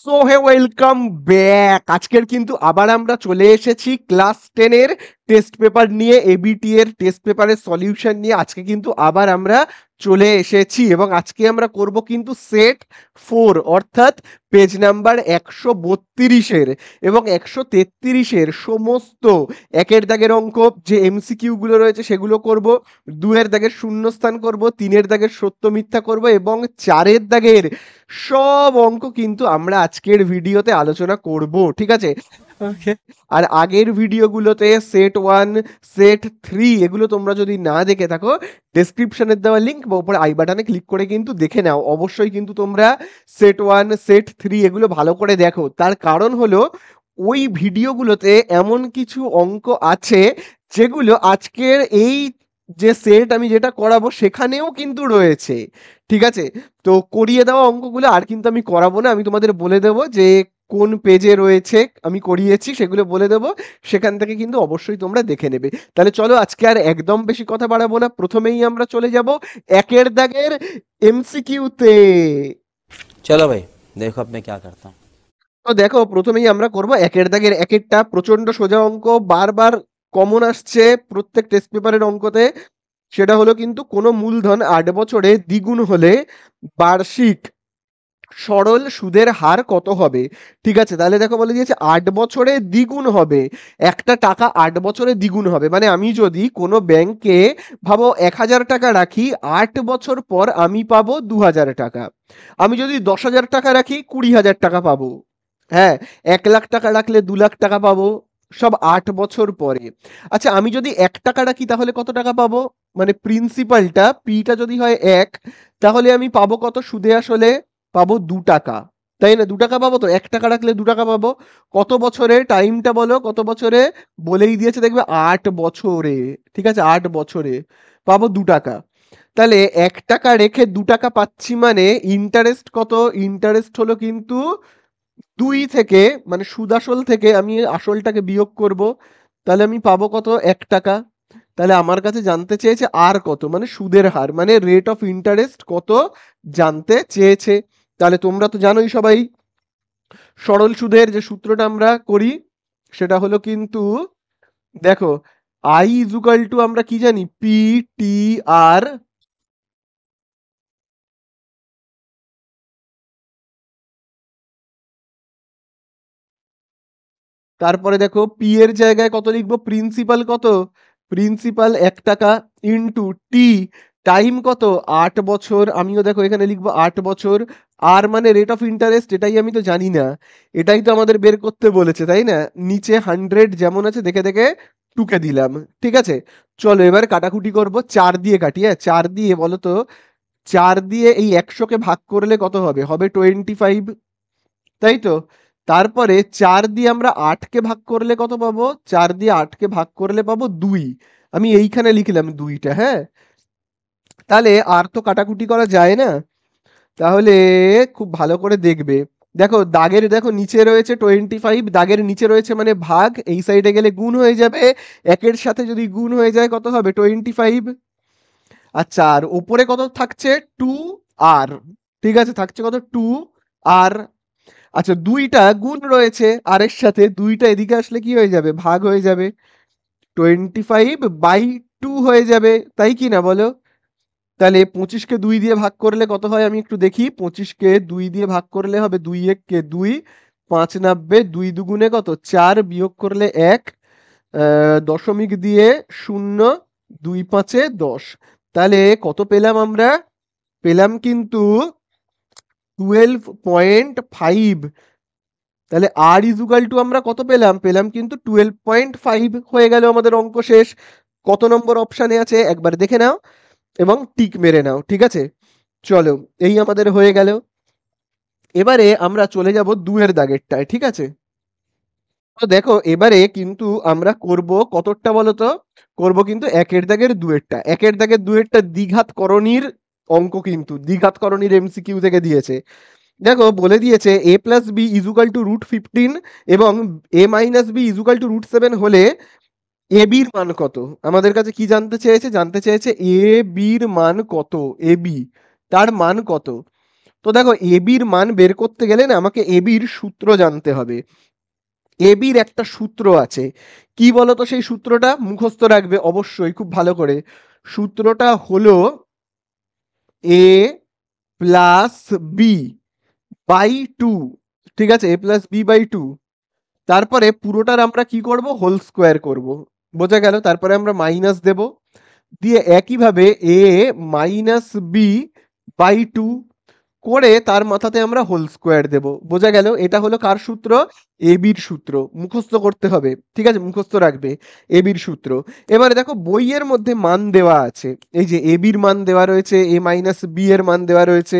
So hey welcome back. আজকের কিন্তু আবার আমরা চলে এসেছি ক্লাস 10 এর টেস্ট পেপার নিয়ে, এবিটি এর টেস্ট পেপারের সলিউশন নিয়ে। আজকে কিন্তু আবার আমরা চলে এসেছি এবং আজকে আমরা করব কিন্তু সেট 4 অর্থাৎ পেজ নাম্বার 132-এর এবং 133-এর সমস্ত একের দাগের অঙ্ক যে এমসিকিউ গুলো রয়েছে সেগুলো করব, 2-এর দাগের শূন্যস্থান করব, 3-এর দাগের সত্য মিথ্যা করব এবং 4-এর দাগের সব অঙ্ক কিন্তু আমরা আজকের ভিডিওতে আলোচনা করব, ঠিক আছে? ওকে। আর আগের ভিডিওগুলোতে সেট 1, সেট 3 এগুলো তোমরা যদি না দেখে থাকো, ডেসক্রিপশনের দেওয়া লিংক বা উপরে আই বাটনে ক্লিক করে কিন্তু দেখে নাও। অবশ্যই কিন্তু তোমরা সেট 1, সেট 3 এগুলো ভালো করে দেখো। তার কারণ হলো ওই ভিডিওগুলোতে এমন কিছু অঙ্ক আছে যেগুলো আজকের এই যে সেট আমি যেটা করাবো সেখানেও কিন্তু রয়েছে, ঠিক আছে? তো করিয়ে দেওয়া অঙ্কগুলো আর কিন্তু আমি করাবো না, আমি তোমাদের বলে দেবো যে কোন পেজে রয়েছে, আমি করিয়েছি সেগুলো বলে দেবো, সেখান থেকে কিন্তু অবশ্যই তোমরা দেখে নেবে। তাহলে চলো আজকে আর একদম বেশি কথা বাড়াবো না, প্রথমেই আমরা চলে যাব একের দাগের এমসিকিউতে। चलो भाई, देखो अब मैं क्या करता हूँ। তো দেখো প্রথমেই আমরা করব একের দাগের একেরটা প্রচন্ড সোজা অঙ্ক, বারবার কমন আসছে প্রত্যেক টেস্ট পেপারের অঙ্কতে। সেটা হলো কিন্তু কোনো মূলধন 8 বছরে দ্বিগুণ হলে বার্ষিক সরল সুদের হার কত হবে? ঠিক আছে, তাহলে দেখো বলে দিয়েছে 8 বছরে দ্বিগুণ হবে। একটা টাকা 8 বছরে দ্বিগুণ হবে মানে আমি যদি কোনো ব্যাংকে ভাবো 1,000 টাকা রাখি, 8 বছর পর আমি পাবো 2,000 টাকা। আমি যদি 10,000 টাকা রাখি 20,000 টাকা পাবো। হ্যাঁ, 1 লাখ টাকা রাখলে 2 লাখ টাকা পাবো, সব 8 বছর পরে। আচ্ছা, আমি যদি 1 টাকা রাখি তাহলে কত টাকা পাবো? মানে প্রিন্সিপালটা পিটা যদি হয় 1, তাহলে আমি পাবো কত সুদে আসলে? পাবো 2 টাকা। তাই না? 2 টাকা পাবো তো, 1 টাকা রাখলে 2 টাকা পাবো। কত বছরে? টাইমটা বলো কত বছরে? বলেই দিয়েছে দেখবে 8 বছরে। ঠিক আছে, 8 বছরে পাবো 2 টাকা। তাহলে 1 টাকা রেখে 2 টাকা পাচ্ছি মানে ইন্টারেস্ট কত? ইন্টারেস্ট হলো কিন্তু 2 থেকে, মানে সুদ আসল থেকে আমি আসলটাকে বিয়োগ করব। তাহলে আমি পাবো কত? 1 টাকা। তাহলে আমার কাছে জানতে চেয়েছে আর কত, মানে সুদের হার, মানে রেট অফ ইন্টারেস্ট কত জানতে চেয়েছে। তাহলে তোমরা তো জানোই সবাই সরল সুদের যে সূত্রটা আমরা করি সেটা হলো কিন্তু, দেখো, আই ইজুকাল টু আমরা কি জানি? পি টি আর। তারপরে দেখো পি এর জায়গায় কত লিখবো? প্রিন্সিপাল কত? প্রিন্সিপাল 1 টাকা ইন্টু টি, টাইম কত? 8 বছর। আমিও দেখো এখানে লিখবো 8 বছর। আর মানে রেট অফ ইন্টারেস্ট, এটাই আমি তো জানি না, এটাই তো আমাদের বের করতে বলেছে, তাই না? নিচে 100 যেমন আছে দেখে দেখে টুকে দিলাম, ঠিক আছে? চলো এবার কাটাকুটি করব, 4 দিয়ে কাটি। হ্যাঁ, 4 দিয়ে বলো তো, 4 দিয়ে এই 100কে ভাগ করলে কত হবে? হবে 25, তাই তো? তারপরে 4 দিয়ে আমরা 8কে ভাগ করলে কত পাবো? 4 দিয়ে 8কে ভাগ করলে পাবো 2। আমি এইখানে লিখলাম 2টা, হ্যাঁ? তাহলে আর তো কাটাকুটি করা যায় না, তাহলে খুব ভালো করে দেখবে। দেখো দাগের, দেখো নিচে রয়েছে 25, দাগের নিচে রয়েছে মানে ভাগ, এই সাইডে গেলে গুণ হয়ে যাবে। একের সাথে যদি গুণ হয়ে যায় কত হবে? 25। আচ্ছা, আর ওপরে কত থাকছে? 2 আর। ঠিক আছে, থাকছে কত? 2 আর। আচ্ছা, 2টা গুণ রয়েছে আর এর সাথে, 2টা এদিকে আসলে কি হয়ে যাবে? ভাগ হয়ে যাবে। 25/2 হয়ে যাবে, তাই কি না বলো? তাহলে 25কে 2 দিয়ে ভাগ করলে কত হয় আমি একটু দেখি। 25কে 2 দিয়ে ভাগ করলে হবে 2 1 2, 5 90, 2 দুগুণে কত? 4, বিয়োগ করলে 1, দশমিক দিয়ে 0, 2 5 10। তাহলে কত পেলাম আমরা? পেলাম কিন্তু 12.5। তাহলে আর ইজুকাল টু আমরা কত পেলাম? পেলাম কিন্তু 12.5। হয়ে গেল আমাদের অঙ্ক শেষ। কত নম্বর অপশানে আছে একবার দেখে নাও এবং টিক মেরে নাও, ঠিক আছে? চলো, এই আমাদের হয়ে গেল। এবারে আমরা চলে যাব 2-এর দাগেরটায়, ঠিক আছে? তো দেখো এবারে কিন্তু আমরা করব কতটা বলো তো? করব কিন্তু একের দাগের 2-এরটা। একের দাগের 2-এরটা দ্বিঘাত করণীর অঙ্ক, কিন্তু দ্বিঘাত করণীর এমসিকিউ থেকে দিয়েছে। দেখো বলে দিয়েছে এ প্লাস বি ইজুকাল টু √15 এবং এ মাইনাস বি ইজুকাল টু √7 হলে এ বির মান কত? আমাদের কাছে কি জানতে চেয়েছে? জানতে চেয়েছে এ বির মান কত, এ বি তার মান কত। তো দেখো এবির মান বের করতে গেলে না আমাকে এবির সূত্র জানতে হবে। এবির একটা সূত্র আছে, কি বলতো সেই সূত্রটা? মুখস্থ রাখবে অবশ্যই খুব ভালো করে। সূত্রটা হলো এ প্লাস বি বাই টু। ঠিক আছে, এ প্লাস বি বাই টু। তারপরে পুরোটার আমরা কি করব? হোল স্কোয়ার করব। বোঝা গেল? তারপরে আমরা মাইনাস দেব, দিয়ে একইভাবে এ মাইনাস বি বাই টু করে তার মাথাতে আমরা হোল স্কোয়ার দেব। বোঝা গেল? এটা হলো কার সূত্র? এবির সূত্র। মুখস্থ করতে হবে, ঠিক আছে, মুখস্থ রাখবে এবির সূত্র। এবারে দেখো বইয়ের মধ্যে মান দেওয়া আছে, এই যে এবির মান দেওয়া রয়েছে, এ মাইনাস বি এর মান দেওয়া রয়েছে।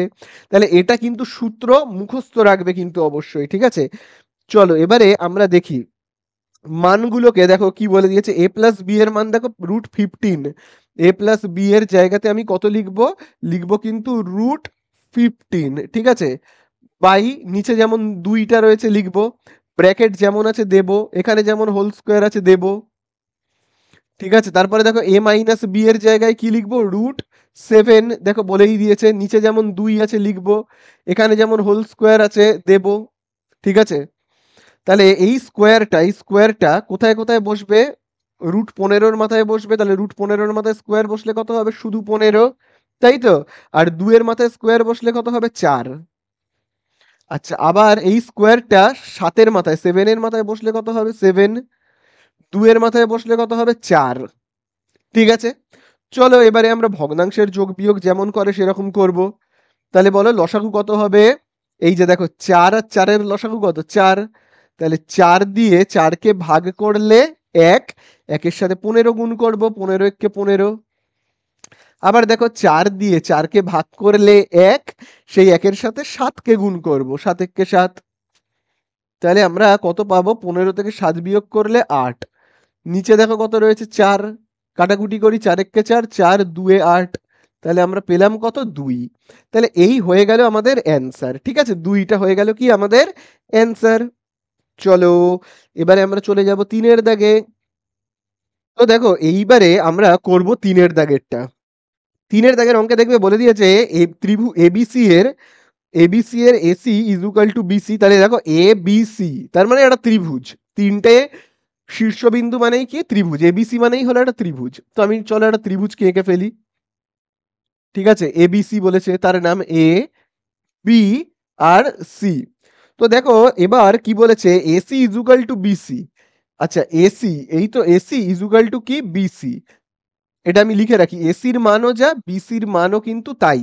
তাহলে এটা কিন্তু সূত্র মুখস্থ রাখবে কিন্তু অবশ্যই, ঠিক আছে। চলো এবারে আমরা দেখি মানগুলোকে। দেখো কি বলে দিয়েছে, এ প্লাস বি এর মান দেখো √15। এ প্লাস বি এর জায়গাতে আমি কত লিখবো? লিখবো কিন্তু √15, ঠিক আছে। বাই নিচে যেমন দুইটা রয়েছে লিখবো, ব্র্যাকেট যেমন আছে দেব, এখানে যেমন হোল স্কোয়ার আছে দেব, ঠিক আছে। তারপরে দেখো এ মাইনাস বি এর জায়গায় কি লিখবো? √7। দেখো বলেই দিয়েছে, নিচে যেমন দুই আছে লিখবো, এখানে যেমন হোল স্কোয়ার আছে দেব, ঠিক আছে। তাহলে এই স্কোয়ারটা কোথায় কোথায় বসবে? √15 মাথায় বসবে। তাহলে √15 মাথায় স্কোয়ার বসলে কত হবে? শুধু 15, তাই তো। আর 2 এর মাথায় স্কোয়ার বসলে কত হবে? 4। আচ্ছা, আবার এই স্কোয়ারটা 7 এর মাথায় 7 এর মাথায় বসলে কত হবে? 7। 2 এর মাথায় বসলে কত হবে? 4। ঠিক আছে। চলো এবারে আমরা ভগ্নাংশের যোগ বিয়োগ যেমন করে সেরকম করব। তাহলে বলো লসাগু কত হবে? এই যে দেখো 4 আর 4-এর লসাগু কত? 4। তাহলে 4 দিয়ে 4-কে ভাগ করলে 1, 1-এর সাথে 15 গুণ করব, 15 একে 15। আবার দেখো 4 দিয়ে 4-কে ভাগ করলে 1, সেই 1-এর সাথে 7-কে গুণ করব, 7 একে 7। তাহলে আমরা কত পাবো? 15 থেকে 7 বিয়োগ করলে 8। নিচে দেখো কত রয়েছে? 4। কাটাকুটি করি, 4 একে 4, 4 2 8। তাহলে আমরা পেলাম কত? 2। তাহলে এই হয়ে গেল আমাদের অ্যান্সার, ঠিক আছে। 2টা হয়ে গেল কি আমাদের অ্যান্সার। চলো এবারে আমরা চলে যাব 3-এর দাগে। তো দেখো এইবারে আমরা করব 3-এর দাগেরটা। 3-এর দাগের অঙ্কে দেখবে বলে দিয়েছে এবিসি এর AC is equal to BC. তাহলে দেখো এ বি সি তার মানে একটা ত্রিভুজ। তিনটে শীর্ষবিন্দু মানেই কি? ত্রিভুজ। এবিসি মানেই হলো একটা ত্রিভুজ। তো আমি চলো একটা ত্রিভুজকে এঁকে ফেলি, ঠিক আছে। এবিসি বলেছে, তার নাম এ বি আর সি। তো দেখো এবার কি বলেছে? AC is equal to BC. আচ্ছা এসি, এই তো এসি ইজ ইকুয়াল টু কি? বিসি। এটা আমি লিখে রাখি, এসির মানও যা বিসির মানও কিন্তু তাই।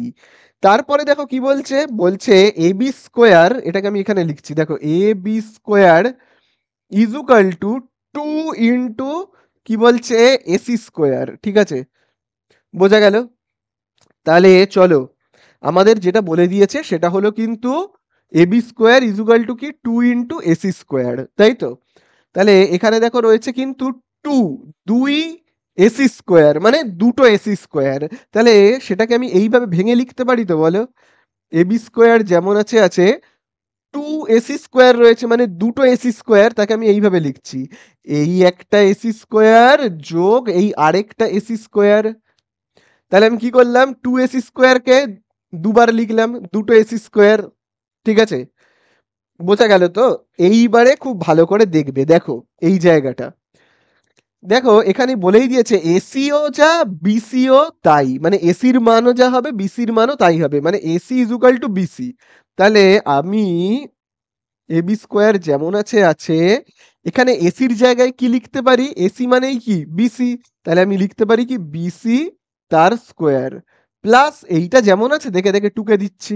তারপরে দেখো কি বলছে? বলছে এ বি স্কোয়ার, এটাকে আমি এখানে লিখছি, দেখো A B square is equal to 2 into কি বলছে? এসি স্কোয়ার, ঠিক আছে। বোঝা গেল? তাহলে চলো আমাদের যেটা বলে দিয়েছে সেটা হলো কিন্তু A B square is equal to কি? 2 ইন্টু এসি স্কোয়ার, তাই তো। তাহলে এখানে দেখো রয়েছে কিন্তু 2, 2 এসি স্কোয়ার মানে দুটো এসি স্কোয়ার। তাহলে সেটাকে আমি এইভাবে ভেঙে লিখতে পারি তো বলো? এ বি স্কোয়ার যেমন আছে আছে, 2 এসি স্কোয়ার রয়েছে মানে দুটো এসি স্কোয়ার, তাকে আমি এইভাবে লিখছি, এই একটা এসি স্কোয়ার যোগ এই আরেকটা এসি স্কোয়ার। তাহলে আমি কি করলাম? 2 এসি স্কোয়ারকে দুবার লিখলাম, দুটো এসি স্কোয়ার, ঠিক আছে। বোঝা গেল তো? এইবারে খুব ভালো করে দেখবে, দেখো এই জায়গাটা। দেখো এখানে বলেই দিয়েছে এসিও যা বিসিও তাই, মানে এসির মানও যা হবে বিসির মানও তাই হবে, মানে AC is equal to BC. তাহলে আমি এ বি স্কোয়ার যেমন আছে আছে, এখানে এসির জায়গায় কি লিখতে পারি? এসি মানেই কি? বিসি। তাহলে আমি লিখতে পারি কি? বিসি তার স্কোয়ার প্লাস এইটা যেমন আছে দেখে দেখে টুকে দিচ্ছি।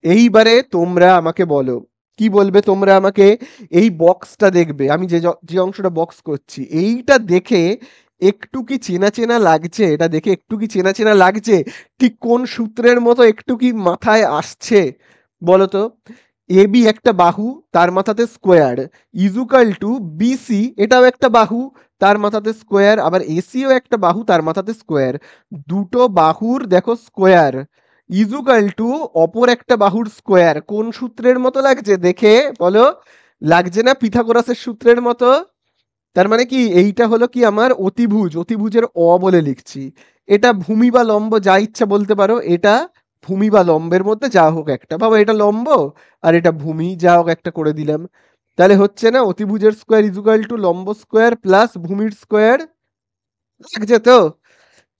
এইবারে তোমরা আমাকে বলো, কি বলবে তোমরা আমাকে? এই বক্সটা দেখবে, আমি যে অংশটা বক্স করছি, এইটা দেখে একটু কি চেনা চেনা লাগছে? এটা দেখে একটু কি চেনা চেনা লাগছে? ঠিক কোন সূত্রের মতো একটু কি মাথায় আসছে বলো তো? এবি একটা বাহু, তার মাথাতে স্কোয়ার, ইজুকাল টু বিসি, এটাও একটা বাহু, তার মাথাতে স্কোয়ার, আবার এসিও একটা বাহু, তার মাথাতে স্কোয়ার। দুটো বাহুর দেখো স্কোয়ার ইজুকাল টু অপর একটা বাহুর স্কোয়ার। কোন সূত্রের মতো লাগছে দেখে বলো? লাগছে না পিথাগোরাসের সূত্রের মতো? তার মানে কি এইটা হলো কি আমার অতিভুজ, অতিভুজের অ বলে লিখছি। এটা ভূমি বা লম্ব যা ইচ্ছা বলতে পারো, এটা ভূমি বা লম্বের মধ্যে যা হোক একটা, বাবা এটা লম্ব আর এটা ভূমি, যা হোক একটা করে দিলাম। তাহলে হচ্ছে না অতিভুজের স্কোয়ার ইজুকাল টু লম্ব স্কোয়ার প্লাস ভূমির স্কোয়ার, লাগছে তো?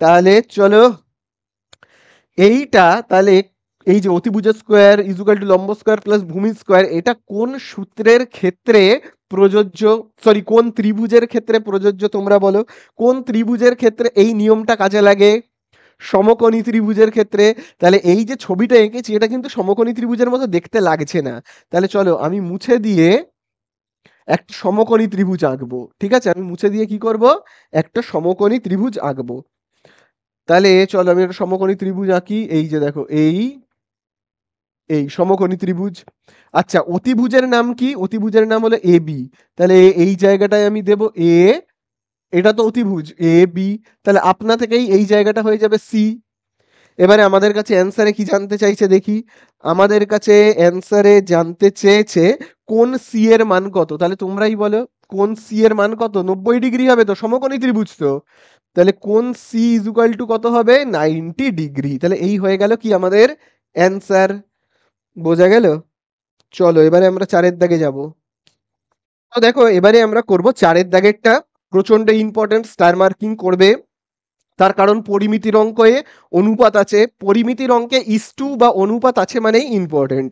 তাহলে চলো এইটা তাহলে এই যে অতিভুজ স্কোয়ার ইজুকাল টু লম্ব স্কোয়ার প্লাস ভূমি স্কোয়ার, এটা কোন সূত্রের ক্ষেত্রে প্রযোজ্য, সরি কোন ত্রিভুজের ক্ষেত্রে প্রযোজ্য তোমরা বলো? কোন ত্রিভুজের ক্ষেত্রে এই নিয়মটা কাজে লাগে? সমকোণী ত্রিভুজের ক্ষেত্রে। তাহলে এই যে ছবিটা এঁকেছি এটা কিন্তু সমকোণী ত্রিভুজের মতো দেখতে লাগছে না। তাহলে চলো আমি মুছে দিয়ে একটা সমকোণী ত্রিভুজ আঁকবো। ঠিক আছে, আমি মুছে দিয়ে কি করব, একটা সমকোণী ত্রিভুজ আঁকবো। তাহলে চলো আমি একটা সমকোণী ত্রিভুজ আঁকি। এই যে দেখো এই এই সমকোণী ত্রিভুজ। আচ্ছা অতিভুজের নাম কি? অতিভুজের নাম হলো এ বি। তাহলে এই জায়গাটায় আমি দেব এ, এটা তো অতিভুজ এ বি। তাহলে আপনা থেকেই এই জায়গাটা হয়ে যাবে সি। এবারে আমাদের কাছে অ্যান্সারে কি জানতে চাইছে দেখি। আমাদের কাছে অ্যান্সারে জানতে চেয়েছে কোন সি এর মান কত। তাহলে তোমরাই বলো কোন সি এর মান কত? 90 ডিগ্রি হবে তো, সমকোণী ত্রিভুজ তো। তাহলে কোন সি ইজুকাল টু কত হবে? 90 ডিগ্রি। তাহলে এই হয়ে গেল কি আমাদের অ্যান্সার। বোঝা গেল? চলো এবারে আমরা 4-এর দাগে যাব। তো দেখো এবারে আমরা করব 4-এর দাগেরটা। প্রচন্ড ইম্পর্টেন্ট, স্টার মার্কিং করবে। তার কারণ পরিমিতির অঙ্কে অনুপাত আছে, পরিমিতির অঙ্কে ইস্টু বা অনুপাত আছে মানেই ইম্পর্টেন্ট।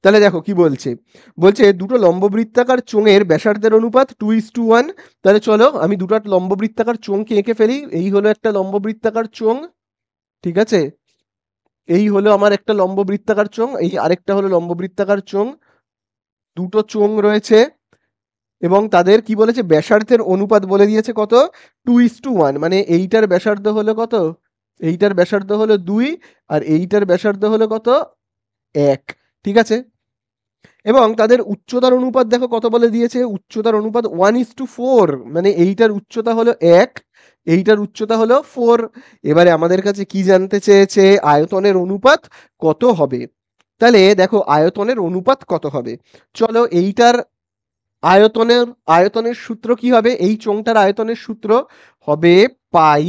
তাহলে দেখো কি বলছে, বলছে দুটো লম্ববৃত্তাকার চোঙের ব্যাসার্ধের অনুপাত 2:1। তাহলে চলো আমি দুটো লম্ববৃত্তাকার চোঙকে এঁকে ফেলি। এই হলো একটা লম্ববৃত্তাকার চোঙ, ঠিক আছে, এই হলো আমার একটা লম্ববৃত্তাকার চোঙ, এই আরেকটা হলো লম্ববৃত্তাকার চোঙ। দুটো চোঙ রয়েছে এবং তাদের কি বলেছে ব্যাসার্ধের অনুপাত বলে দিয়েছে কত? 2:1। মানে এইটার ব্যাসার্ধ হলো কত? এইটার ব্যাসার্ধ হলো 2 আর এইটার ব্যাসার্ধ হলো কত? 1। ঠিক আছে, এবং তাদের উচ্চতার অনুপাত দেখো কত বলে দিয়েছে, উচ্চতার অনুপাত 1:4। মানে এইটার উচ্চতা হলো 1, এইটার উচ্চতা হলো 4। এবারে আমাদের কাছে কি জানতে চেয়েছে? আয়তনের অনুপাত কত হবে। তাহলে দেখো আয়তনের অনুপাত কত হবে। চলো এইটার আয়তনের আয়তনের সূত্র কি হবে? এই চোঙটার আয়তনের সূত্র হবে পাই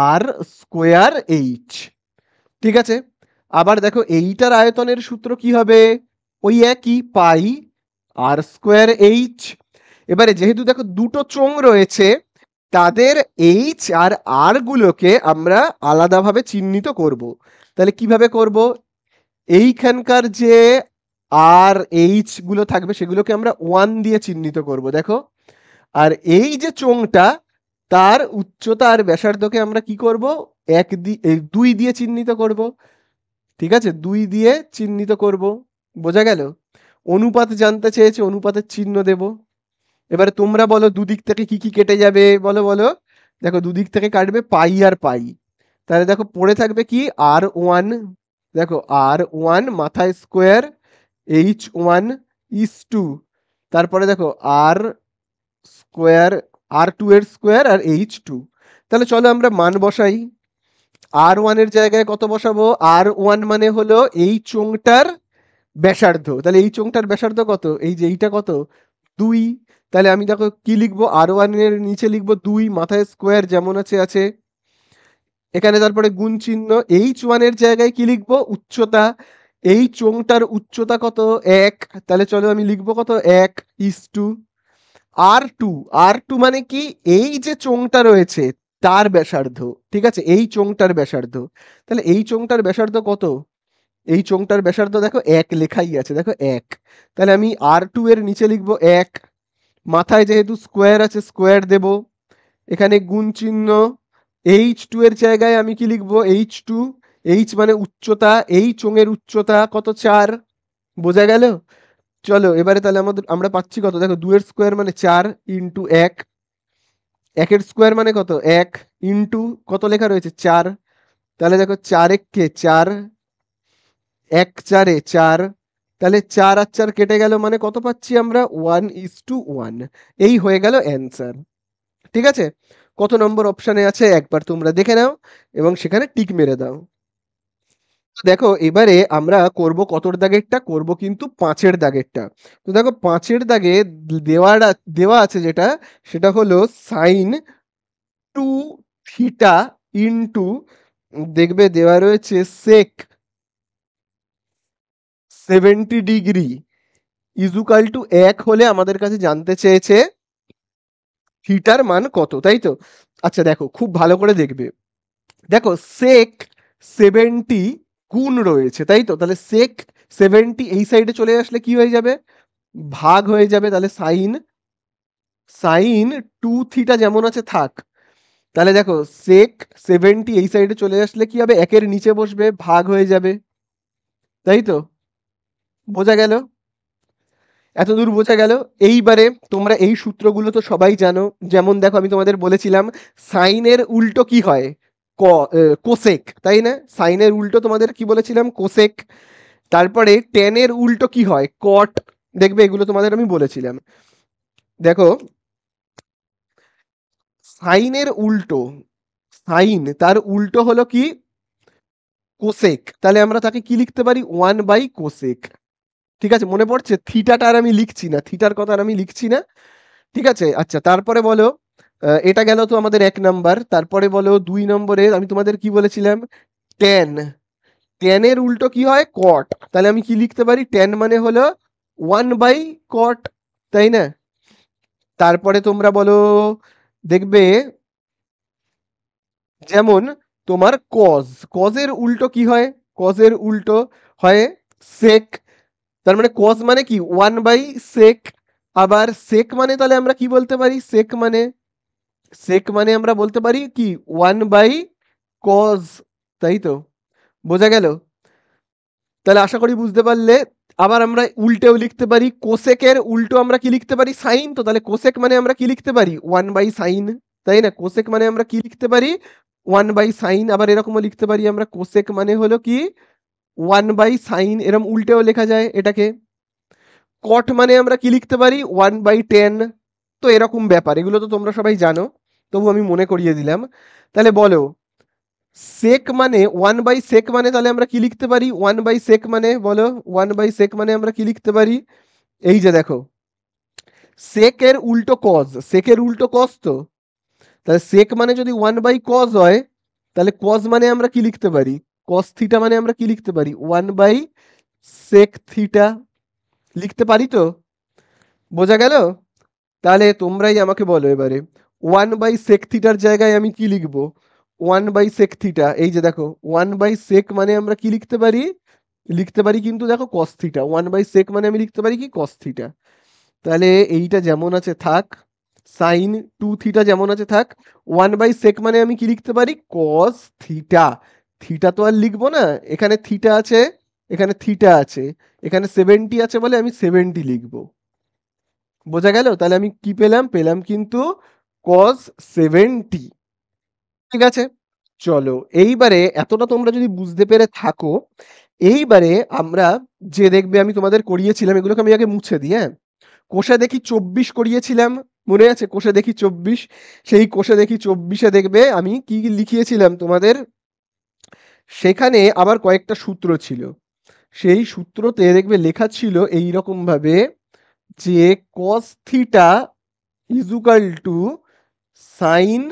আর স্কোয়ার এইচ। ঠিক আছে, আবার দেখো এইটার আয়তনের সূত্র কি হবে? ওই একই পাই আর স্কোয়ার এইচ। এবারে যেহেতু দেখো দুটো চোঙ রয়েছে, তাদের এইচ আর আর গুলোকে আমরা আলাদাভাবে চিহ্নিত করব। তাহলে কিভাবে করব? এইখানকার যে আর এইচ গুলো থাকবে সেগুলোকে আমরা 1 দিয়ে চিহ্নিত করব, দেখো। আর এই যে চোঙটা, তার উচ্চতা আর ব্যাসার্ধকে আমরা কি করব? 2 দিয়ে চিহ্নিত করব। ঠিক আছে, 2 দিয়ে চিহ্নিত করব। বোঝা গেল? অনুপাত জানতে চেয়েছে, অনুপাতের চিহ্ন দেব। এবারে তোমরা বলো দুদিক থেকে কি কি কেটে যাবে, বলো বলো। দেখো দুদিক থেকে কাটবে পাই আর পাই। তাহলে দেখো পড়ে থাকবে কি আর 1। দেখো আর 1 মাথায় স্কোয়ার H1:2। তারপরে দেখো আর স্কোয়ার আর2 এর স্কোয়ার আর H2। তাহলে চলো আমরা মান বসাই। আর 1 এর জায়গায় কত বসাবো? আর 1 মানে হলো এই চোঙটার ব্যাসার্ধ। তাহলে এই চোঙটার ব্যাসার্ধ কত? এই যে এইটা কত? 2। তাহলে আমি দেখো কি লিখবো, আর 1 এর নিচে লিখবো 2, মাথায় স্কোয়ার যেমন আছে আছে, এখানে তারপরে গুণ চিহ্ন। H1 এর জায়গায় কি লিখবো? উচ্চতা। এই চোঙটার উচ্চতা কত? 1। তাহলে চলো আমি লিখবো কত? 1:2। আর 2, আর 2 মানে কি? এই যে চোঙটা রয়েছে তার ব্যাসার্ধ। ঠিক আছে, এই চোঙটার ব্যাসার্ধ। তাহলে এই চোঙটার ব্যাসার্ধ কত? এই চোঙটার ব্যাসার্ধ দেখো 1 লেখাই আছে, দেখো 1। তাহলে আমি আর 2 এর নিচে লিখবো 1, মাথায় যেহেতু স্কোয়ার আছে স্কোয়ার দেব, এখানে গুণ চিহ্ন। H2 এর জায়গায় আমি কি লিখবো? H2। H মানে উচ্চতা, এই চোঙের উচ্চতা কত? 4। বোঝা গেল? চলো এবারে তাহলে আমরা পাচ্ছি কত, দেখো 2 এর স্কোয়ার মানে 4 ইন্টু 1, 1 এর স্কোয়ার মানে কত? 1 ইন্টু কত লেখা রয়েছে? 4। তাহলে দেখো 4 1 4, 1 4 তাহলে 4 আর 4 কেটে গেল, মানে কত পাচ্ছি আমরা? 1:1। এই হয়ে গেল অ্যান্সার। ঠিক আছে, কত নম্বর অপশানে আছে একবার তোমরা দেখে নাও এবং সেখানে টিক মেরে দাও। দেখো এবারে আমরা করব কতর দাগেরটা, করব কিন্তু 5-এর দাগেরটা। তো দেখো 5-এর দাগে দেওয়া আছে যেটা, সেটা হলো sin 2 থিটা ইন্টু দেখবে দেওয়া রয়েছে সেক 70 ডিগ্রি ইজুকাল টু 1 হলে আমাদের কাছে জানতে চেয়েছে থিটার মান কত, তাই তো? আচ্ছা দেখো খুব ভালো করে দেখবে, দেখো সেক 70 গুণ রয়েছে, তাই তো? তাহলে সেক 70 এই সাইডে চলে আসলে কি হয়ে যাবে? ভাগ হয়ে যাবে। তাহলে সাইন সাইন 2 থিটা যেমন আছে থাক। তাহলে দেখো সেক 70 এই সাইডে চলে আসলে কি হবে? একের নিচে বসবে, ভাগ হয়ে যাবে, তাই তো? বোঝা গেল? এতদূর বোঝা গেল? এইবারে তোমরা এই সূত্রগুলো তো সবাই জানো। যেমন দেখো আমি তোমাদের বলেছিলাম সাইনের উল্টো কি হয়? কোসেক, তাই না? সাইনের উল্টো তোমাদের কি বলেছিলাম? কোসেক। তারপরে টেনের উল্টো কি হয়? কট। দেখবে এগুলো তোমাদের আমি বলেছিলাম। দেখো সাইনের উল্টো, সাইন তার উল্টো হলো কি? কোসেক। তাহলে আমরা তাকে কি লিখতে পারি? 1/কোসেক। ঠিক আছে, মনে পড়ছে? থিটাটা আর আমি লিখছি না, থিটার কথা আর আমি লিখছি না। ঠিক আছে, আচ্ছা তারপরে বলো, এটা গেল তো আমাদের 1 নাম্বার। তারপরে বলো 2 নম্বরে আমি তোমাদের কি বলেছিলাম? ট্যান। ট্যানের উল্টো কি হয়? কট। তাহলে আমি কি লিখতে পারি? ট্যান মানে হলো 1/কট, তাই না? তারপরে তোমরা বলো, দেখবে যেমন তোমার কজ, কজের উল্টো কি হয়? কজের উল্টো হয় সেক। তার মানে কজ মানে কি? 1/সেক। আবার সেক মানে তাহলে আমরা কি বলতে পারি? সেক মানে আমরা বলতে পারি কি? 1/কজ, তাই তো? বোঝা গেল? তাহলে আশা করি বুঝতে পারলে। আবার আমরা উল্টেও লিখতে পারি, কোসেকের উল্টো আমরা কি লিখতে পারি? সাইন। তো তাহলে কোসেক মানে আমরা কি লিখতে পারি? 1/সাইন, তাই না? কোসেক মানে আমরা কি লিখতে পারি? 1/সাইন। আবার এরকমও লিখতে পারি আমরা, কোসেক মানে হলো কি? 1/সাইন। এরকম উল্টেও লেখা যায় এটাকে। কট মানে আমরা কি লিখতে পারি? 1/টেন। তো এরকম ব্যাপার, এগুলো তো তোমরা সবাই জানো, তবু আমি মনে করিয়ে দিলাম। তাহলে বলো সেক মানে 1/সেক মানে তাহলে আমরা কি লিখতে পারি? 1/সেক মানে বলো, 1/সেক মানে আমরা কি লিখতে পারি? এই যে দেখো, সেকের উল্টো কজ, সেকের উল্টো কজ তো। তাহলে সেক মানে যদি 1/কজ হয়, তাহলে কজ মানে আমরা কি লিখতে পারি? কস থিটা মানে আমরা কি লিখতে পারি? 1/সেক থিটা লিখতে পারি তো? বোঝা গেল? তাহলে তোমরাই আমাকে বলো এবারে, 1/সেক থিটার জায়গায় আমি কি লিখবো? 1/সেক থিটা, এই যে দেখো 1/সেক মানে আমরা কি লিখতে পারি? লিখতে পারি কিন্তু দেখো কস থিটা। 1/সেক মানে আমি লিখতে পারি কি? Cos theta. তাহলে এইটা যেমন আছে থাক, সাইন 2 থিটা যেমন আছে থাক। 1/সেক মানে আমি কি লিখতে পারি? Cos theta. থিটা তো আর লিখবো না, এখানে থিটা আছে, এখানে থিটা আছে, এখানে 70 আছে বলে আমি 70 লিখবো। বোঝা গেল? তাহলে আমি কি পেলাম? পেলাম কিন্তু কস 70। ঠিক আছে, চলো এইবারে এতটা তোমরা যদি বুঝতে পেরে থাকো, এইবারে আমরা যে দেখবে আমি তোমাদের করিয়েছিলাম, এগুলোকে আমি আগে মুছে দিই, হ্যাঁ। কোষে দেখি 24 করিয়েছিলাম, মনে আছে? কোষে দেখি 24। সেই কোষে দেখি 24-এ দেখবে আমি কি কি লিখিয়েছিলাম তোমাদের, সেখানে আবার কয়েকটা সূত্র ছিল। সেই সূত্রতে দেখবে লেখা ছিল এই রকম ভাবে যে cos theta is equal to sine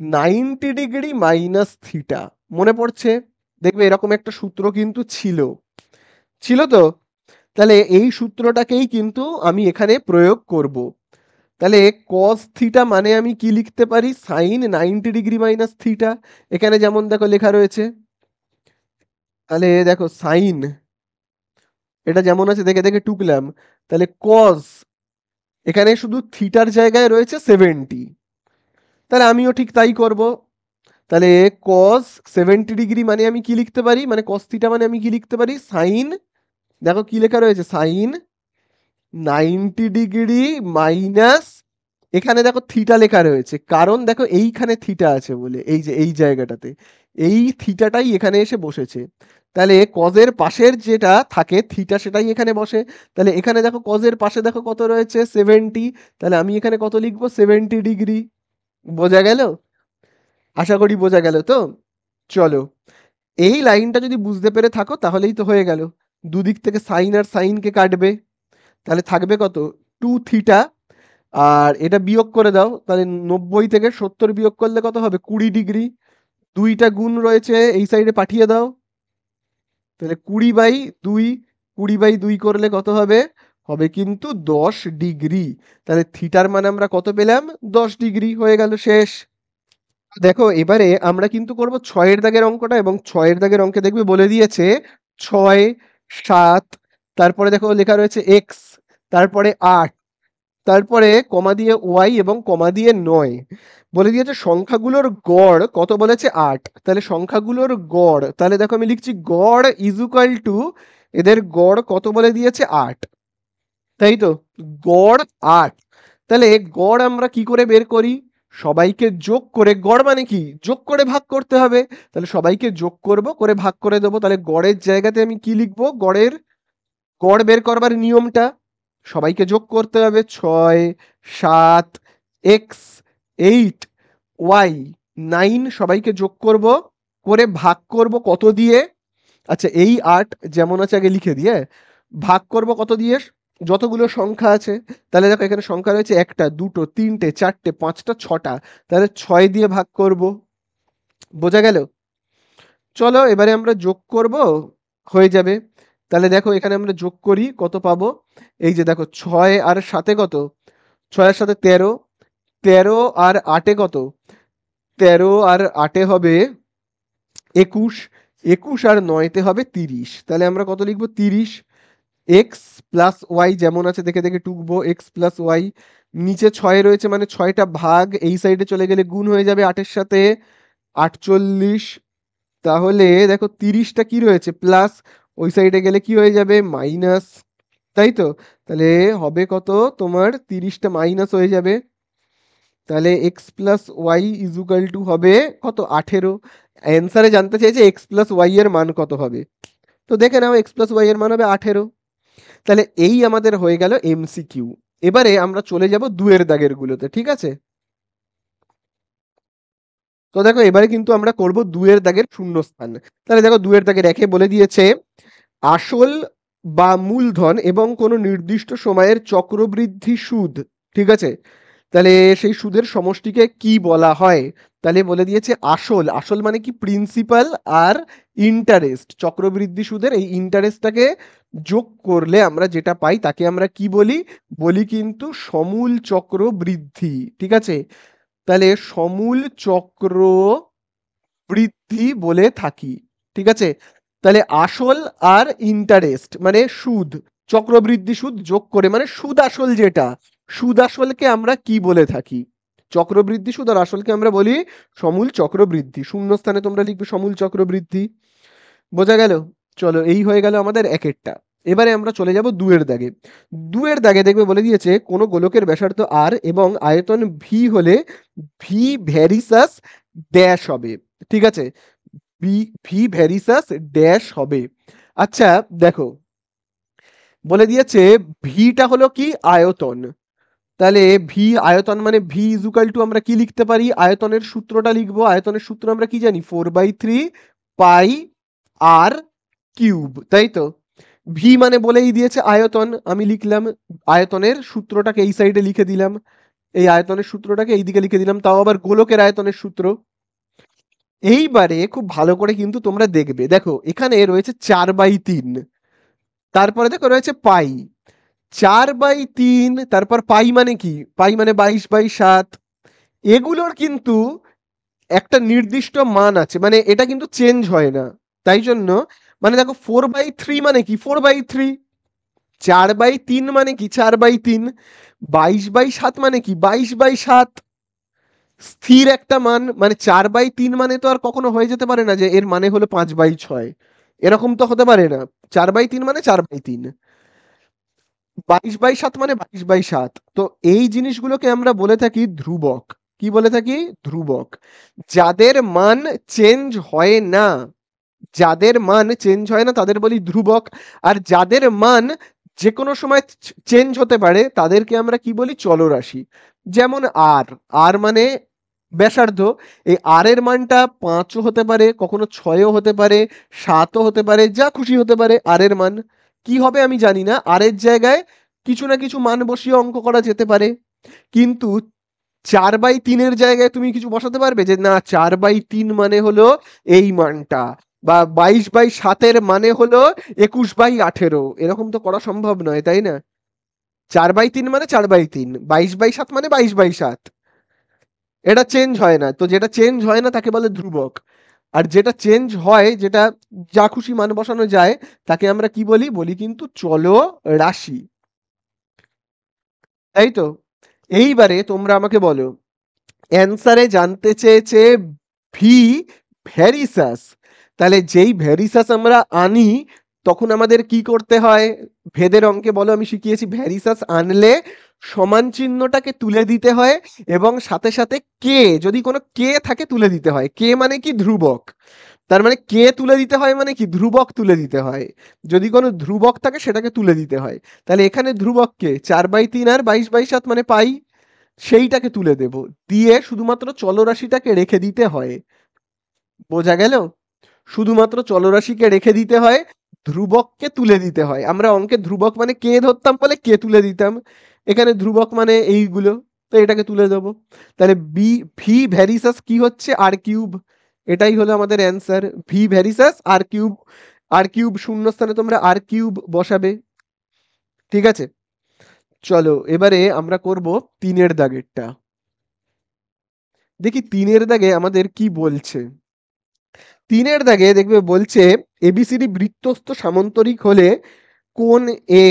90 degree minus theta. মনে পড়ছে? দেখবে এরকম একটা সূত্র কিন্তু ছিল, ছিল তো? তাহলে এই সূত্রটাকেই কিন্তু আমি এখানে প্রয়োগ করব। তাহলে cos থিটা মানে আমি কি লিখতে পারি? Sine 90 degree minus theta. এখানে যেমন দেখো লেখা রয়েছে, তাহলে দেখো সাইন, এটা যেমন আছে দেখে দেখে টুকলাম। তাহলে cos, এখানে শুধু থিটার জায়গায় রয়েছে 70, তাহলে আমিও ঠিক তাই করব। তাহলে cos 70 ডিগ্রি মানে আমি কি লিখতে পারি? মানে cos থিটা মানে আমি কি লিখতে পারি? সাইন, দেখো কি লেখা রয়েছে? সাইন 90 ডিগ্রি মাইনাস, এখানে দেখো থিটা লেখা রয়েছে, কারণ দেখো এইখানে থিটা আছে বলে, এই যে এই জায়গাটাতে এই থিটাটাই এখানে এসে বসেছে। তাহলে কজের পাশের যেটা থাকে থিটা সেটাই এখানে বসে। তাহলে এখানে দেখো কজের পাশে দেখো কত রয়েছে? 70। তাহলে আমি এখানে কত লিখবো? 70 ডিগ্রি। বোঝা গেল? আশা করি বোঝা গেল তো? চলো, এই লাইনটা যদি বুঝতে পেরে থাকো তাহলেই তো হয়ে গেল। দুদিক থেকে সাইন আর সাইনকে কাটবে, তাহলে থাকবে কত? 2 থিটা। আর এটা বিয়োগ করে দাও, তাহলে 90 থেকে 70 বিয়োগ করলে কত হবে? 20 ডিগ্রি। 2টা গুণ রয়েছে এই সাইডে পাঠিয়ে দাও। তাহলে 20/2, 20/2 করলে কত হবে? হবে কিন্তু 10 ডিগ্রি। তাহলে থিটার মান আমরা কত পেলাম? 10 ডিগ্রি। হয়ে গেল, শেষ। দেখো এবারে আমরা কিন্তু করব 6 এর দাগের অঙ্কটা, এবং 6 এর দাগের অঙ্কে দেখবে বলে দিয়েছে 6, 7, তারপরে দেখো লেখা রয়েছে x, তারপরে 8, তারপরে কমা দিয়ে y এবং কমা দিয়ে 9। বলে দিয়েছে সংখ্যাগুলোর গড় কত, বলেছে 8। তাহলে সংখ্যাগুলোর গড়, তাহলে দেখো আমি লিখছি গড় ইজ ইকুয়াল টু, এদের গড় কত বলে দিয়েছে 8, তাই তো? গড় 8। তাহলে গড় আমরা কি করে বের করি? সবাইকে যোগ করে, গড় মানে কি, যোগ করে ভাগ করতে হবে। তাহলে সবাইকে যোগ করব, করে ভাগ করে দেবো। তাহলে গড়ের জায়গাতে আমি কি লিখবো? গড়ের গড় বের করবার নিয়মটা, সবাইকে যোগ করতে হবে। 6, 7, এক্স, 8, ওয়াই, 9, সবাইকে যোগ করব, করে ভাগ করব কত দিয়ে? আচ্ছা, এই 8 যেমন আছে আগে লিখে দিয়ে ভাগ করব কত দিয়ে? যতগুলো সংখ্যা আছে। তাহলে দেখো এখানে সংখ্যা রয়েছে 1টা, 2টো, 3টে, 4টে, 5টা, 6টা। তাহলে 6 দিয়ে ভাগ করব। বোঝা গেল? চলো এবারে আমরা যোগ করব, হয়ে যাবে। তাহলে দেখো এখানে আমরা যোগ করি, কত পাবো? এই যে দেখো 6 আর 7 কত? 6 আর 7 13, 13 আর 8 কত? 13 আর 8 হবে 21, 21 আর 9 হবে 30। তাহলে আমরা কত লিখবো? 30। এক্স প্লাস ওয়াই যেমন আছে দেখে দেখে টুকবো, এক্স প্লাস ওয়াই। নিচে 6 রয়েছে মানে 6টা ভাগ, এই সাইডে চলে গেলে গুণ হয়ে যাবে 8-এর সাথে, 48। তাহলে দেখো 30টা কি রয়েছে প্লাস, ওই সাইডে গেলে কি হয়ে যাবে? মাইনাস, তাই তো? তাহলে হবে কত তোমার? 30টা মাইনাস হয়ে যাবে। তাহলে x plus y is equal to হবে কত? 18। অ্যান্সারে জানতে চাইছে এক্স প্লাস ওয়াই এর মান কত হবে। তো দেখে নাও, এক্স প্লাস ওয়াই এর মান হবে 18। তাহলে এই আমাদের হয়ে গেল এমসিকিউ। এবারে আমরা চলে যাব 2 এর দাগের গুলোতে, ঠিক আছে? তো দেখো এবারে কিন্তু আমরা করব 2 এর দাগের শূন্যস্থান। তাহলে দেখো 2 এর দাগের একে বলে দিয়েছে আসল বা মূলধন এবং কোনো নির্দিষ্ট সময়ের চক্রবৃদ্ধি সুদ, ঠিক আছে? তাহলে সেই সুদের সমষ্টিকে কি বলা হয়? তাহলে বলে দিয়েছে আসল, আসল মানে কি, প্রিন্সিপাল আর ইন্টারেস্ট। চক্রবৃদ্ধি সুদের এই ইন্টারেস্টটাকে যোগ করলে আমরা যেটা পাই তাকে আমরা কি বলি? বলি কিন্তু সমূল চক্র বৃদ্ধি, ঠিক আছে? তাহলে সমূল চক্র বৃদ্ধি বলে থাকি, ঠিক আছে? তাহলে আসল আর ইন্টারেস্ট মানে সুদ, চক্রবৃদ্ধি সুদ যোগ করে মানে সুদ আসল, যেটা সুদ আসলকে আমরা কি বলে থাকি? চক্রবৃদ্ধি সুদ আর আসলকে আমরা বলি সমূল চক্রবৃদ্ধি। শূন্যস্থানে তোমরা লিখবে সমূল চক্রবৃদ্ধি। বোঝা গেল? চলো, এই হয়ে গেল আমাদের একেরটা। এবারে আমরা চলে যাব 2 এর দাগে। 2 এর দাগে দেখবে বলে দিয়েছে কোনো গোলকের ব্যাসার্ধ আর এবং আয়তন ভি হলে ভি ভ্যারিসাস ড্যাশ হবে, ঠিক আছে? ভি ভি ভ্যারিসাস ড্যাশ হবে। আচ্ছা দেখো, বলে দিয়েছে ভিটা হলো কি, আয়তন। তাহলে ভি আয়তন মানে ভি ইজুকাল টু আমরা কি লিখতে পারি? আয়তনের সূত্রটা লিখবো। আয়তনের সূত্র আমরা কি জানি? 4/3 পাই আর কিউব, তাই তো? ভি মানে বলেই দিয়েছে আয়তন, আমি লিখলাম আয়তনের সূত্রটাকে এই সাইডে লিখে দিলাম, এই আয়তনের সূত্রটাকে এই দিকে লিখে দিলাম, তাও আবার গোলকের আয়তনের সূত্র। এইবারে খুব ভালো করে কিন্তু তোমরা দেখবে, দেখো এখানে রয়েছে 4/3, তারপরে দেখো রয়েছে পাই, 4/3, তারপর পাই মানে কি? পাই মানে 22/7। এগুলোর কিন্তু একটা নির্দিষ্ট মান আছে, মানে এটা কিন্তু চেঞ্জ হয় না। তাই জন্য মানে দেখো 4/3 মানে কি? 4/3। 4/3 মানে কি? 4/3। 22/7 মানে কি? 22/7। স্থির একটা মান, মানে 4/3 মানে তো আর কখনো হয়ে যেতে পারে না যে এর মানে হলো 5/6, এরকম তো হতে পারে না। 4/3 মানে 4/3, 22/7 মানে 22/7। তো এই জিনিসগুলোকে আমরা বলে থাকি ধ্রুবক। কি বলে থাকি? ধ্রুবক। যাদের মান চেঞ্জ হয় না, যাদের মান চেঞ্জ হয় না তাদের বলি ধ্রুবক। আর যাদের মান যে কোনো সময় চেঞ্জ হতে পারে তাদেরকে আমরা কি বলি? চলরাশি। যেমন আর, আর মানে ব্যাসার্ধ। এই আর এর মানটা 5ও হতে পারে, কখনো 6ও হতে পারে, 7ও হতে পারে, যা খুশি হতে পারে। আর এর মান কি হবে আমি জানি না, আর এর জায়গায় কিছু না কিছু মান বসিয়ে অঙ্ক করা যেতে পারে। কিন্তু 4/3 জায়গায় তুমি কিছু বসাতে পারবে যে না 4/3 মানে হলো এই মানটা, বা 22/7 মানে হলো 21/18, এরকম তো করা সম্ভব নয়, তাই না? 4/3 মানে 4/3, 22/7 মানে 22/7, এটা চেঞ্জ হয় না। তো যেটা চেঞ্জ হয় না তাকে বলে ধ্রুবক, আর যেটা চেঞ্জ হয়, যেটা যা খুশি মান বসানো যায়, তাকে আমরা কি বলি? বলি কিন্তু চল রাশি, তাই তো। এইবারে তোমরা আমাকে বলো, অ্যান্সারে জানতে চেয়েছে ভি ভ্যারিসাস, তাহলে যেই ভ্যারিসাস আমরা আনি তখন আমাদের কি করতে হয়? ভেদের অঙ্কে বলো, আমি শিখিয়েছি ভ্যারিসাস আনলে সমান চিহ্নটাকে তুলে দিতে হয়, এবং সাথে সাথে কে, যদি কোনো কে থাকে তুলে দিতে হয়। কে মানে কি? ধ্রুবক। তার মানে কে তুলে দিতে হয় মানে কি? ধ্রুবক তুলে দিতে হয়। যদি কোনো ধ্রুবক থাকে সেটাকে তুলে দিতে হয়। তাহলে এখানে ধ্রুবককে 4/3 আর 22/7 মানে পাই, সেইটাকে তুলে দেব, দিয়ে শুধুমাত্র চলরাশিটাকে রেখে দিতে হয়। বোঝা গেল? শুধুমাত্র চলরাশিকে রেখে দিতে হয়, ধ্রুবককে তুলে দিতে হয়। আমরা অঙ্কে ধ্রুবক মানে কে ধরতাম বলে কে তুলে দিতাম, এখানে ধ্রুবক মানে এইগুলো, তো এটাকে তুলে দেবো। তাহলে ভি ভ্যারিসাস কি হচ্ছে? আর কিউব, এটাই হলো আমাদের অ্যান্সার, ভি ভ্যারিসাস আর কিউব। আর কিউব শূন্যস্থানে তোমরা আর কিউব বসাবে, ঠিক আছে? চলো এবারে আমরা করব 3-এর দাগেরটা। দেখি 3-এর দাগে আমাদের কি বলছে। 3-এর দাগে দেখবে বলছে এবিসিডি বৃত্তস্থ সামান্তরিক হলে কোণ এ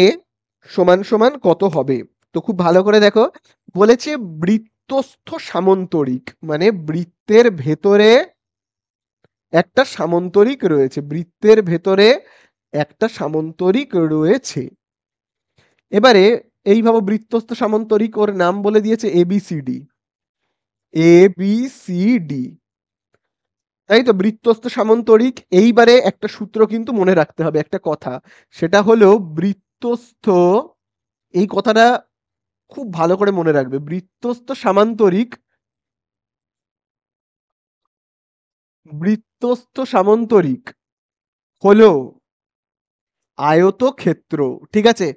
সমান সমান কত হবে? তো খুব ভালো করে দেখো, বলেছে বৃত্তস্থ সামান্তরিক মানে বৃত্তের ভেতরে একটা সামান্তরিক রয়েছে, বৃত্তের ভেতরে একটা সামান্তরিক রয়েছে। এবারে এইভাবে বৃত্তস্থ সামান্তরিক, ওর নাম বলে দিয়েছে এবিসিডি, এবিসিডি, তাই তো, বৃত্তস্থ সামান্তরিক। এইবারে একটা সূত্র কিন্তু মনে রাখতে হবে, একটা কথা, সেটা হলো বৃত্তস্থ, এই কথাটা খুব ভালো করে মনে রাখবে, বৃত্তস্থ সামান্তরিক, বৃত্তস্থ সামান্তরিক হলো আয়তক্ষেত্র, ঠিক আছে?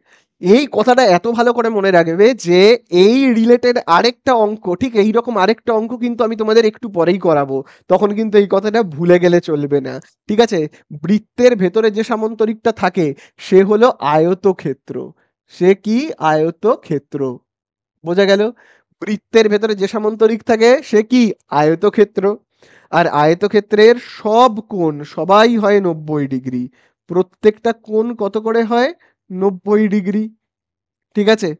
এই কথাটা এত ভালো করে মনে রাখবে যে এই রিলেটেড আরেকটা অঙ্ক, ঠিক এইরকম আরেকটা অঙ্ক কিন্তু আমি তোমাদের একটু পরেই করাবো, তখন কিন্তু এই কথাটা ভুলে গেলে চলবে না, ঠিক আছে? বৃত্তের ভেতরে যে সামান্তরিকটা থাকে সে হলো আয়তক্ষেত্র, সে কি? আয়তক্ষেত্র। বোঝা গেল? বৃত্তের ভেতরে যে সামান্তরিক থাকে সে কি? আয়তক্ষেত্র। আর আয়তক্ষেত্রের সব কোণ সবাই হয় 90 ডিগ্রি, প্রত্যেকটা কোণ কত করে হয়? 90 ডিগ্রি, ঠিক আছে?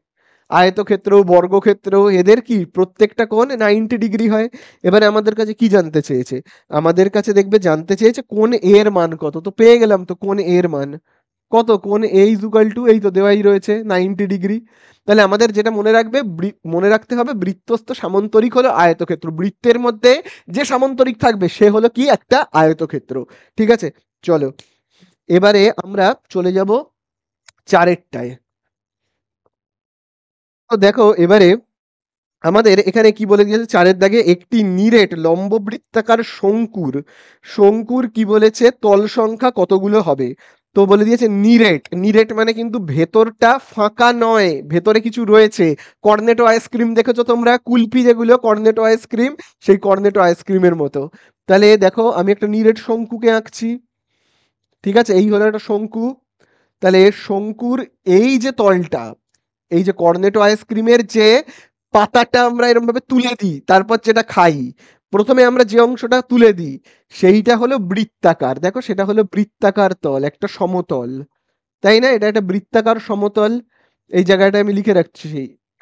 আয়তক্ষেত্র, বর্গক্ষেত্র, এদের কি প্রত্যেকটা কোণ 90 ডিগ্রি হয়। এবারে আমাদের কাছে কি জানতে চেয়েছে? আমাদের কাছে দেখবে জানতে চেয়েছে কোণ এর মান কত, তো পেয়ে গেলাম তো কোণ এর মান কত, কোণ এ ইজুকাল টু, এই তো দেওয়াই রয়েছে 90 ডিগ্রি। তাহলে আমাদের যেটা মনে রাখবে, মনে রাখতে হবে বৃত্তস্থ সামান্তরিক হলো আয়তক্ষেত্র, বৃত্তের মধ্যে যে সামান্তরিক থাকবে সে হলো কি? একটা আয়তক্ষেত্র, ঠিক আছে? চলো এবারে আমরা চলে যাব 4-এরটায়। তো দেখো এবারে আমাদের এখানে কি বলে দিয়েছে 4-এর দাগে, একটি নিরেট লম্ব বৃত্তাকার শঙ্কুর, শঙ্কুর কি বলেছে? তল সংখ্যা কতগুলো হবে? তো বলে দিয়েছে নিরেট, নিরেট মানে কিন্তু ভেতরটা ফাঁকা নয়, ভেতরে কিছু রয়েছে। কর্নেটো আইসক্রিম দেখেছো তোমরা, কুলফি যেগুলো কর্নেটো আইসক্রিম, সেই কর্নেটো আইসক্রিমের মতো। তাহলে দেখো আমি একটা নিরেট শঙ্কুকে আঁকছি, ঠিক আছে? এই হলো একটা শঙ্কু। তাহলে শঙ্কুর এই যে তলটা, এই যে কর্নেটো আইসক্রিমের যে পাতাটা আমরা এরকম ভাবে তুলে দিই তারপর যেটা খাই, প্রথমে আমরা যে অংশটা তুলে দিই সেইটা হলো বৃত্তাকার, দেখো সেটা হলো বৃত্তাকার তল, একটা সমতল, তাই না? এটা একটা বৃত্তাকার সমতল, এই জায়গাটা আমি লিখে রাখছি,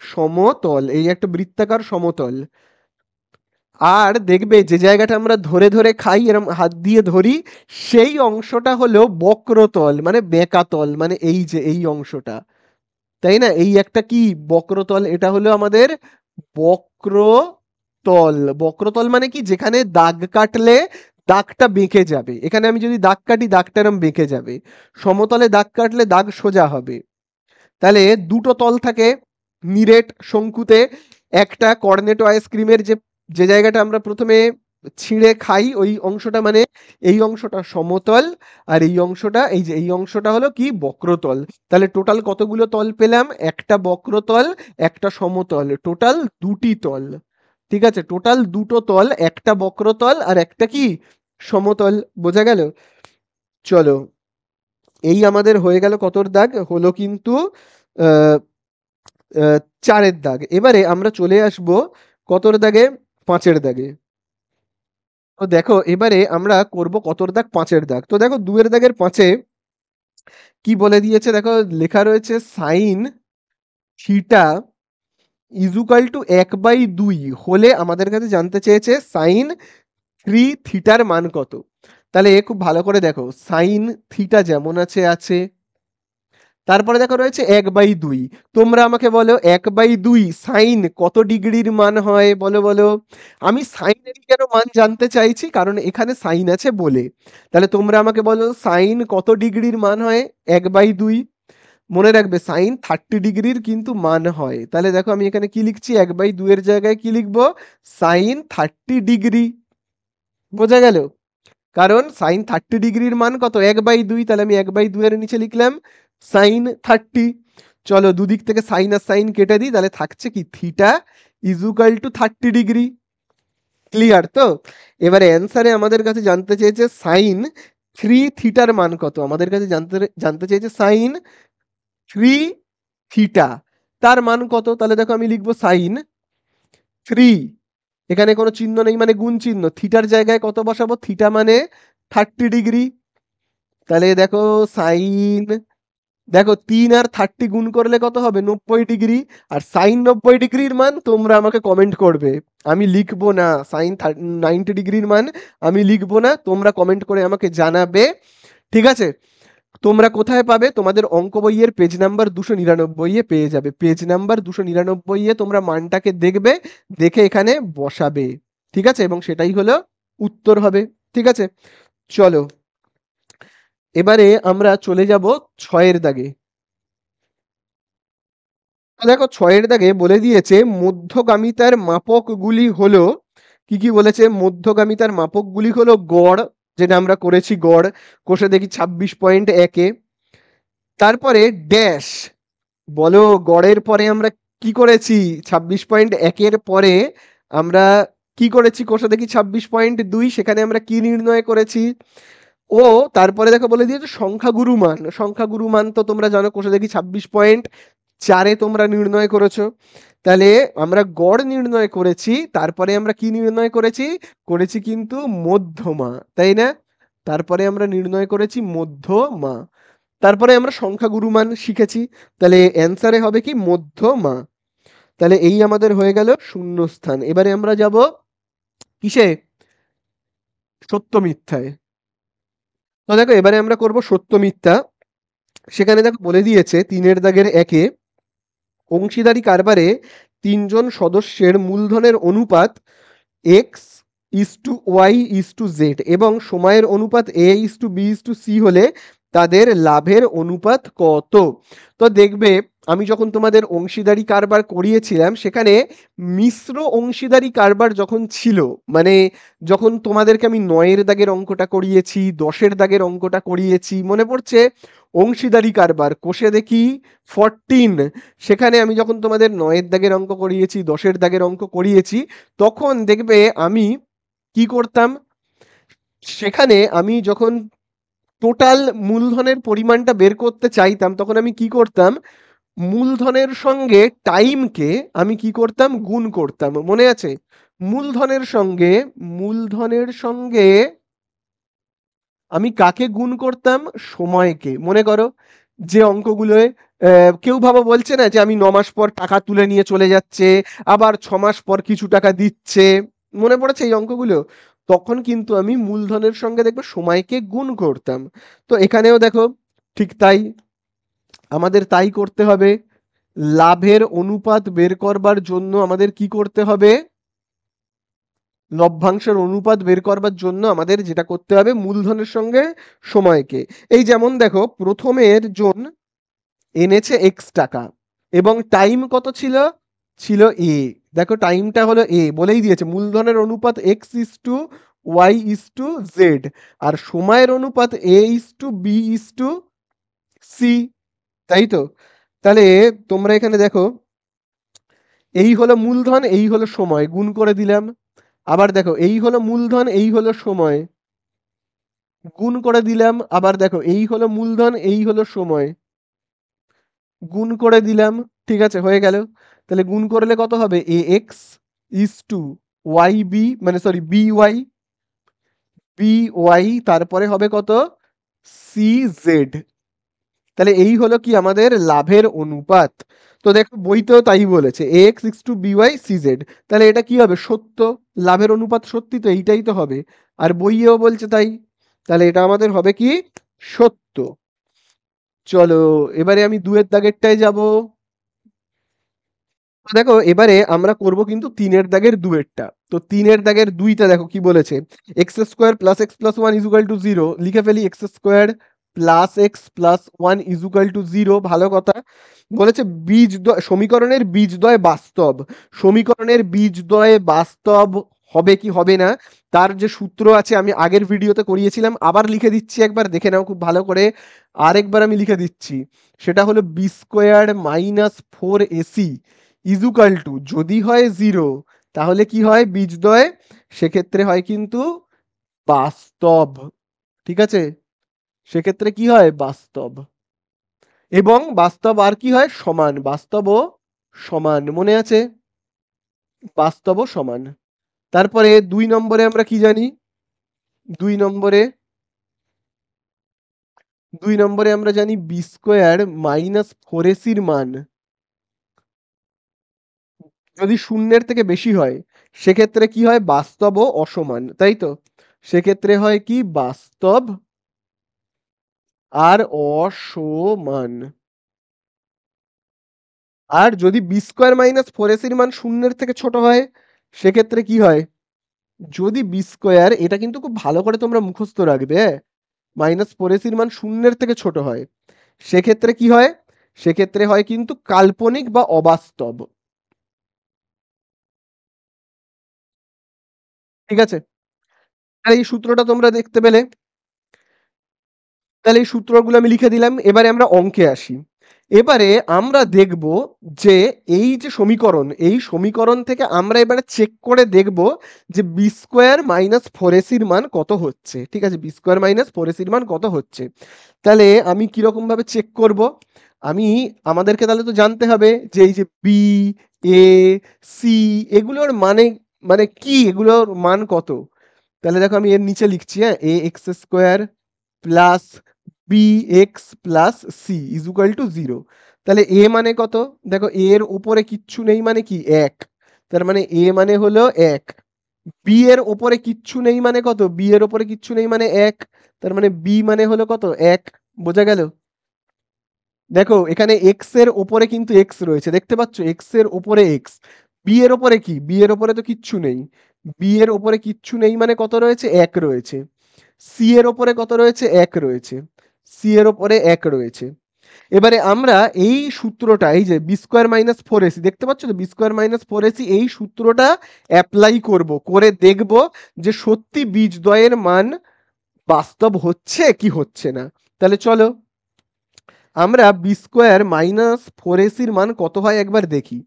সমতল, এই একটা বৃত্তাকার সমতল। আর দেখবে যে জায়গাটা আমরা ধরে ধরে খাই, এরকম হাত দিয়ে ধরি, সেই অংশটা হলো বক্রতল মানে বেঁকাতল, মানে এই যে এই অংশটা, তাই না? এই একটা কি? বক্রতল, এটা হলো আমাদের বক্রতল। বক্রতল মানে কি? যেখানে দাগ কাটলে দাগটা বেঁকে যাবে, এখানে আমি যদি দাগ কাটি দাগটা এরম বেঁকে যাবে, সমতলে দাগ কাটলে দাগ সোজা হবে। তাহলে দুটো তল থাকে নিরেট শঙ্কুতে, একটা কর্নেটো আইসক্রিমের যে যে জায়গাটা আমরা প্রথমে ছিঁড়ে খাই ওই অংশটা, মানে এই অংশটা সমতল, আর এই অংশটা, এই যে এই অংশটা হলো কি? বক্রতল। তাহলে টোটাল কতগুলো তল পেলাম? একটা বক্রতল, একটা সমতল, টোটাল দুটি তল। ঠিক আছে, টোটাল দুটো তল, একটা বক্রতল আর একটা কি সমতল, বোঝা গেল? চলো, এই আমাদের হয়ে গেল কতর দাগ, হলো কিন্তু আহ, 4-এর দাগ। এবারে আমরা চলে আসব কতর দাগে, 5-এর দাগে। তো দেখো এবারে আমরা করব কতর দাগ, 5-এর দাগ। তো দেখো 2-এর দাগের 5-এ কি বলে দিয়েছে, দেখো লেখা রয়েছে সাইন থিটা ইজুকাল টু 1/2 হলে আমাদের কাছে জানতে চেয়েছে সাইন 3 থিটার মান কত। তাহলে খুব ভালো করে দেখো, সাইন থিটা যেমন আছে আছে, তারপরে দেখো রয়েছে 1/2। তোমরা আমাকে বলো 1/2 সাইন কত ডিগ্রির মান হয়, বলো বলো। আমি সাইনের কেন মান জানতে চাইছি, কারণ এখানে সাইন আছে বলে। তাহলে তোমরা আমাকে বলো সাইন কত ডিগ্রির মান হয় 1/2। মনে রাখবে সাইন 30 ডিগ্রির কিন্তু মান হয়। তাহলে দেখো আমি এখানে কি লিখছি, 1/2 এর জায়গায় কি লিখবো, সাইন 30 ডিগ্রি, বোঝা গেল? কারণ সাইন 30 ডিগ্রির মান কত, 1/2। তাহলে আমি 1/2 এর নিচে লিখলাম সাইন 30। চলো দুদিক থেকে সাইন আর সাইন কেটে দিই, তাহলে থাকছে কি theta is equal to 30 degree. Clear তো? এবারে অ্যান্সারে আমাদের কাছে জানতে চেয়েছে সাইন 3 থিটার মান কত, আমাদের কাছে জানতে জানতে চেয়েছে সাইন 3 থিটা তার মান কত। তাহলে দেখো আমি লিখবো সাইন 3, এখানে কোনো চিহ্ন নেই মানে গুণ চিহ্ন, থিটার জায়গায় কত বসাবো, থিটা মানে 30 ডিগ্রি। তাহলে দেখো সাইন, দেখো 3 আর 30 গুণ করলে কত হবে, 90 ডিগ্রি। আর সাইন 90 ডিগ্রির মান তোমরা আমাকে কমেন্ট করবে, আমি লিখবো না। সাইন 90 ডিগ্রির মান আমি লিখবো না, তোমরা কমেন্ট করে আমাকে জানাবে। ঠিক আছে? তোমরা কোথায় পাবে, তোমাদের অঙ্ক বইয়ের পেজ নাম্বার 299 পেয়ে যাবে। পেজ নাম্বার 299 তোমরা মানটাকে দেখবে, দেখে এখানে বসাবে। ঠিক আছে? এবং সেটাই হলো উত্তর হবে। ঠিক আছে? চলো এবারে আমরা চলে যাব 6-এর দাগে। তো দেখো 6-এর দাগে বলে দিয়েছে মধ্যগামিতার মাপকগুলি হলো, কি কি বলেছে, মধ্যগামিতার মাপকগুলি হলো গড়, যেটা আমরা করেছি গড়, কষে দেখি 26.1-এ। তারপরে ড্যাশ, বলো গড়ের পরে আমরা কি করেছি, 26.1-এর পরে আমরা কি করেছি, কষে দেখি 26.2, সেখানে আমরা কি নির্ণয় করেছি, ও তারপরে দেখো বলে দিয়েছে সংখ্যাগুরু মান। সংখ্যাগুরু মান তো তোমরা জানো, কষে দেখি 26.4-এ তোমরা নির্ণয় করেছো। তাহলে আমরা গড় নির্ণয় করেছি, তারপরে আমরা কি নির্ণয় করেছি, করেছি কিন্তু মধ্যমা, তাই না? তারপরে আমরা নির্ণয় করেছি মধ্যমা, তারপরে আমরা সংখ্যাগুরু মান শিখেছি। তাহলে অ্যান্সারে হবে কি মধ্যমা। তাহলে এই আমাদের হয়ে গেল শূন্যস্থান। এবারে আমরা যাব কিসে, সত্য মিথ্যায়। তো দেখো এবারে আমরা করব সত্য মিথ্যা। সেখানে দেখো বলে দিয়েছে 3-এর দাগের 1-এ অংশীদারি কারবারে 3 জন সদস্যের মূলধনের অনুপাত X is to Y is to Z এবং সময়ের অনুপাত A is to B is to C হলে তাদের লাভের অনুপাত কত। তো দেখবে আমি যখন তোমাদের অংশীদারি কারবার করিয়েছিলাম, সেখানে মিশ্র অংশীদারি কারবার যখন ছিল, মানে যখন তোমাদেরকে আমি 9-এর দাগের অঙ্কটা করিয়েছি, 10-এর দাগের অঙ্কটা করিয়েছি, মনে পড়ছে? অংশীদারি কারবার কষে দেখি 14, সেখানে আমি যখন তোমাদের 9-এর দাগের অঙ্ক করিয়েছি, 10-এর দাগের অঙ্ক করিয়েছি, তখন দেখবে আমি কি করতাম, সেখানে আমি যখন টোটাল মূলধনের পরিমাণটা বের করতে চাইতাম, তখন আমি কি করতাম, মূলধনের সঙ্গে টাইমকে আমি কি করতাম, গুণ করতাম, মনে আছে? মূলধনের সঙ্গে, মূলধনের সঙ্গে আমি কাকে গুণ করতাম, সময়কে। মনে করো যে অঙ্কগুলোয় কেউ ভাবো বলছে না যে আমি 9 মাস পর টাকা তুলে নিয়ে চলে যাচ্ছে, আবার 6 মাস পর কিছু টাকা দিচ্ছে, মনে পড়েছে এই অঙ্কগুলো? তখন কিন্তু আমি মূলধনের সঙ্গে দেখবে সময়কে গুণ করতাম। তো এখানেও দেখো ঠিক তাই, আমাদের তাই করতে হবে। লাভের অনুপাত বের করবার জন্য আমাদের কি করতে হবে, লভ্যাংশের অনুপাত বের করবার জন্য আমাদের যেটা করতে হবে, মূলধনের সঙ্গে সময়কে। এই যেমন দেখো প্রথমের জন এনেছে এক্স টাকা এবং টাইম কত ছিল, ছিল এ। দেখো টাইমটা হলো এ, বলেই দিয়েছে মূলধনের অনুপাত X is to Y is to Z, আর সময়ের অনুপাত A is to B is to C, তাই তো? তাহলে তোমরা এখানে দেখো এই হলো মূলধন, এই হলো সময়, গুণ করে দিলাম। আবার দেখো এই হলো মূলধন, এই হলো সময়, গুণ করে দিলাম। আবার দেখো এই হলো মূলধন, এই হলো সময়, গুণ করে দিলাম। ঠিক আছে, হয়ে গেল। তাহলে গুণ করলে কত হবে? A X is to Y B, মানে sorry B Y, B Y, তারপরে হবে কত? C Z. তাহলে এই হলো কি আমাদের লাভের অনুপাত। তো দেখো বইতেও তাই বলেছে, A X is to B Y C Z. তাহলে এটা কি হবে? সত্য। লাভের অনুপাত সত্যি, তো এইটাই তো হবে। আর বইয়েও বলছে তাই। তাহলে এটা আমাদের হবে কি? সত্য। চলো এবারে আমি দুয়ের দাগেরটায় যাব। তো দেখো এবারে আমরা করব কিন্তু তিনের দাগের দুয়েরটা। তো তিনের দাগের দুইটা দেখো কি বলেছে, x square plus x plus one is equal to zero. লিখে ফেলি x square plus x plus one is equal to zero. ভালো কথা বলেছে। সমীকরণের বীজদ্বয় বাস্তব। সমীকরণের বীজদ্বয় বাস্তব হবে কি হবে না, তার যে সূত্র আছে আমি আগের ভিডিওতে করিয়েছিলাম, আবার লিখে দিচ্ছি, একবার দেখে নাও খুব ভালো করে। আরেকবার আমি লিখে দিচ্ছি। সেটা হলো b square minus four AC is equal to, যদি হয় জিরো তাহলে কি হয়? বীজদ্বয়। সেক্ষেত্রে হয় কিন্তু বাস্তব। ঠিক আছে, সেক্ষেত্রে কি হয়? বাস্তব। এবং বাস্তব আর কি হয়? সমান। বাস্তব ও সমান, মনে আছে? বাস্তব ও সমান। তারপরে দুই নম্বরে আমরা কি জানি? দুই নম্বরে দুই নম্বরে আমরা জানি বি স্কোয়ার মাইনাস ফোর এসির মান যদি শূন্যের থেকে বেশি হয়, সেক্ষেত্রে কি হয়? বাস্তব ও অসমান, তাই তো? সেক্ষেত্রে হয় কি? বাস্তব আর অসমান। আর যদি বি স্কোয়ার মাইনাস ফোর এসির মান শূন্যের থেকে ছোট হয়, সেক্ষেত্রে কি হয়? যদি বি স্কোয়ার, এটা কিন্তু খুব ভালো করে তোমরা মুখস্থ রাখবে, হ্যাঁ, মাইনাস ফোর এসির মান শূন্যের থেকে ছোট হয়, সেক্ষেত্রে কি হয়? সেক্ষেত্রে হয় কিন্তু কাল্পনিক বা অবাস্তব। ঠিক আছে, আর এই সূত্রটা তোমরা দেখতে পেলে। তাহলে এই সূত্রগুলো আমি লিখে দিলাম। এবারে আমরা অঙ্কে আসি। এবারে আমরা দেখব যে এই যে সমীকরণ, এই সমীকরণ থেকে আমরা এবারে চেক করে দেখব যে বি স্কোয়ার মাইনাস ফোর এসির মান কত হচ্ছে। ঠিক আছে, বি স্কোয়ার মাইনাস ফোর এসির মান কত হচ্ছে। তাহলে আমি কিরকম ভাবে চেক করব? আমি আমাদেরকে তাহলে তো জানতে হবে যে এই যে বি, এ, সি, এগুলোর মানে মানে কি, এগুলোর মান কত। তাহলে দেখো আমি এর নিচে লিখছি, হ্যাঁ, a x square plus b x plus c equal to zero. তাহলে এ মানে কত? দেখো এ এর উপরে কিচ্ছু নেই মানে কি? এক। তার মানে এ মানে হলো এক। বি এর ওপরে কিচ্ছু নেই মানে কত? বি এর ওপরে কিচ্ছু নেই মানে এক। তার মানে বি মানে হলো কত? এক। বোঝা গেল? দেখো এখানে এক্স এর ওপরে কিন্তু এক্স রয়েছে, দেখতে পাচ্ছ? এক্স এর ওপরে এক্স। বি এর ওপরে কি? বি এর ওপরে তো কিচ্ছু নেই। বি এর ওপরে কিচ্ছু নেই মানে কত রয়েছে? এক রয়েছে। সি এর ওপরে কত রয়েছে? এক রয়েছে। সি এর ওপরে এক রয়েছে। এবারে আমরা এই সূত্রটা, এই যে b square minus four AC, দেখতে পাচ্ছ তো? B square minus four AC, এই সূত্রটা অ্যাপ্লাই করব, করে দেখব যে সত্যি বীজদ্বয়ের মান বাস্তব হচ্ছে কি হচ্ছে না। তাহলে চলো আমরা বি স্কোয়ার মাইনাস ফোর এসির মান কত হয় একবার দেখি।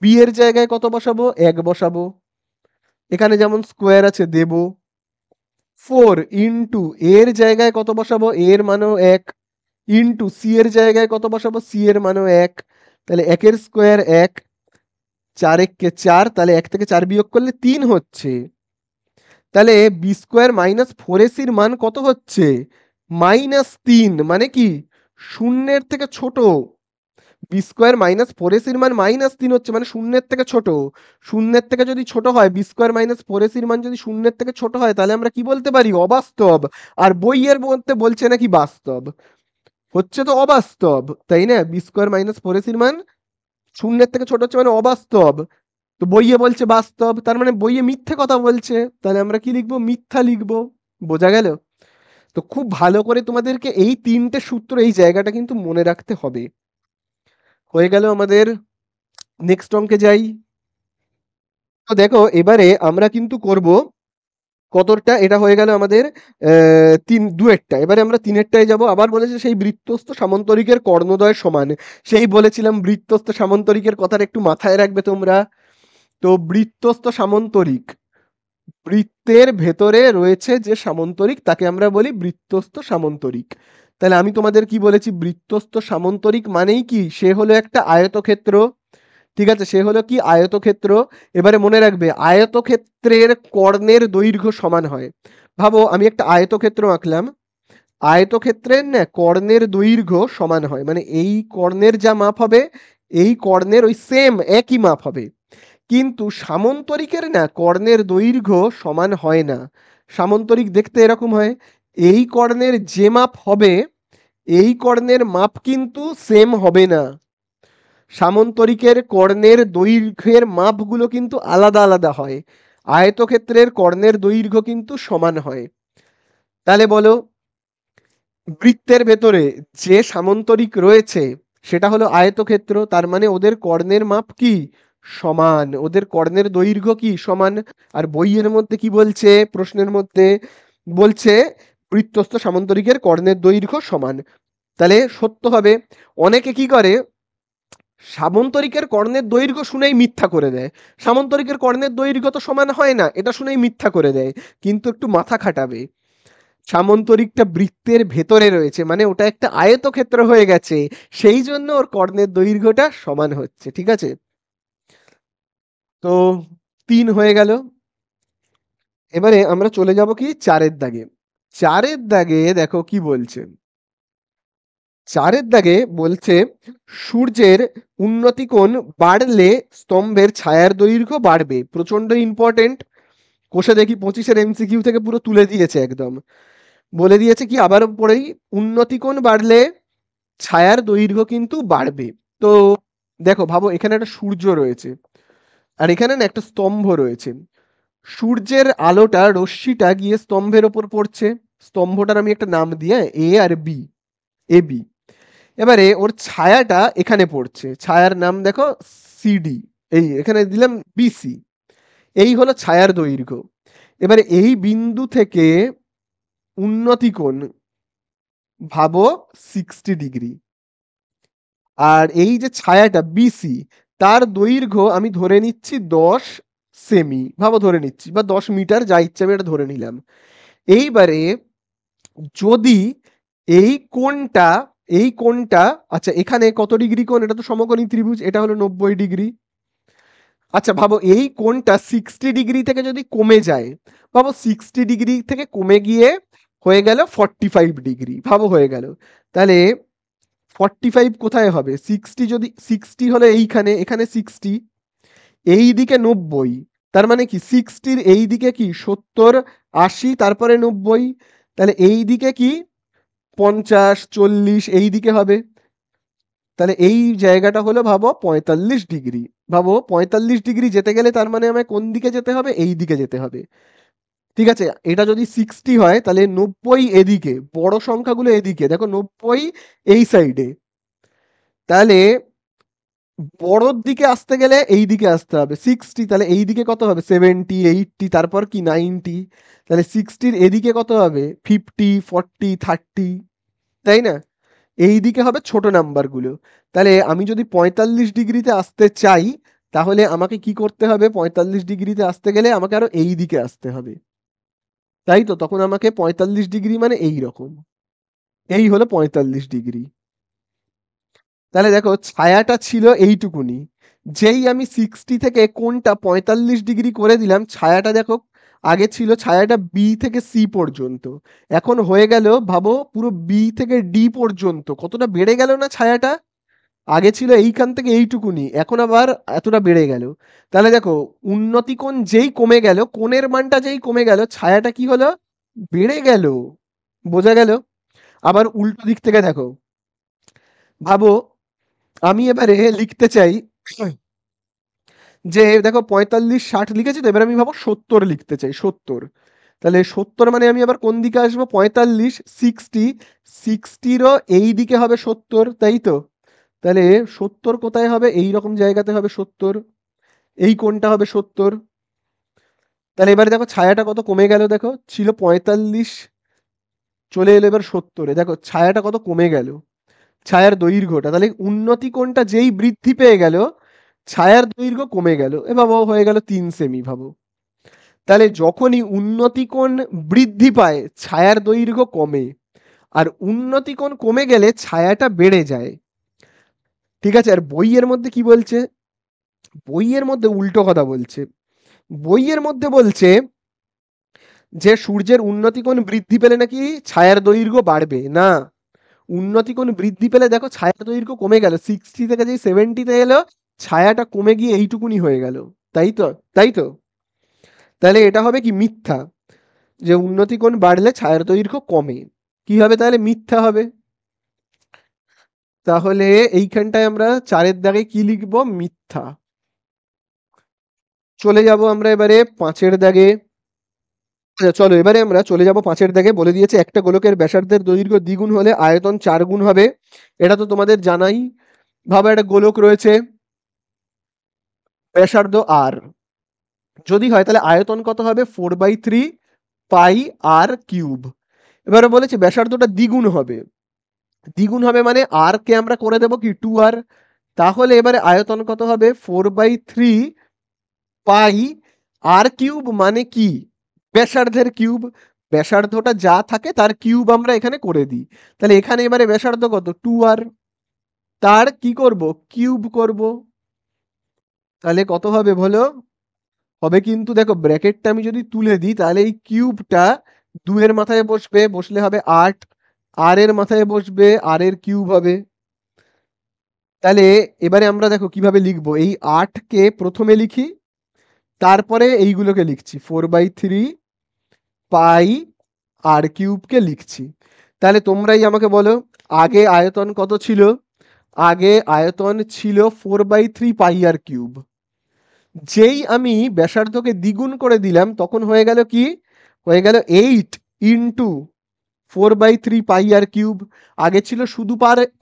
বি এর জায়গায় কত বসাবো? এক বসাবো। এখানে যেমন স্কোয়ার আছে দেব। ফোর ইন্টু এর জায়গায় কত বসাবো? এর মানও এক। ইন্টু সি এর জায়গায় কত বসাবো? সি এর মানও এক। তাহলে একের স্কোয়ার এক, চার এককে চার, তাহলে এক থেকে চার বিয়োগ করলে তিন হচ্ছে। তাহলে বি স্কোয়ার মাইনাস ফোর এসির মান কত হচ্ছে? মাইনাস তিন, মানে কি? শূন্যের থেকে ছোট। বি স্কোয়ার মাইনাস ফোর এসির মান মাইনাস তিন হচ্ছে, মানে শূন্যের থেকে ছোট। শূন্যের থেকে যদি ছোট হয়, বি স্কোয়ার মাইনাস ফোর এসির মান যদি শূন্যের থেকে ছোট হয়, তাহলে আমরা কি বলতে পারি? অবাস্তব। আর বইয়ের মধ্যে বলছে নাকি বাস্তব, হচ্ছে তো অবাস্তব, তাই না? বি স্কোয়ার মাইনাস ফোর এসির মান শূন্যের থেকে ছোট হচ্ছে মানে অবাস্তব। তো বইয়ে বলছে বাস্তব, তার মানে বইয়ে মিথ্যে কথা বলছে। তাহলে আমরা কি লিখবো? মিথ্যা লিখবো। বোঝা গেল? তো খুব ভালো করে তোমাদেরকে এই তিনটে সূত্র, এই জায়গাটা কিন্তু মনে রাখতে হবে। হয়ে গেল আমাদের। নেক্সট অঙ্কে যাই। তো দেখো এবারে আমরা কিন্তু করব কতটা? এটা হয়ে গেল আমাদের দুয়েরটা। এবারে আমরা তিনেরটায় যাব। আবার বলেছে সেই বৃত্তস্থ সামন্তরিকের কর্ণদ্বয় সমান। সেই বলেছিলাম বৃত্তস্থ সামন্তরিকের কথাটা একটু মাথায় রাখবে তোমরা। তো বৃত্তস্থ সামন্তরিক, বৃত্তের ভেতরে রয়েছে যে সামন্তরিক তাকে আমরা বলি বৃত্তস্থ সামন্তরিক। তাহলে আমি তোমাদের কি বলেছি, বৃত্তস্থ সামন্তরিক মানেই কি, সে হলো একটা আয়তক্ষেত্র। ঠিক আছে, সে হলো কি আয়তক্ষেত্র। এবারে মনে রাখবে আয়তক্ষেত্রের কর্ণের দৈর্ঘ্য সমান হয়। ভাবো আমি একটা আয়তক্ষেত্র আঁকলাম, আয়তক্ষেত্রের না কর্ণের দৈর্ঘ্য সমান হয়, মানে এই কর্ণের যা মাপ হবে এই কর্ণের ওই সেম একই মাপ হবে। কিন্তু সামন্তরিকের না কর্ণের দৈর্ঘ্য সমান হয় না। সামন্তরিক দেখতে এরকম হয়, এই কর্ণের যে মাপ হবে এই কর্ণের মাপ কিন্তু সেম হবে না। সামন্তরিকের কর্ণের দৈর্ঘ্যের মাপগুলো কিন্তু আলাদা আলাদা হয়, আয়তক্ষেত্রের কর্ণের দৈর্ঘ্য কিন্তু সমান হয়। তাহলে বলো, বৃত্তের ভেতরে যে সামন্তরিক রয়েছে সেটা হলো আয়তক্ষেত্র, তার মানে ওদের কর্ণের মাপ কি সমান, ওদের কর্ণের দৈর্ঘ্য কি সমান। আর বইয়ের মধ্যে কি বলছে, প্রশ্নের মধ্যে বলছে বৃত্তস্থ সামন্তরিকের কর্ণের দৈর্ঘ্য সমান। তাহলে সত্য হবে। অনেকে কি করে, সামন্তরিকের কর্ণের দৈর্ঘ্য শুনেই মিথ্যা করে দেয়, সামন্তরিকের কর্ণের দৈর্ঘ্য তো সমান হয় না এটা শুনেই মিথ্যা করে দেয়। কিন্তু একটু মাথা খাটাবে, সামন্তরিকটা বৃত্তের ভেতরে রয়েছে মানে ওটা একটা আয়তক্ষেত্র হয়ে গেছে, সেই জন্য ওর কর্ণের দৈর্ঘ্যটা সমান হচ্ছে। ঠিক আছে, তো 3 হয়ে গেল। এবারে আমরা চলে যাব কি 4-এর দাগে। 4-এর দাগে দেখো কি বলছে, 4-এর দাগে বলছে সূর্যের উন্নতিকোণ বাড়লে স্তম্ভের ছায়ার দৈর্ঘ্য বাড়বে। প্রচন্ড ইম্পর্টেন্ট, কোষে দেখি 25-এর এমসিকিউ থেকে পুরো তুলে দিয়েছে একদম। বলে দিয়েছে কি আবারও পড়েই, উন্নতিকোণ বাড়লে ছায়ার দৈর্ঘ্য কিন্তু বাড়বে। তো দেখো ভাবো এখানে একটা সূর্য রয়েছে আর এখানে না একটা স্তম্ভ রয়েছে। সূর্যের আলোটা রশ্মিটা গিয়ে স্তম্ভের ওপর পড়ছে, স্তম্ভটার আমি একটা নাম দিয়ে এ আর বি, এ বি। এবারে ওর ছায়াটা এখানে পড়ছে, ছায়ার নাম দেখো সিডি, এই এখানে দিলাম বিসি। এই হলো ছায়ার দৈর্ঘ্য। এবারে এই বিন্দু থেকে উন্নতিকোণ ভাবো 60 ডিগ্রি, আর এই যে ছায়াটা বিসি তার দৈর্ঘ্য আমি ধরে নিচ্ছি 10 সেমি, ভাবো ধরে নিচ্ছি, বা 10 মিটার, যা ইচ্ছে আমি এটা ধরে নিলাম। এইবারে যদি এই কোণটা, এই কোণটা, আচ্ছা এখানে কত ডিগ্রি কোণ, এটা তো সমকোণী ত্রিভুজ, এটা হলো 90 ডিগ্রি। আচ্ছা ভাবো এই কোণটা 60 ডিগ্রি থেকে যদি কমে যায়, ভাবো 60 ডিগ্রি থেকে কমে গিয়ে হয়ে গেল 45 ডিগ্রি, ভাবো হয়ে গেল। তাহলে 45 কোথায় হবে, 60 যদি 60 হলে এইখানে, এখানে 60, এই দিকে 90, তার মানে কি 60-র এই দিকে কি 70, 80, তারপরে 90, তাহলে এই দিকে কি 50, 40 এই দিকে হবে। তাহলে এই জায়গাটা হলো ভাবো 45 ডিগ্রি। ভাবো 45 ডিগ্রি যেতে গেলে তার মানে আমায় কোন দিকে যেতে হবে, এই দিকে যেতে হবে। ঠিক আছে, এটা যদি 60 হয় তাহলে 90 এদিকে, বড় সংখ্যাগুলো এদিকে, দেখো 90 এই সাইডে। তাহলে বড়র দিকে আসতে গেলে এই দিকে আসতে হবে 60, তাহলে এই দিকে কত হবে 70, 80, তারপর কি 90, তাহলে 60-র এদিকে কত হবে 50, 40, 30, তাই না? এই দিকে হবে ছোট নাম্বারগুলো। তাহলে আমি যদি 45 ডিগ্রিতে আসতে চাই তাহলে আমাকে কি করতে হবে, 45 ডিগ্রিতে আসতে গেলে আমাকে আরো এই দিকে আসতে হবে, তাই তো? তখন আমাকে 45 ডিগ্রি মানে এই রকম, এই হলো 45 ডিগ্রি। তাহলে দেখো ছায়াটা ছিল এইটুকুনি, যেই আমি 60 থেকে কোণটা 45 ডিগ্রি করে দিলাম, ছায়াটা দেখো আগে ছিল ছায়াটা বি থেকে সি পর্যন্ত, এখন হয়ে গেল ভাবো পুরো বি থেকে ডি পর্যন্ত, কতটা বেড়ে গেল না ছায়াটা। আগে ছিল এইখান থেকে এইটুকুনি, এখন আবার এতটা বেড়ে গেল। তাহলে দেখো উন্নতি কোণ যেই কমে গেল, কোণের মানটা যেই কমে গেল, ছায়াটা কি হলো বেড়ে গেল। বোঝা গেল? আবার উল্টো দিক থেকে দেখো, ভাবো আমি এবারে লিখতে চাই যে দেখো 45, 60 লিখেছি তো, এবার আমি ভাবো 70 লিখতে চাই, 70। তাহলে 70 মানে আমি আবার কোন দিকে আসবো, 45, 60, 60-রও এই দিকে হবে 70, তাই তো? তাহলে 70 কোথায় হবে, এই রকম জায়গাতে হবে 70, এই কোণটা হবে 70। তাহলে এবারে দেখো ছায়াটা কত কমে গেল, দেখো ছিল 45, চলে এলো এবার 70-এ। দেখো ছায়াটা কত কমে গেল, ছায়ার দৈর্ঘ্যটা। তাহলে উন্নতি কোণটা যেই বৃদ্ধি পেয়ে গেল, ছায়ার দৈর্ঘ্য কমে গেল। এ ভাবো হয়ে গেল 3 সেমি, ভাবো। তাহলে যখনই উন্নতি কোণ বৃদ্ধি পায় ছায়ার দৈর্ঘ্য কমে, আর উন্নতি কোণ কমে গেলে ছায়াটা বেড়ে যায়। ঠিক আছে, আর বইয়ের মধ্যে কি বলছে? বইয়ের মধ্যে উল্টো কথা বলছে। বইয়ের মধ্যে বলছে যে সূর্যের উন্নতি কোণ বৃদ্ধি পেলে নাকি ছায়ার দৈর্ঘ্য বাড়বে না। উন্নতি কোণ বৃদ্ধি পেলে দেখো ছায়ার দৈর্ঘ্য কমে গেল, 60 থেকে যেই 70-তে এলো, ছায়াটা কমে গিয়ে এইটুকুনি হয়ে গেল। তাই তো? তাই তো? তাহলে এটা হবে কি মিথ্যা, যে উন্নতি কোণ বাড়লে ছায়ার দৈর্ঘ্য কমে। কি হবে তাহলে? মিথ্যা হবে। তাহলে এইখানটায় আমরা 4-এর দাগে কি লিখবো? মিথ্যা। চলে যাব আমরা এবারে 5-এর দাগে। আচ্ছা, চলো এবারে আমরা চলে যাব 5-এর দাগে। বলে দিয়েছে একটা গোলকের ব্যাসার্ধের দৈর্ঘ্য দ্বিগুণ হলে আয়তন 4 গুণ হবে। এটা তো তোমাদের জানাই। ভাবে একটা গোলক রয়েছে, ব্যাসার্ধ আর যদি হয় তাহলে আয়তন কত হবে? 4/3 পাই আর কিউব। এবারে বলেছে ব্যাসার্ধটা দ্বিগুণ হবে। দ্বিগুণ হবে মানে আর কে আমরা করে দেবো কি 2r। তাহলে এবারে আয়তন কত হবে? 4/3 পাই আর কিউব মানে কি? ব্যাসার্ধের কিউব। ব্যাসার্ধটা যা থাকে তার কিউব আমরা এখানে করে দিই। তাহলে এখানে এবারে ব্যাসার্ধ কত? 2r, তার কি করব? কিউব করব। তাহলে কত হবে বলো? হবে কিন্তু দেখো ব্র্যাকেটটা আমি যদি তুলে দিই তাহলে এই কিউবটা 2 এর মাথায় বসবে, বসলে হবে 8, আর এর মাথায় বসবে, আর এর কিউব হবে। তাহলে এবারে আমরা দেখো কিভাবে লিখবো। এই 8 কে প্রথমে লিখি, তারপরে এইগুলোকে লিখছি, 4/3 পাই আর কিউবকে লিখছি। তাহলে তোমরাই আমাকে বলো, আগে আয়তন কত ছিল? আগে আয়তন ছিল 4/3 পাই আর কিউব। যেই আমি ব্যাসার্ধকে দ্বিগুণ করে দিলাম তখন হয়ে গেল কি? হয়ে গেল 8 ইন্টু 4/3 পাই আর কিউব। আগে ছিল শুধু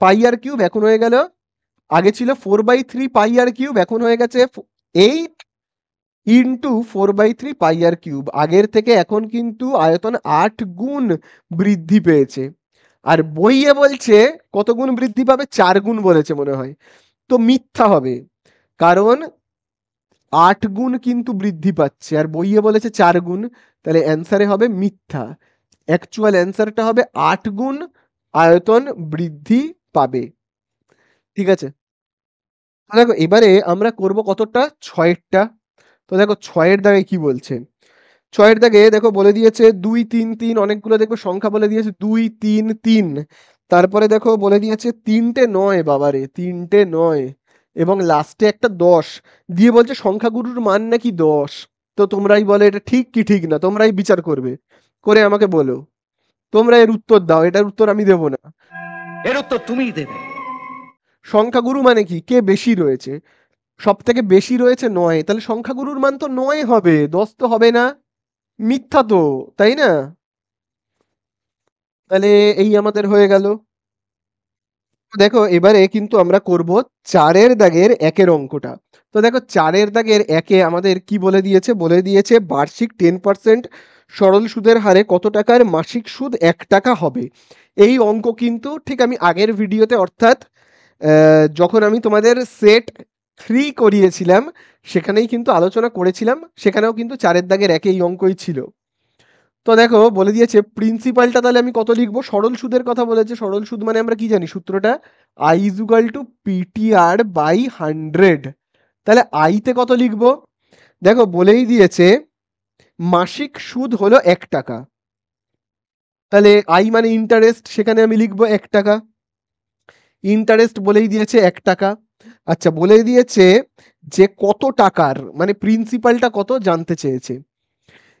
পাই আর কিউব, এখন হয়ে গেল, আগে ছিল 4/3 পাই আর কিউব, এখন হয়ে গেছে 8 ইন্টু 4/3 পাই আর কিউব। আগের থেকে এখন কিন্তু আয়তন 8 গুণ বৃদ্ধি পেয়েছে। আর বইয়ে বলছে কত গুণ বৃদ্ধি পাবে? 4 গুণ বলেছে মনে হয়। তো মিথ্যা হবে, কারণ 8 গুণ কিন্তু বৃদ্ধি পাচ্ছে আর বইয়ে বলেছে 4 গুণ। তাহলে অ্যান্সারে হবে মিথ্যা। অ্যাকচুয়াল অ্যান্সারটা হবে 8 গুণ আয়তন বৃদ্ধি পাবে। ঠিক আছে, তো দেখো এবারে আমরা করব কতটা? 6-এরটা। তো দেখো 6-এর দাগে কি বলছে। 6-এর দাগে দেখো বলে দিয়েছে 2 3 3, অনেকগুলো দেখো সংখ্যা বলে দিয়েছে 2 3 3। তারপরে দেখো বলে দিয়েছে 3টে 9, বাবারে 3টে 9, এবং লাস্টে একটা 10 দিয়ে বলছে সংখ্যাগুরুর মান নাকি 10। তো তোমরাই বলে এটা ঠিক কি ঠিক না, তোমরাই বিচার করবে, করে আমাকে বলো। তোমরা এর উত্তর দাও, এটার উত্তর আমি দেবো না। এর উত্তর তুমিই দেবে। সংখ্যাগুরু মানে কি? কে বেশি রয়েছে? সব থেকে বেশি রয়েছে 9, তাহলে সংখ্যাগুরুর মান তো 9 হবে, 10 তো হবে না। মিথ্যা তো, তাই না? তাহলে এই আমাদের হয়ে গেল। দেখো এবারে কিন্তু আমরা করব 4-এর দাগের 1-এর অঙ্কটা। তো দেখো 4-এর দাগের 1-এ আমাদের কি বলে দিয়েছে? বলে দিয়েছে বার্ষিক 10% সরল সুদের হারে কত টাকার মাসিক সুদ 1 টাকা হবে। এই অঙ্ক কিন্তু ঠিক আমি আগের ভিডিওতে, অর্থাৎ যখন আমি তোমাদের সেট 3 করিয়েছিলাম সেখানেই কিন্তু আলোচনা করেছিলাম। সেখানেও কিন্তু 4-এর দাগের 1-এ এই অঙ্কই ছিল। তো দেখো বলে দিয়েছে প্রিন্সিপালটা তাহলে আমি কত লিখবো? সরল সুদের কথা বলেছে। সরল সুদ মানে আমরা কি জানি সূত্রটা? I is equal to PTR by 100। তাহলে আইতে কত লিখবো? দেখো বলেই দিয়েছে মাসিক সুদ হলো 1 টাকা। তাহলে আই মানে ইন্টারেস্ট, সেখানে আমি লিখবো 1 টাকা। ইন্টারেস্ট বলেই দিয়েছে 1 টাকা। আচ্ছা, বলেই দিয়েছে যে কত টাকার, মানে প্রিন্সিপালটা কত জানতে চেয়েছে।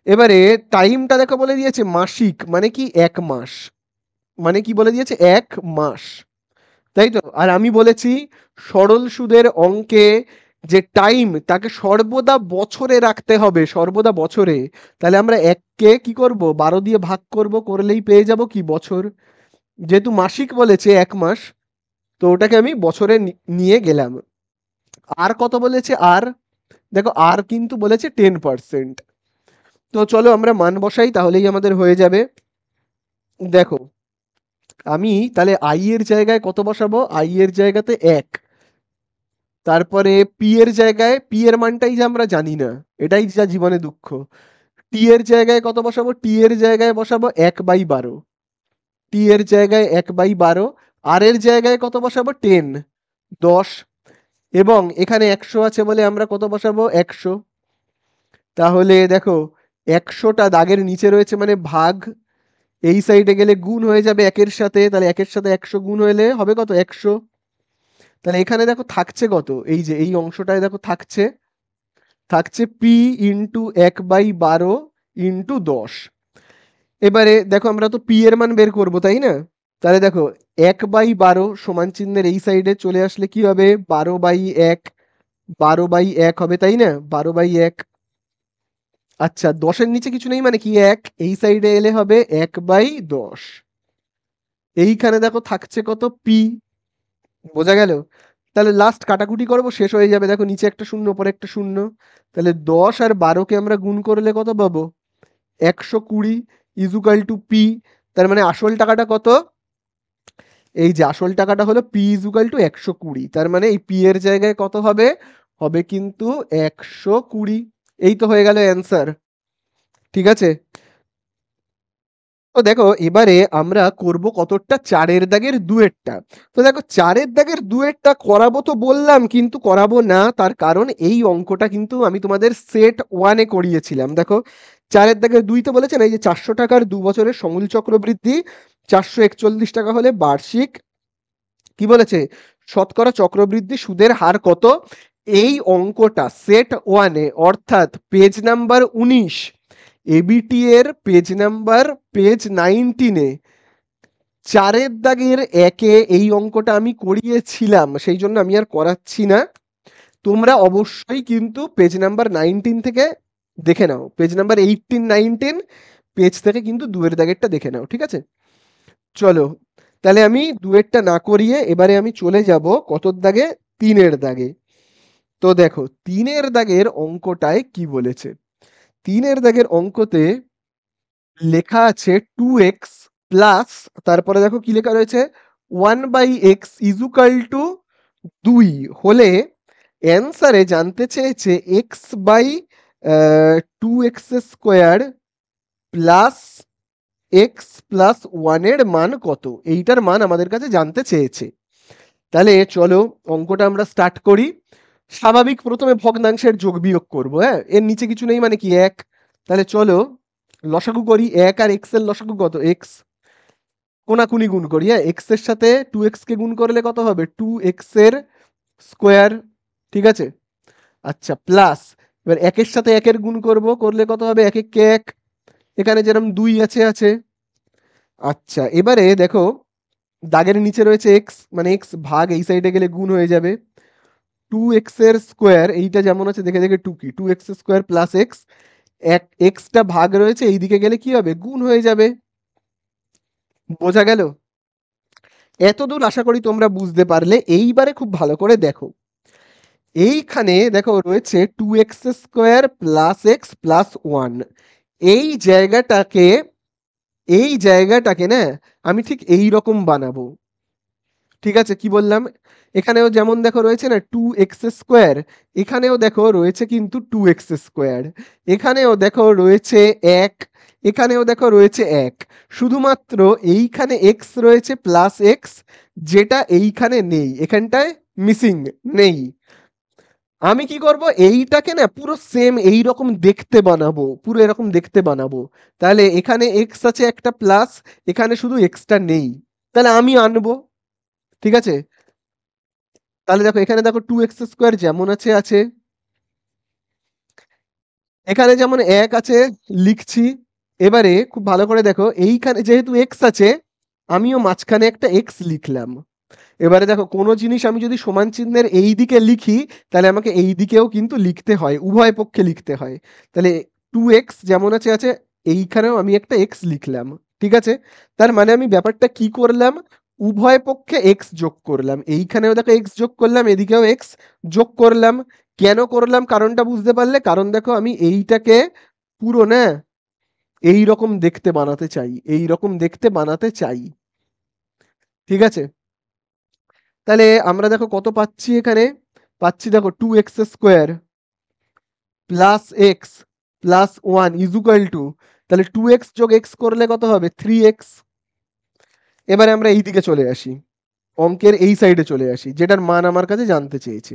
এবারে টাইমটা দেখো বলে দিয়েছে মাসিক, মানে কি 1 মাস, মানে কি বলে দিয়েছে 1 মাস, তাই তো? আর আমি বলেছি সরল সুদের অঙ্কে যে টাইম তাকে সর্বদা বছরে রাখতে হবে, সর্বদা বছরে। তাহলে আমরা 1-কে কি করব? 12 দিয়ে ভাগ করব, করলেই পেয়ে যাব কি? বছর। যেহেতু মাসিক বলেছে 1 মাস, তো ওটাকে আমি বছরে নিয়ে গেলাম। আর কত বলেছে? আর দেখো আর কিন্তু বলেছে 10%। তো চলো আমরা মান বসাই, তাহলেই আমাদের হয়ে যাবে। দেখো আমি তাহলে আই এর জায়গায় কত বসাবো, আই এর জায়গাতে 1, তারপরে পি এর জায়গায়, পি এর মানটাই যে আমরা জানি না, এটাই যা জীবনে দুঃখ। টি এর জায়গায় কত বসাবো, টি এর জায়গায় বসাবো 1/12, টি এর জায়গায় 1/12, আর এর জায়গায় কত বসাবো 10, এবং এখানে 100 আছে বলে আমরা কত বসাবো 100। তাহলে দেখো 100টা দাগের নিচে রয়েছে মানে ভাগ, এই সাইডে গেলে গুণ হয়ে যাবে একের সাথে, তাহলে একের সাথে 100 গুণ হলে হবে কত 100। তাহলে এখানে দেখো থাকছে কত, এই যে এই অংশটায় দেখো থাকছে থাকছে পি ইন্টু 1/12 ইন্টু 10। এবারে দেখো আমরা তো পি এর মান বের করবো তাই না, তাহলে দেখো 1/12 সমান চিহ্নের এই সাইডে চলে আসলে কি হবে 12/1, 12/1 হবে তাই না, 12/1। আচ্ছা 10-এর নিচে কিছু নেই মানে কি 1, এই সাইডে এলে হবে 1/10। এইখানে দেখো থাকছে কত পি, বোঝা গেল। তাহলে লাস্ট কাটাকুটি করবো, শেষ হয়ে যাবে, দেখো নিচে একটা শূন্য পরে একটা শূন্য, তাহলে 10 আর 12কে আমরা গুণ করলে কত পাবো 120 ইজুকাল টু পি। তার মানে আসল টাকাটা কত, এই যে আসল টাকাটা হলো পি ইজুকাল টু 120, তার মানে এই পি এর জায়গায় কত হবে, হবে কিন্তু 120। এই তো হয়ে গেল অ্যান্সার, ঠিক আছে। তো দেখো এবারে আমরা করব কতটা, 4-এর দাগের 2-এরটা। তো দেখো 4-এর দাগের 2-এরটা করাবো তো বললাম, কিন্তু করাবো না, তার কারণ এই অঙ্কটা কিন্তু আমি তোমাদের সেট 1-এ করিয়েছিলাম। দেখো 4-এর দাগের 2 তো বলেছে না, এই যে 400 টাকার 2 বছরের সমূল চক্রবৃদ্ধি 441 টাকা হলে বার্ষিক কি বলেছে শতকরা চক্রবৃদ্ধি সুদের হার কত। এই অঙ্কটা সেট 1-এ অর্থাৎ পেজ নাম্বার 19, এবিটি এর পেজ নাম্বার পেজ 19-এ 4-এর দাগের 1-এ এই অঙ্কটা আমি করিয়েছিলাম, সেই জন্য আমি আর করাচ্ছি না। তোমরা অবশ্যই কিন্তু পেজ নাম্বার 19 থেকে দেখে নাও, পেজ নাম্বার 18, 19 পেজ থেকে কিন্তু 2-এর দাগেরটা দেখে নাও, ঠিক আছে। চলো তাহলে আমি 2-এরটা না করিয়ে এবারে আমি চলে যাব কতর দাগে, 3-এর দাগে। তো দেখো 3-এর দাগের অঙ্কটায় কি বলেছে, 3-এর দাগের অঙ্কতে লেখা আছে 2x প্লাস, তারপরে দেখো কি লেখা রয়েছে 1/x ইজুকাল টু 2 হলে অ্যান্সারে জানতে চেয়েছে x/2x square plus x plus 1-এর মান কত, এইটার মান আমাদের কাছে জানতে চেয়েছে। তাহলে চলো অঙ্কটা আমরা স্টার্ট করি। স্বাভাবিক প্রথমে ভগ্নাংশের যোগ বিয়োগ করবো, হ্যাঁ এর নিচে কিছু নেই মানে কি 1। তাহলে চলো লসাগু করি, 1 আর x এর লসাগু কত x, কোনাকুনি গুণ করি, হ্যাঁ x এর সাথে 2x কে গুণ করলে কত হবে 2x এর স্কোয়ার, ঠিক আছে। আচ্ছা প্লাস এবার 1-এর সাথে 1-এর গুণ করব, করলে কত হবে 1 1 1, এখানে যেরকম 2 আছে আছে। আচ্ছা এবারে দেখো দাগের নিচে রয়েছে x, মানে x ভাগ এই সাইডে গেলে গুণ হয়ে যাবে 2x এর স্কোয়ার, এইটা যেমন আছে দেখে দেখে 2 কি 2x স্কোয়ার প্লাস x, এক এক্সটা ভাগ রয়েছে এইদিকে গেলে কি হবে গুণ হয়ে যাবে, বোঝা গেল। এতদূর আশা করি তোমরা বুঝতে পারলে। এইবারে খুব ভালো করে দেখো, এইখানে দেখো রয়েছে 2x square plus x plus 1, এই জায়গাটাকে এই জায়গাটাকে না আমি ঠিক এই রকম বানাবো, ঠিক আছে। কি বললাম, এখানেও যেমন দেখো রয়েছে না 2x স্কোয়ার, এখানেও দেখো রয়েছে কিন্তু 2x স্কোয়ার, এখানেও দেখো রয়েছে 1, এখানেও দেখো রয়েছে 1, শুধুমাত্র এইখানে x রয়েছে প্লাস x, যেটা এইখানে নেই, এখানটায় মিসিং নেই। আমি কি করব, এইটাকে না পুরো সেম এই রকম দেখতে বানাবো, পুরো এরকম দেখতে বানাবো। তাহলে এখানে x আছে একটা প্লাস, এখানে শুধু এক্সটা নেই, তাহলে আমি আনবো, ঠিক আছে। তাহলে দেখো এখানে দেখো 2x স্কোয়ার যেমন আছে আছে, এখানে যেমন 1 আছে লিখছি। এবারে খুব ভালো করে দেখো, এইখানে যেহেতু x আছে আমিও মাঝখানে একটা x লিখলাম। এবারে দেখো কোনো জিনিস আমি যদি সমান চিহ্নের এই দিকে লিখি তাহলে আমাকে এই দিকেও কিন্তু লিখতে হয়, উভয় পক্ষে লিখতে হয়। তাহলে 2x যেমন আছে আছে, এইখানেও আমি একটা x লিখলাম, ঠিক আছে। তার মানে আমি ব্যাপারটা কি করলাম, উভয় পক্ষে x যোগ করলাম, এইখানেও দেখো x যোগ করলাম, এদিকেও x যোগ করলাম। কেন করলাম কারণটা বুঝতে পারলে, কারণ দেখো আমি এইটাকে পুরো না এই রকম দেখতে বানাতে চাই, এই রকম দেখতে বানাতে চাই। ঠিক আছে, তাহলে আমরা দেখো কত পাচ্ছি এখানে, পাচ্ছি দেখো 2x² plus x plus 1 is equal to, তাহলে 2x যোগ x করলে কত হবে 3x। এবারে আমরা এই দিকে চলে আসি, অঙ্কের এই সাইডে চলে আসি, যেটার মান আমার কাছে জানতে চেয়েছে।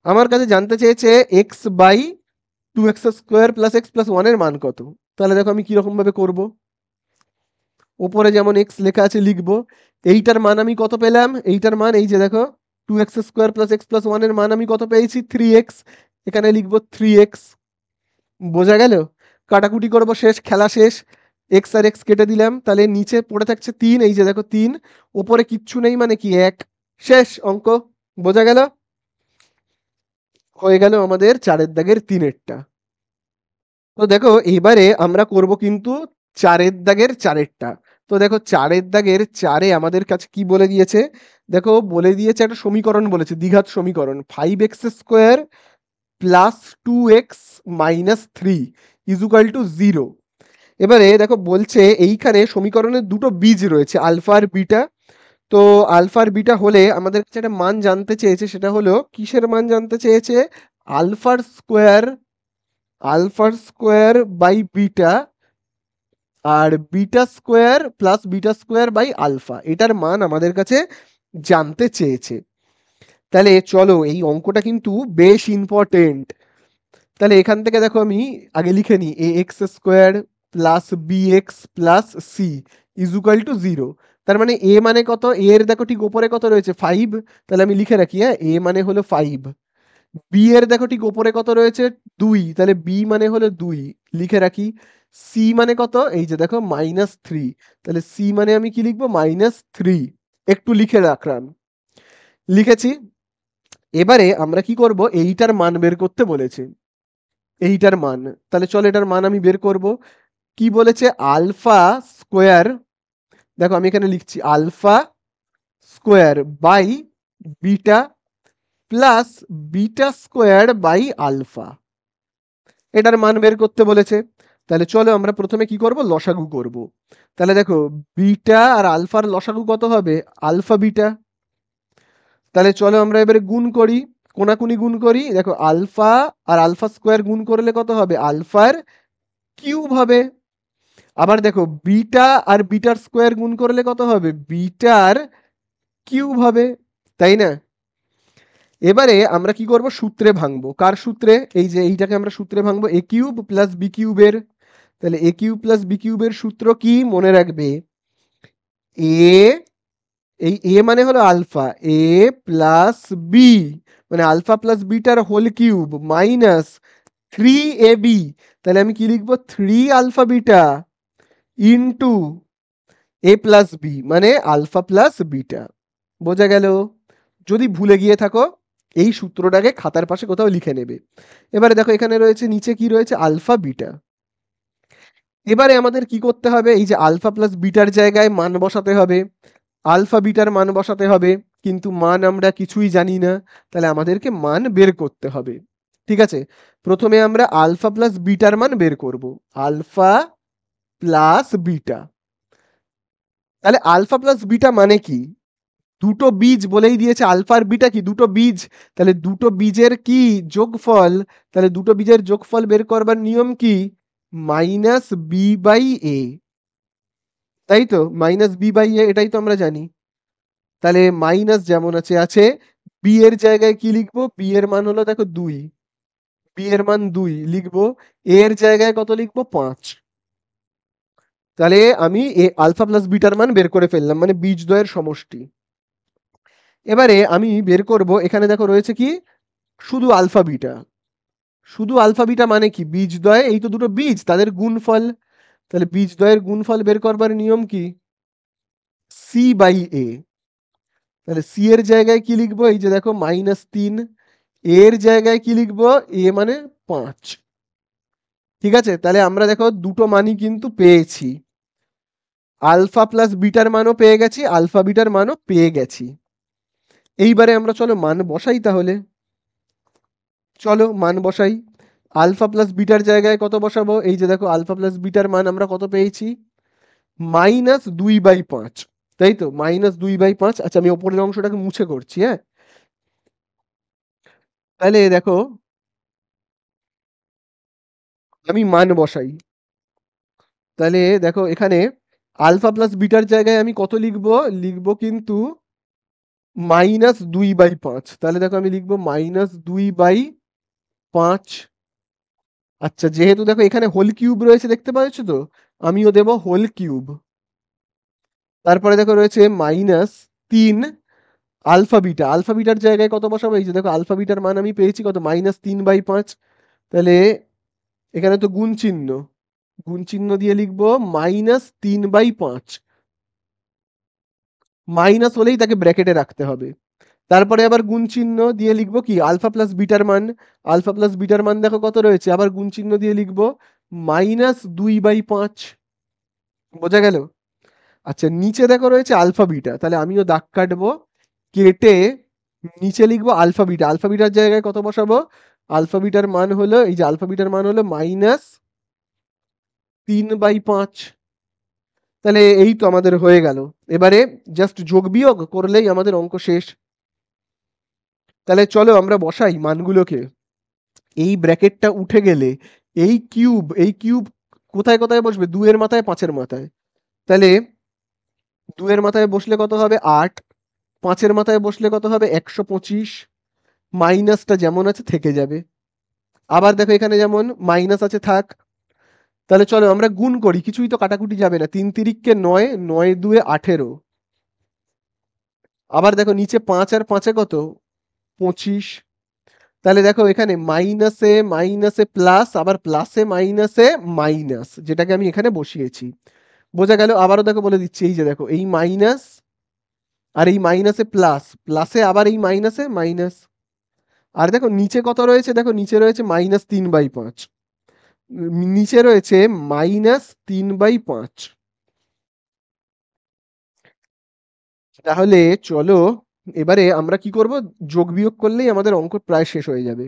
আমার কাছে জানতে চেয়েছে x by 2x² plus x plus 1 এর মান কত। তাহলে দেখো আমি কিরকম ভাবে করব, ওপরে যেমন এক্স লেখা আছে লিখবো, এইটার মান আমি কত পেলাম, এইটার মান এই যে দেখো 2x² প্লাস এক্স প্লাস 1 এর মান আমি কত পেয়েছি 3x, এখানে লিখবো 3x। বোঝা গেল, কাটাকুটি করব, শেষ, খেলা শেষ। এক্স আর এক্স কেটে দিলাম, তাহলে নিচে পড়ে থাকছে 3, এই যে দেখো 3, ওপরে কিচ্ছু নেই মানে কি 1, শেষ অঙ্ক। বোঝা গেল, হয়ে গেল আমাদের 4 দাগের 3-এরটা। তো দেখো এবারে আমরা করব কিন্তু 4 দাগের 4-এরটা। তো দেখো 4 দাগের 4-এ আমাদের কাছে কি বলে দিয়েছে, দেখো বলে দিয়েছে একটা সমীকরণ বলেছে, দ্বিঘাত সমীকরণ 5x² plus 2x minus 3 equal to 0। এবারে দেখো বলছে এইখানে সমীকরণের দুটো বীজ রয়েছে আলফা আর বিটা। তো আলফা আর বিটা হলে আমাদের কাছে একটা মান জানতে চেয়েছে, সেটা হলো কিসের মান জানতে চেয়েছে, আলফার স্কোয়ার বাই বিটা আর beta square plus beta square by alpha, এটার মান আমাদের কাছে জানতে চেয়েছে। তাহলে চলো এই অঙ্কটা কিন্তু বেশ ইম্পর্টেন্ট। তাহলে এখান থেকে দেখো আমি আগে লিখে নিই ax² plus bx plus c is equal to 0। তার মানে a মানে কত, a এর দেখো ঠিক ওপরে কত রয়েছে 5, তাহলে আমি লিখে রাখি, হ্যাঁ a মানে হলো 5। b এর দেখো ঠিক ওপরে কত রয়েছে 2, তাহলে b মানে হলো 2 লিখে রাখি। c মানে কত, এই যে দেখো -3, তাহলে c মানে আমি কি লিখবো -3, একটু লিখে রাখলাম, লিখেছি। এবারে আমরা কি করব, এইটার মান বের করতে বলেছে, এইটার মান। তাহলে চলো এটার মান আমি বের করব। কি বলেছে, আলফা স্কোয়ার, দেখো আমি এখানে লিখছি alpha square by beta plus beta square by alpha, এটার মান বের করতে বলেছে। তাহলে চলো আমরা প্রথমে কি করব, লসাগু করব। তাহলে দেখো বিটা আর আলফার লসাগু কত হবে, আলফা বিটা। তাহলে চলো আমরা এবারে গুণ করি, কোনাকুনি গুণ করি। দেখো আলফা আর আলফা স্কোয়ার গুণ করলে কত হবে, আলফার কিউব হবে। আবার দেখো বিটা আর বিটার স্কোয়ার গুণ করলে কত হবে, বিটার কিউব হবে, তাই না। এবারে আমরা কি করব, সূত্রে ভাঙবো, কার সূত্রে, এই যে এইটাকে আমরা সূত্রে ভাঙবো এ কিউব প্লাস বি কিউবের। তাহলে এ কিউব প্লাস বি কিউবের সূত্র কি মনে রাখবে, এ, এই এ মানে হলো আলফা, এ প্লাস বি মানে আলফা প্লাস বিটার হোল কিউব মাইনাস 3ab, তাহলে আমি কি লিখবো 3 alpha beta into A plus B মানে আলফা প্লাস বিটা। বোঝা গেল, যদি ভুলে গিয়ে থাকো এই সূত্রটাকে খাতার পাশে কোথাও লিখে নেবে। এবারে দেখো এখানে রয়েছে নিচে কি রয়েছে, আলফা বিটা। এবারে আমাদের কি করতে হবে, এই যে আলফা প্লাস বিটার জায়গায় মান বসাতে হবে, আলফা বিটার মান বসাতে হবে, কিন্তু মান আমরা কিছুই জানি না, তাহলে আমাদেরকে মান বের করতে হবে। ঠিক আছে, প্রথমে আমরা আলফা প্লাস বিটার মান বের করব, আলফা প্লাস বিটা। তাহলে আলফা প্লাস বিটা মানে কি, দুটো বীজ বলেই দিয়েছে, আলফা আর বিটা কি দুটো বীজ, তাহলে দুটো বীজের কি যোগফল, তাহলে দুটো বীজের যোগফল বের করবার নিয়ম কি, মাইনাস বি বাই এ, তাই তো, মাইনাস বি বাই এ, এটাই তো আমরা জানি। তাহলে মাইনাস যেমন আছে আছে, বি এর জায়গায় কি লিখবো, বি এর মান হলো দেখো 2, বি এর মান 2 লিখবো, এ এর জায়গায় কত লিখবো 5। তাহলে আমি এ আলফা প্লাস বিটার মান বের করে ফেললাম, মানে বীজদ্বয়ের সমষ্টি। এবারে আমি বের করব, এখানে দেখো রয়েছে কি শুধু আলফা বিটা, শুধু আলফা বিটা মানে কি, বীজদ্বয়, এই তো দুটো বীজ তাদের গুণফল, তাহলে বীজদ্বয়ের গুণফল বের করবার নিয়ম কি, সি বাই এ। তাহলে সি এর জায়গায় কি লিখবো, এই যে দেখো -3, এর জায়গায় কি লিখবো, এ মানে 5। ঠিক আছে, তাহলে আমরা দেখো দুটো মানই কিন্তু পেয়েছি, আলফা প্লাস বিটার মানও পেয়ে গেছি, আলফা বিটার মানও পেয়ে গেছি। এইবারে আমরা চলো মান বসাই, তাহলে চলো মান বসাই। আলফা প্লাস বিটার জায়গায় কত বসাবো? এই যে দেখো আলফা প্লাস বিটার মান আমরা কত পেয়েছি? -2/5, তাই তো, -2/5। আচ্ছা আমি ওপরের অংশটাকে মুছে করছি, হ্যাঁ। তাহলে দেখো আমি মান বসাই। তাহলে দেখো এখানে আলফা প্লাস বিটার জায়গায় আমি কত লিখবো? লিখবো কিন্তু -2/5। তাহলে দেখো আমি লিখবো -2/5। আচ্ছা যেহেতু দেখো এখানে হোল কিউব রয়েছে দেখতে পাচ্ছ তো, আমিও দেব হোল কিউব। তারপরে দেখো রয়েছে -3 আলফা বিটা। আলফা বিটার জায়গায় কত বসাবো? এই যে দেখো আলফা বিটার মান আমি পেয়েছি কত? -3/5। তাহলে এখানে তো গুণ চিহ্ন, গুণ চিহ্ন দিয়ে লিখবো -3/5। মাইনাস হলেই তাকে ব্র্যাকেটে রাখতে হবে। তারপরে আবার গুণ চিহ্ন দিয়ে লিখবো কি? আলফা প্লাস বিটার মান। আলফা প্লাস বিটার মান দেখো কত রয়েছে, আবার গুণ চিহ্ন দিয়ে লিখবো -2/5। বোঝা গেল? আচ্ছা নিচে দেখো রয়েছে আলফা বিটা, তাহলে আমিও দাগ কাটবো, কেটে নিচে লিখবো আলফা বিটা। আলফা বিটার জায়গায় কত বসাবো? আলফা বিটার মান হলো, এই যে আলফা বিটার মান হলো -3/5। তাহলে এই তো আমাদের হয়ে গেল। এবারে জাস্ট যোগ বিয়োগ করলেই আমাদের অঙ্ক শেষ। তাহলে চলো আমরা বসাই মানগুলোকে। এই ব্র্যাকেটটা উঠে গেলে এই কিউব কোথায় কোথায় বসবে? 2 এর মাথায়, 5 এর মাথায়। তাহলে 2 এর মাথায় বসলে কত হবে? 8। 5 এর মাথায় বসলে কত হবে? 125। মাইনাসটা যেমন আছে থেকে যাবে। আবার দেখো এখানে যেমন মাইনাস আছে থাক। তাহলে চলো আমরা গুণ করি, কিছুই তো কাটাকুটি যাবে না। 3 তিরিককে 9, 9 দুয়ে 18। আবার দেখো নিচে 5 আর 5 কত? 25। তাহলে দেখো এখানে মাইনাসে মাইনাসে প্লাস, আবার প্লাসে মাইনাসে মাইনাস, যেটাকে আমি এখানে বসিয়েছি। বোঝা গেল? আবারও দেখো বলে দিচ্ছি, এই যে দেখো এই মাইনাস আর এই মাইনাসে প্লাস, প্লাসে আবার এই মাইনাসে মাইনাস। আর দেখো নিচে কত রয়েছে? দেখো নিচে রয়েছে -3/5। নিচে রয়েছে -3/5। তাহলে চলো এবারে আমরা কি করব? যোগ বিয়োগ করলেই আমাদের অঙ্ক প্রায় শেষ হয়ে যাবে।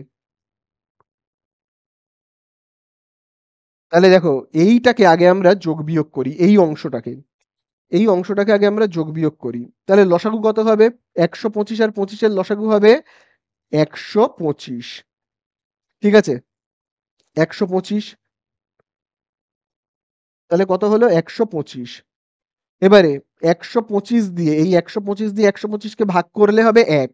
তাহলে দেখো এইটাকে আগে আমরা যোগ বিয়োগ করি, এই অংশটাকে আগে আমরা যোগ বিয়োগ করি। তাহলে লসাগু কত হবে? 125 আর 25 লসাগু হবে 125। ঠিক আছে, 125। তাহলে কত হলো? 125। এবারে 125 দিয়ে, এই 125 দিয়ে 125কে ভাগ করলে হবে 1।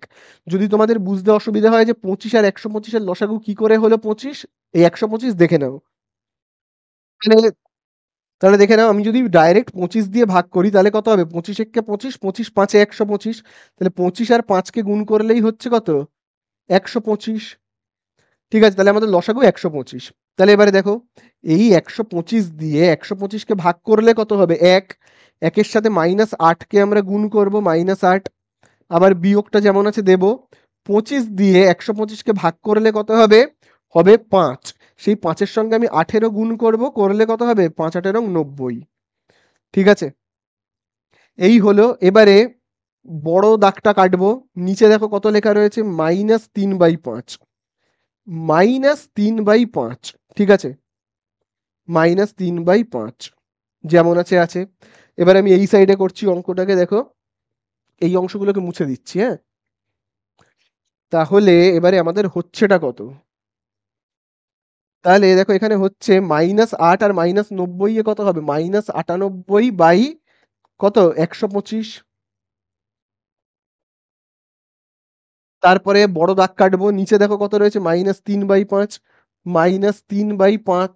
যদি তোমাদের বুঝতে অসুবিধা হয় যে 25 আর 125 লসাগু কি করে হলো 25, এই 125 দেখে নাও। তাহলে তাহলে দেখে নাও, আমি যদি ডাইরেক্ট 25 দিয়ে ভাগ করি তাহলে কত হবে? 25 একে 25, 25 5 125। তাহলে 25 আর 5কে গুণ করলেই হচ্ছে কত? 125। ঠিক আছে, তাহলে আমাদের লসাগু 125। তাহলে এবারে দেখো এই 125 দিয়ে 125কে ভাগ করলে কত হবে? 1। 1-এর সাথে -8কে আমরা গুণ করব, -8। আবার বিয়োগটা যেমন আছে দেব। 25 দিয়ে 125কে ভাগ করলে কত হবে? হবে 5। সেই 5-এর সঙ্গে আমি 8-এরও গুণ করব, করলে কত হবে? 5-8 90। ঠিক আছে, এই হলো। এবারে বড় দাগটা কাটবো। নিচে দেখো কত লেখা রয়েছে? -3/5। -3/5। ঠিক আছে, -3/5 যেমন আছে আছে। এবার আমি এই সাইডে করছি অঙ্কটাকে, দেখো এই অংশগুলোকে মুছে দিচ্ছি, হ্যাঁ। তাহলে এবারে আমাদের হচ্ছেটা কত? তাহলে দেখো এখানে হচ্ছে -8 আর -90 এ কত হবে? -98 বাই কত? 125। তারপরে বড় দাগ কাটবো। নিচে দেখো কত রয়েছে? -3/5। -3/5।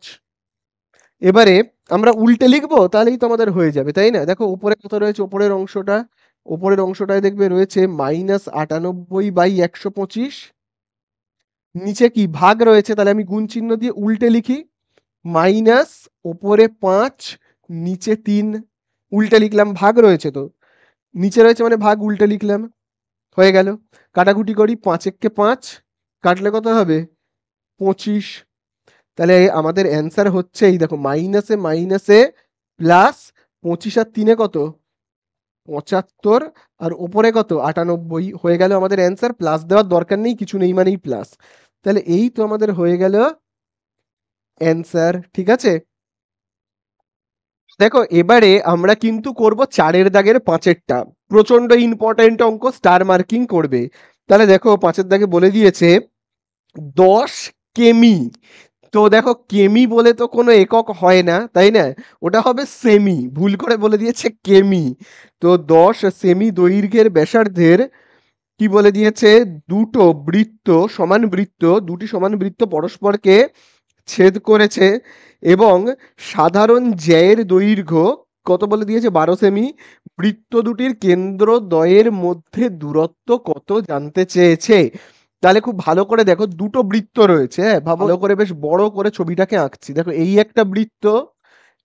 এবারে আমরা উল্টে লিখবো, তাহলেই তো আমাদের হয়ে যাবে, তাই না? দেখো উপরে কত রয়েছে? উপরের অংশটায় দেখবে রয়েছে -98/125। নিচে কি ভাগ রয়েছে, তাহলে আমি গুণ চিহ্ন দিয়ে উল্টে লিখি। মাইনাস, ওপরে 5, নিচে 3। উল্টে লিখলাম, ভাগ রয়েছে তো, নিচে রয়েছে মানে ভাগ, উল্টে লিখলাম, হয়ে গেল। কাটাকুটি করি, 5 একে 5, কাটলে কত হবে? 25। তাহলে আমাদের অ্যান্সার হচ্ছে এই দেখো মাইনাসে মাইনাসে প্লাস, 25 আর 3 কত? 75, আর ওপরে কত? 98। হয়ে গেল আমাদের অ্যান্সার। প্লাস দেওয়ার দরকার নেই, কিছু নেই মানেই প্লাস। তাহলে এই তো আমাদের হয়ে গেল অ্যান্সার। ঠিক আছে, দেখো এবারে আমরা কিন্তু করব 4-এর দাগের 5-এরটা, প্রচন্ড ইম্পর্ট্যান্ট অঙ্ক, স্টার মার্কিং করবে। তাহলে দেখো 5-এর দাগে বলে দিয়েছে 10 কেমি। তো দেখো কেমি বলে তো কোনো একক হয় না, তাই না? ওটা হবে সেমি, ভুল করে বলে দিয়েছে কেমি। তো 10 সেমি দৈর্ঘ্যের ব্যাসার্ধের কি বলে দিয়েছে, দুটো বৃত্ত, সমান বৃত্ত, দুটি সমান বৃত্ত পরস্পরকে ছেদ করেছে এবং সাধারণ জ্যায়ের দৈর্ঘ্য কত বলে দিয়েছে, 12 সেমি। বৃত্ত দুটির কেন্দ্র দ্বয়ের মধ্যে দূরত্ব কত জানতে চেয়েছে। তাহলে খুব ভালো করে দেখো, দুটো বৃত্ত রয়েছে, হ্যাঁ, ভালো করে বেশ বড় করে ছবিটাকে আঁকছি। দেখো এই একটা বৃত্ত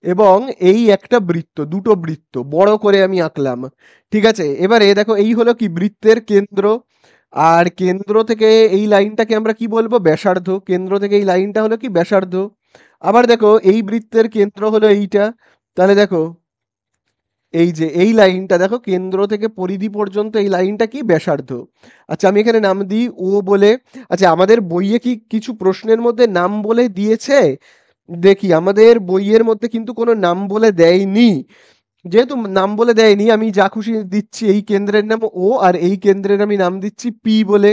এবং এই একটা বৃত্ত, দুটো বৃত্ত বড় করে আমি আঁকলাম। ঠিক আছে, এবারে দেখো এই হলো কি বৃত্তের কেন্দ্র, আর কেন্দ্র থেকে এই লাইনটাকে আমরা কি বলবো, ব্যাসার্ধ। কেন্দ্র থেকে এই লাইনটা হলো কি ব্যাসার্ধ। আবার দেখো এই বৃত্তের কেন্দ্র হলো এইটা, তাহলে দেখো এই যে এই লাইনটা দেখো কেন্দ্র থেকে পরিধি পর্যন্ত এই লাইনটা কি ব্যাসার্ধ। আচ্ছা আমি এখানে নাম দিই ও বলে। আচ্ছা আমাদের বইয়ে কি কিছু প্রশ্নের মধ্যে নাম বলে দিয়েছে? দেখি আমাদের বইয়ের মধ্যে কিন্তু কোনো নাম বলে দেয়নি। যেহেতু নাম বলে দেয়নি, আমি যা খুশি দিচ্ছি, এই কেন্দ্রের নাম ও আর এই কেন্দ্রের আমি নাম দিচ্ছি পি বলে।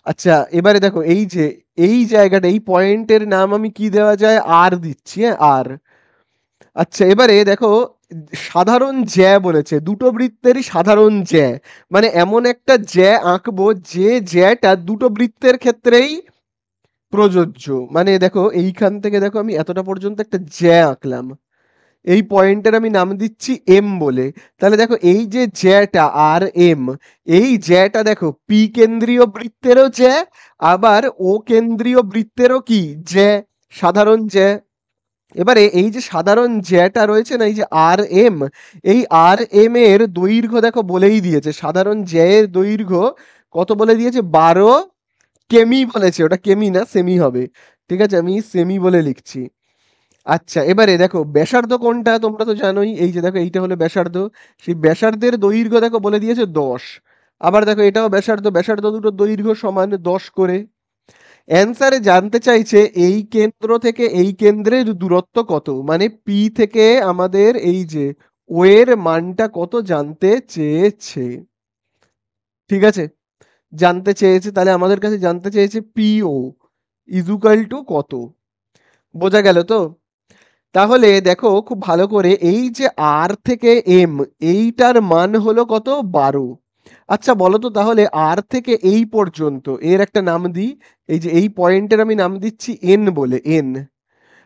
আচ্ছা এবারে দেখো এই যে এই জায়গাটা, এই পয়েন্টের নাম আমি কি দেওয়া যায়, আর দিচ্ছি, হ্যাঁ আর। আচ্ছা এবারে দেখো সাধারণ জ্যা বলেছে, দুটো বৃত্তেরই সাধারণ জ্যা, মানে এমন একটা জ্যা আঁকবো যে জ্যাটা দুটো বৃত্তের ক্ষেত্রেই প্রযোজ্য। মানে দেখো এইখান থেকে দেখো আমি এতটা পর্যন্ত একটা জ্যা আঁকলাম, এই পয়েন্টের আমি নাম দিচ্ছি এম বলে। তাহলে দেখো এই যে জ্যাটা আর এম, এই জ্যাটা দেখো পি কেন্দ্রীয় বৃত্তেরও জ্যা, আবার ও কেন্দ্রীয় বৃত্তেরও কি জ্যা, সাধারণ জ্যা। এবারে এই যে সাধারণ জ্যাটা রয়েছে না, এই যে আর এম, এই আর এম এর দৈর্ঘ্য দেখো বলেই দিয়েছে, সাধারণ জ্যায়ের দৈর্ঘ্য কত বলে দিয়েছে, 12 কেমি বলেছে। ওটা কেমি না, সেমি হবে। ঠিক আছে, আমি সেমি বলে লিখছি। আচ্ছা এবারে দেখো ব্যাসার্ধ কোনটা, তোমরা তো জানোই, এই যে দেখো এইটা হলো ব্যাসার্ধ। সেই ব্যাসার্ধের দৈর্ঘ্য দেখো বলে দিয়েছে 10। আবার দেখো এটাও ব্যাসার্ধ, ব্যাসার্ধ দুটো দৈর্ঘ্য সমান 10 করে। অ্যান্সারে জানতে চাইছে এই কেন্দ্র থেকে এই কেন্দ্রের দূরত্ব কত, মানে পি থেকে আমাদের এই যে ও এর মানটা কত জানতে চেয়েছে। ঠিক আছে, জানতে চেয়েছে, তাহলে আমাদের কাছে জানতে চেয়েছে পিও ইজুকাল টু কত। বোঝা গেল তো? তাহলে দেখো খুব ভালো করে, এই যে আর থেকে এম, এইটার মান হলো কত, 12। আচ্ছা বলো তো তাহলে আর থেকে এই পর্যন্ত এর একটা নাম দিই, এই যে এই পয়েন্টের আমি নাম দিচ্ছি এন বলে, এন।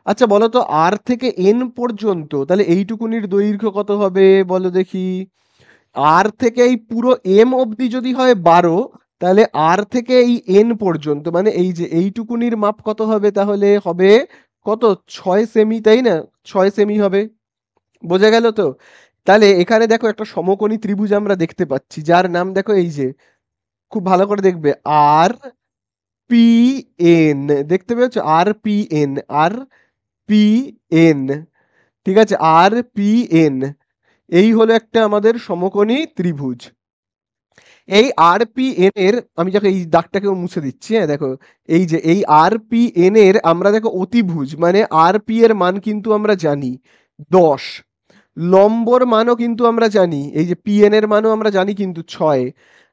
আচ্ছা বলো তো আর থেকে এন পর্যন্ত তাহলে এইটুকুনির দৈর্ঘ্য কত হবে বলো দেখি। আর থেকে এই পুরো এম অবধি যদি হয় 12, তাহলে আর থেকে এই এন পর্যন্ত মানে এই যে এইটুকুনির মাপ কত হবে, তাহলে হবে কত, 6 সেমি, তাই না? 6 সেমি হবে। বোঝা গেল তো? তাহলে এখানে দেখো একটা সমকোণী ত্রিভুজ আমরা দেখতে পাচ্ছি, যার নাম দেখো এই যে, খুব ভালো করে দেখবে, আর পি এন। দেখতে পেয়েছ, আর পি এন, আর পি এন। ঠিক আছে, আর পি এন, এই হলো একটা আমাদের সমকোণী ত্রিভুজ। এই আর পি এন এর, আমি দেখো এই দাগটাকেও মুছে দিচ্ছি, হ্যাঁ দেখো এই যে এই আর পি এন এর আমরা দেখো অতিভুজ, মানে আর পি এর মান কিন্তু আমরা জানি 10, লম্বর মানও কিন্তু আমরা জানি, এই যে পি এন এর মানও আমরা জানি কিন্তু 6।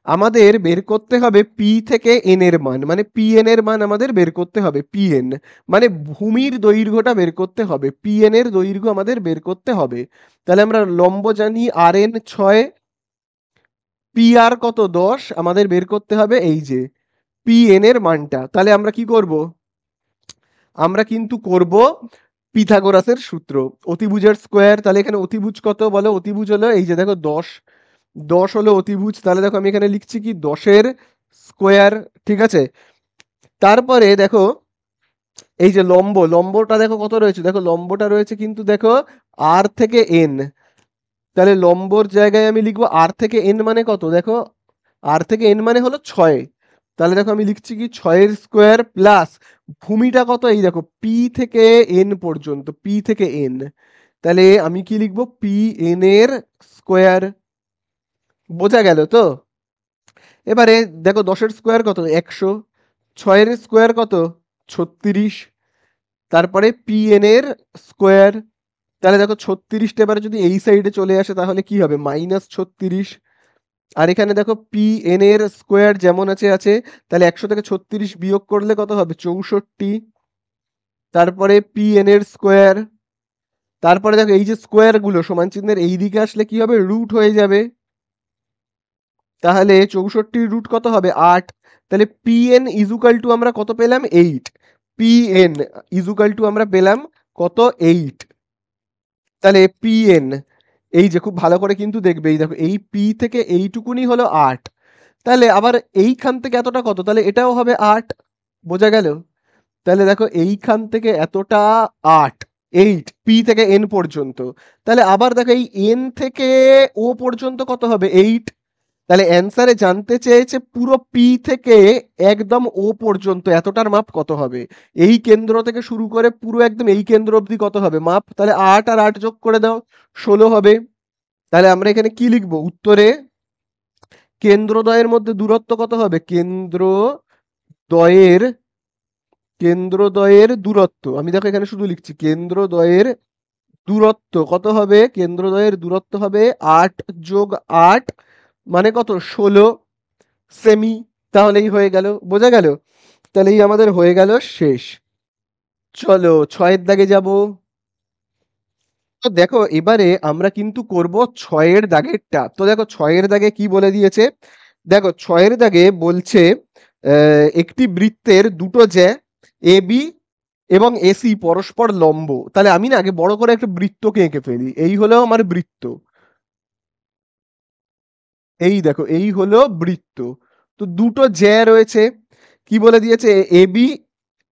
আমাদের বের করতে হবে পি থেকে এন এর মান, মানে পি এন এর মান আমাদের বের করতে হবে, পি এন মানে ভূমির দৈর্ঘ্যটা বের করতে হবে, পি এন এর দৈর্ঘ্য আমাদের বের করতে হবে। তাহলে আমরা লম্ব জানি আর এন 6, পি আর কত 10, আমাদের বের করতে হবে এই যে পি এন এর মানটা। তাহলে আমরা কি করব, আমরা কিন্তু করব পিথাগোরাসের সূত্র, অতিভুজের স্কোয়ার। তাহলে এখানে অতিভুজ কত বলো, অতিভুজ হলো এই যে দেখো 10, 10 হলো অতিভুজ। তাহলে দেখো আমি এখানে লিখছি কি 10-এর স্কোয়ার। ঠিক আছে, তারপরে দেখো এই যে লম্ব, লম্বটা দেখো কত রয়েছে, দেখো লম্বটা রয়েছে কিন্তু দেখো আর থেকে এন। তাহলে লম্বর জায়গায় আমি লিখবো আর থেকে এন মানে কত, দেখো আর থেকে এন মানে হলো 6। তাহলে দেখো আমি লিখছি কি 6-এর স্কোয়ার প্লাস ভূমিটা কত, এই দেখো পি থেকে এন পর্যন্ত, পি থেকে এন। তাহলে আমি কি লিখবো, পি এন এর স্কোয়ার। বোঝা গেল তো? এবারে দেখো 10-এর স্কোয়ার কত, 100, 6-এর স্কোয়ার কত, 36। তারপরে পি এন এর স্কোয়ার। তাহলে দেখো 36টা এবারে যদি এই সাইডে চলে আসে তাহলে কি হবে, -36। আর এখানে দেখো পি এন এর স্কোয়ার যেমন আছে আছে, তাহলে 100 থেকে 36 বিয়োগ করলে কত হবে, 64। তারপরে পি এন এর স্কোয়ার। তারপরে দেখো এই যে স্কোয়ার গুলো সমান চিহ্নের এই দিকে আসলে কি হবে, রুট হয়ে যাবে। তাহলে 64 রুট কত হবে, 8। তাহলে পি এন ইজুকাল টু আমরা কত পেলাম, 8। পি এন ইজুকাল টু আমরা পেলাম কত, 8। তাহলে পি এন, এই যে খুব ভালো করে কিন্তু দেখবে, এই দেখো এই পি থেকে এইটুকুনি হলো 8। তাহলে আবার এইখান থেকে এতটা কত, তাহলে এটাও হবে 8। বোঝা গেল? তাহলে দেখো এইখান থেকে এতটা 8, 8 পি থেকে এন পর্যন্ত। তাহলে আবার দেখো এই এন থেকে ও পর্যন্ত কত হবে, 8। তাহলে অ্যান্সারে জানতে চেয়েছে পুরো পি থেকে একদম ও পর্যন্ত এতটার মাপ কত হবে। এই কেন্দ্র থেকে শুরু করে পুরো একদম এই কেন্দ্র অবধি কত হবে মাপ, তাহলে 8 আর 8 যোগ করে দাও, 16 হবে। তাহলে আমরা এখানে কি লিখবো উত্তরে, কেন্দ্রদ্বয়ের মধ্যে দূরত্ব কত হবে, কেন্দ্রদ্বয়ের, কেন্দ্রদ্বয়ের দূরত্ব, আমি দেখো এখানে শুধু লিখছি কেন্দ্রদ্বয়ের দূরত্ব কত হবে, কেন্দ্রদ্বয়ের দূরত্ব হবে 8 যোগ 8 মানে কত, 16 সেমি। তাহলেই হয়ে গেল, বোঝা গেল? তাহলেই আমাদের হয়ে গেল শেষ। চলো 6-এর দাগে যাব। তো দেখো এবারে আমরা কিন্তু করব 6-এর দাগেরটা। তো দেখো 6-এর দাগে কি বলে দিয়েছে, দেখো 6-এর দাগে বলছে একটি বৃত্তের দুটো জ্যা এ বি এবং এসি পরস্পর লম্ব। তাহলে আমি না আগে বড় করে একটা বৃত্তকে এঁকে ফেলি। এই হলো আমার বৃত্ত, এই দেখো এই হলো বৃত্ত। তো দুটো জ্যা রয়েছে, কি বলে দিয়েছে, এ বি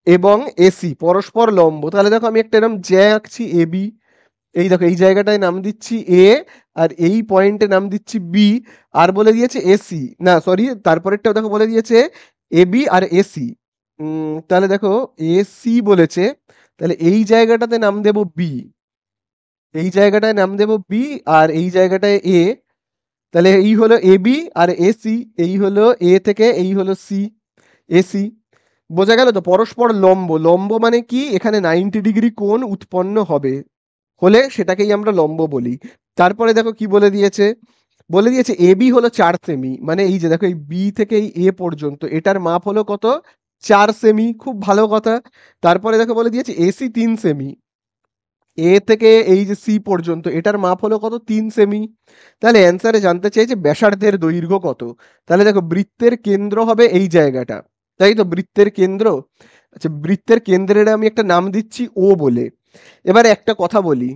এবং এসি পরস্পর লম্ব। তাহলে দেখো আমি একটা এরকম জ্যা আঁকছি এ বি, এই দেখো এই জায়গাটায় নাম দিচ্ছি এ, আর এই পয়েন্টে নাম দিচ্ছি বি। আর বলে দিয়েছে এসি, না সরি তারপরেরটাও দেখো বলে দিয়েছে এ বি আর এসি। তাহলে দেখো এসি বলেছে, তাহলে এই জায়গাটাতে নাম দেব বি, এই জায়গাটায় নাম দেব বি, আর এই জায়গাটায় এ। তাহলে এই হলো এ বি আর এসি, এই হলো এ থেকে এই হলো সি, এসি। বোঝা গেল তো, পরস্পর লম্ব, লম্ব মানে কি, এখানে 90 ডিগ্রি কোণ উৎপন্ন হবে, হলে সেটাকেই আমরা লম্ব বলি। তারপরে দেখো কি বলে দিয়েছে, বলে দিয়েছে এ বি হলো 4 সেমি, মানে এই যে দেখো এই বি থেকে এই এ পর্যন্ত এটার মাপ হলো কত, 4 সেমি, খুব ভালো কথা। তারপরে দেখো বলে দিয়েছে এসি 3 সেমি, এ থেকে এই যে সি পর্যন্ত এটার মাপ হলো কত, 3 সেমি। তাহলে অ্যান্সারে জানতে চাইছে ব্যাসার্ধের দৈর্ঘ্য কত। তাহলে দেখো বৃত্তের কেন্দ্র হবে এই জায়গাটা, তাই তো বৃত্তের কেন্দ্র। আচ্ছা বৃত্তের কেন্দ্রের আমি একটা নাম দিচ্ছি ও বলে। এবারে একটা কথা বলি,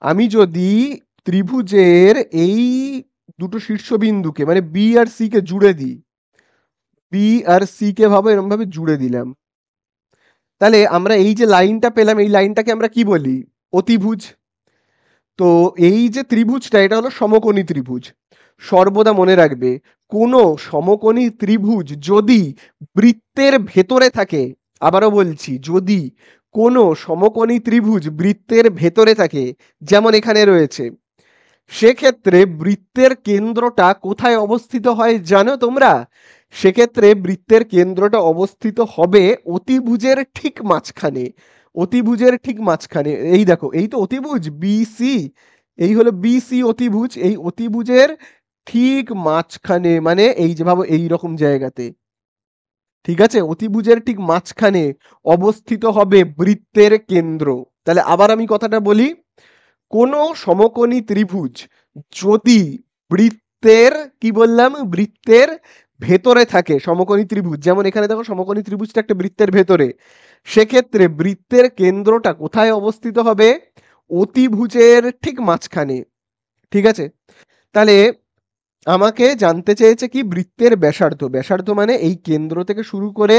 আমি যদি ত্রিভুজের এই দুটো শীর্ষবিন্দুকে মানে বি আর সি কে জুড়ে দিই, বি আর সি কে ভাবো এরকম ভাবে জুড়ে দিলাম, তাহলে আমরা এই যে লাইনটা পেলাম এই লাইনটাকে আমরা কি বলি, অতিভুজ। তো এই যে ত্রিভুজটা এটা হলো সমকোণী ত্রিভুজ। সর্বদা মনে রাখবে, কোনো সমকোণী ত্রিভুজ যদি বৃত্তের ভেতরে থাকে, আবারও বলছি যদি কোনো সমকোণী ত্রিভুজ বৃত্তের ভেতরে থাকে, যেমন এখানে রয়েছে, সেক্ষেত্রে বৃত্তের কেন্দ্রটা কোথায় অবস্থিত হয় জানো তোমরা? সেক্ষেত্রে বৃত্তের কেন্দ্রটা অবস্থিত হবে অতিভুজের ঠিক মাঝখানে, অতিভুজের ঠিক মাঝখানে। এই দেখো এই তো অতিভুজ বিসি, এই হলো বিসি অতিভুজ, এই অতিভুজের ঠিক মাঝখানে, মানে এই যে ভাবো এই রকম জায়গাতে, ঠিক আছে, অতিভুজের ঠিক মাঝখানে অবস্থিত হবে বৃত্তের কেন্দ্র। তাহলে আবার আমি কথাটা বলি, কোনো সমকোণী ত্রিভুজ যদি বৃত্তের, কি বললাম, বৃত্তের ভেতরে থাকে, সমকোণী ত্রিভুজ যেমন এখানে দেখো সমকোণী ত্রিভুজটা একটা বৃত্তের ভেতরে, সেক্ষেত্রে বৃত্তের কেন্দ্রটা কোথায় অবস্থিত হবে, অতিভুজের ঠিক মাঝখানে, ঠিক আছে। তাহলে আমাকে জানতে চেয়েছে কি, বৃত্তের ব্যাসার্ধ, ব্যাসার্ধ মানে এই কেন্দ্র থেকে শুরু করে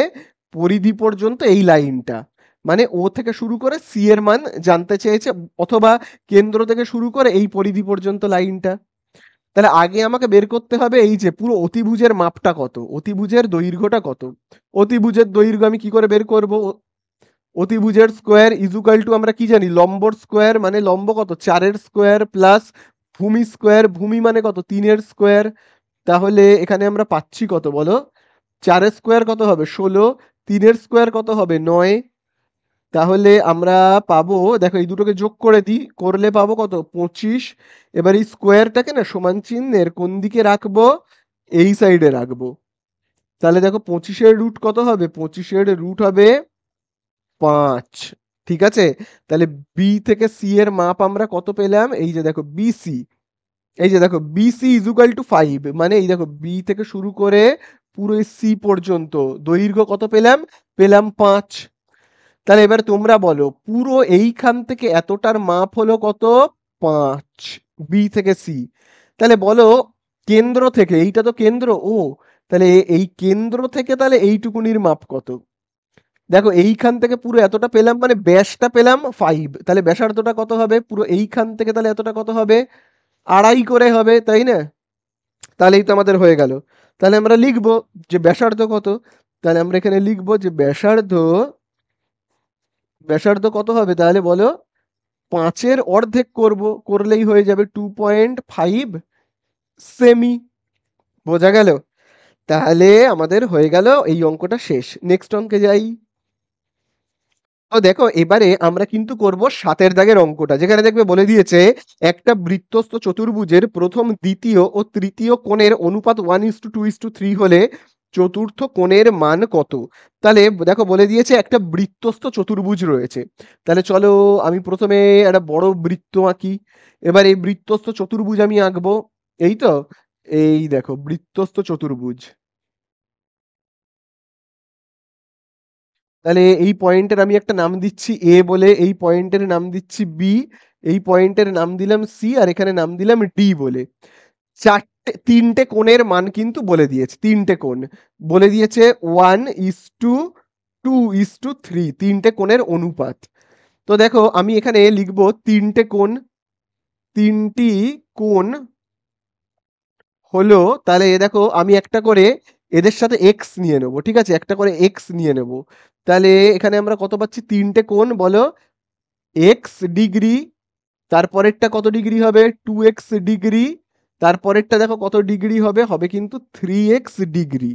পরিধি পর্যন্ত এই লাইনটা, মানে ও থেকে শুরু করে সি এর মান জানতে চেয়েছে, অথবা কেন্দ্র থেকে শুরু করে এই পরিধি পর্যন্ত লাইনটা। তাহলে আগে আমাকে বের করতে হবে এই যে পুরো অতিভুজের মাপটা কত, অতিভুজের দৈর্ঘ্যটা কত। অতিভুজের দৈর্ঘ্য আমি কি করে বের করব, অতিভুজের স্কোয়ার ইজুকাল টু আমরা কি জানি, লম্বর স্কোয়ার, মানে লম্ব কত, 4-এর স্কোয়ার প্লাস ভূমি স্কোয়ার, ভূমি মানে কত, 3-এর স্কোয়ার। তাহলে এখানে আমরা পাচ্ছি কত বলো, 4-এর স্কোয়ার কত হবে 16, 3-এর স্কোয়ার কত হবে 9, তাহলে আমরা পাবো, দেখো এই দুটোকে যোগ করে দিই, করলে পাবো কত, 25। এবার এই স্কোয়ারটাকে না সমান চিহ্নের কোন দিকে রাখবো, এই সাইডে রাখবো। তাহলে দেখো 25-এর রুট কত হবে, 25-এর রুট হবে 5। ঠিক আছে, তাহলে বি থেকে সি এর মাপ আমরা কত পেলাম, এই যে দেখো বিসি, এই যে দেখো বিসি ইজ ইকুয়াল টু 5, মানে এই দেখো বি থেকে শুরু করে পুরো সি পর্যন্ত দৈর্ঘ্য কত পেলাম, পেলাম 5। তাহলে এবার তোমরা বলো পুরো এইখান থেকে এতটার মাপ হলো কত, 5, বি থেকে সি। তাহলে বলো কেন্দ্র থেকে, এইটা তো কেন্দ্র ও, তাহলে এই কেন্দ্র থেকে তাহলে এইটুকুনির মাপ কত। দেখো এইখান থেকে পুরো এতটা পেলাম, মানে ব্যাসটা পেলাম 5, তাহলে ব্যাসার্ধটা কত হবে, পুরো এইখান থেকে তাহলে এতটা কত হবে, 2.5 করে হবে, তাই না। তাহলেই তো আমাদের হয়ে গেল। তাহলে আমরা লিখবো যে ব্যাসার্ধ কত, তাহলে আমরা এখানে লিখবো যে ব্যাসার্ধ, ব্যাসার্ধ কত হবে তাহলে বলো, 5-এর অর্ধেক করব, করলেই হয়ে যাবে 2.5 সেমি। বোঝা গেল। তাহলে আমাদের হয়ে গেল এই অঙ্কটা শেষ। নেক্সট অঙ্কে যাই। তো দেখো এবারে আমরা কিন্তু করব 7-এর দাগের অঙ্কটা, যেখানে দেখবে বলে দিয়েছে একটা বৃত্তস্থ চতুর্ভুজের প্রথম, দ্বিতীয় ও তৃতীয় কোণের অনুপাত 1:2:3 হলে চতুর্থ কোণের মান কত। তাহলে দেখো বলে দিয়েছে একটা বৃত্তস্থ চতুর্ভুজ রয়েছে। তাহলে চলো আমি প্রথমে একটা বড় বৃত্ত আঁকি। এবার এই বৃত্তস্থ চতুর্ভুজ আমি আঁকবো। এই তো, এই দেখো বৃত্তস্থ চতুর্ভুজ। তাহলে এই পয়েন্টের আমি একটা নাম দিচ্ছি এ বলে, এই পয়েন্টের নাম দিচ্ছি বি, এই পয়েন্টের নাম দিলাম সি, আর এখানে নাম দিলাম ডি বলে। তিনটে কোণের মান কিন্তু বলে দিয়েছে, তিনটে কোণ বলে দিয়েছে, 1:2:3, তিনটে কোণের অনুপাত। তো দেখো আমি এখানে লিখবো তিনটে কোণ, তিনটি কোণ হলো, তাহলে দেখো আমি একটা করে এদের সাথে এক্স নিয়ে নেবো, ঠিক আছে, একটা করে এক্স নিয়ে নেবো। তাহলে এখানে আমরা কত পাচ্ছি, তিনটে কোণ বলো এক্স ডিগ্রি, তারপরেরটা কত ডিগ্রি হবে, 2x ডিগ্রি, তারপরেরটা দেখো কত ডিগ্রি হবে, হবে কিন্তু 3x ডিগ্রি।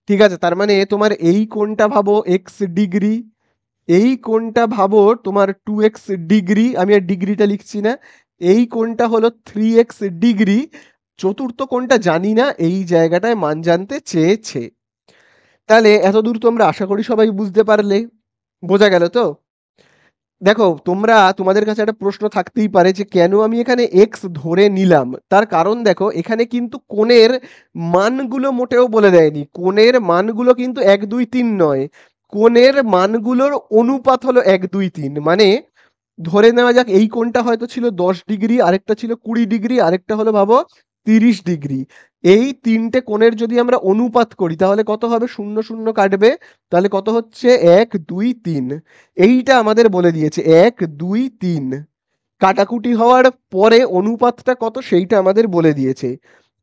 ঠিক আছে, তার মানে তোমার এই কোণটা ভাবো এক্স ডিগ্রি, এই কোণটা ভাবো তোমার 2x ডিগ্রি, আমি আর ডিগ্রিটা লিখছি না, এই কোণটা হলো 3x ডিগ্রি। চতুর্থ কোণটা জানি না, এই জায়গাটায় মান জানতে চেয়েছে। তাহলে এতদূর তোমরা আশা করি সবাই বুঝতে পারলে। বোঝা গেল তো। দেখো তোমরা, তোমাদের কাছে একটা প্রশ্ন থাকতেই পারে যে কেন আমি এখানে এক্স ধরে নিলাম। তার কারণ দেখো এখানে কিন্তু কোণের মানগুলো মোটেও বলে দেয়নি, কোণের মানগুলো কিন্তু 1, 2, 3 নয়, কোণের মানগুলোর অনুপাত হলো 1, 2, 3। মানে ধরে নেওয়া যাক এই কোণটা হয়তো ছিল 10 ডিগ্রি, আরেকটা ছিল 20 ডিগ্রি, আরেকটা হলো ভাবো 30 ডিগ্রি। এই তিনটে কোণের যদি আমরা অনুপাত করি তাহলে কত হবে, শূন্য শূন্য কাটবে, তাহলে কত হচ্ছে 1, 2, 3। এইটা আমাদের বলে দিয়েছে 1, 2, 3, কাটাকুটি হওয়ার পরে অনুপাতটা কত সেইটা আমাদের বলে দিয়েছে।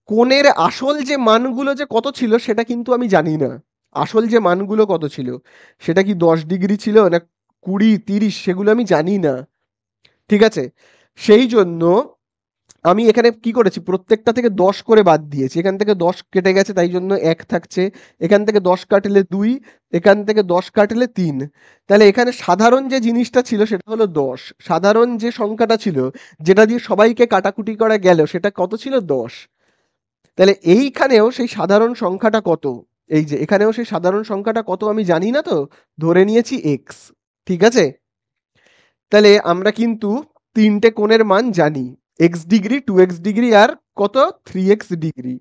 কোণের আসল যে মানগুলো যে কত ছিল সেটা কিন্তু আমি জানি না, আসল যে মানগুলো কত ছিল, সেটা কি 10 ডিগ্রি ছিল না 20, 30, সেগুলো আমি জানি না। ঠিক আছে, সেই জন্য আমি এখানে কি করেছি, প্রত্যেকটা থেকে 10 করে বাদ দিয়েছি, এখান থেকে 10 কেটে গেছে তাই জন্য 1 থাকছে, এখান থেকে 10 কাটলে 2, এখান থেকে 10 কাটলে 3। তাহলে এখানে সাধারণ যে জিনিসটা ছিল সেটা হলো 10, সাধারণ যে সংখ্যাটা ছিল যেটা দিয়ে সবাইকে কাটাকুটি করা গেল সেটা কত ছিল, 10। তাহলে এইখানেও সেই সাধারণ সংখ্যাটা কত, এই যে এখানেও সেই সাধারণ সংখ্যাটা কত আমি জানি না, তো ধরে নিয়েছি এক্স। ঠিক আছে, তাহলে আমরা কিন্তু তিনটে কোণের মান জানি, এক্স ডিগ্রি, 2x ডিগ্রি, আর কত 3x ডিগ্রি।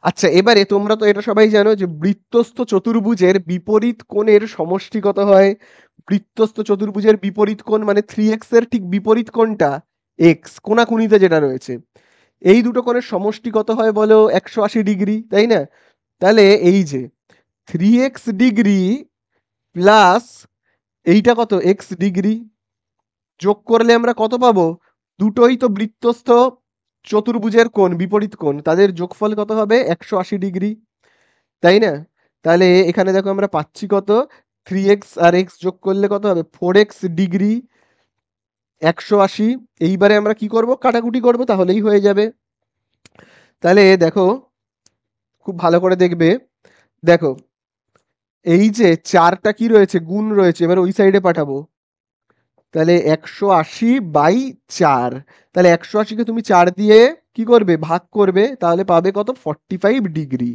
আচ্ছা এবারে তোমরা তো এটা সবাই জানো যে বৃত্তস্থ চতুর্ভুজের বিপরীত কোণের সমষ্টি কত হয়। বৃত্তস্থ চতুর্ভুজের বিপরীত কোণ মানে 3x এর ঠিক বিপরীত কোণটা, এক্স কোণাকুণিতে যেটা রয়েছে, এই দুটো কোণের সমষ্টি কত হয় বলো, 180 ডিগ্রি, তাই না। তাহলে এই যে 3x ডিগ্রি প্লাস এইটা কত এক্স ডিগ্রি, যোগ করলে আমরা কত পাবো, দুটোই তো বৃত্তস্থ চতুর্ভুজের কোণ, বিপরীত কোণ, তাদের যোগফল কত হবে, 180 ডিগ্রি, তাই না। তাহলে এখানে দেখো আমরা পাচ্ছি কত, 3x আর x যোগ করলে কত হবে, 4x ডিগ্রি, 180। এইবারে আমরা কি করব, কাটাকুটি করব, তাহলেই হয়ে যাবে। তাহলে দেখো খুব ভালো করে দেখবে, দেখো এই যে 4টা কি রয়েছে, গুণ রয়েছে, এবার ওই সাইডে পাঠাবো। তাহলে 180/4, তাহলে 180কে তুমি 4 দিয়ে কি করবে, ভাগ করবে, তাহলে পাবে কত, 45 ডিগ্রি।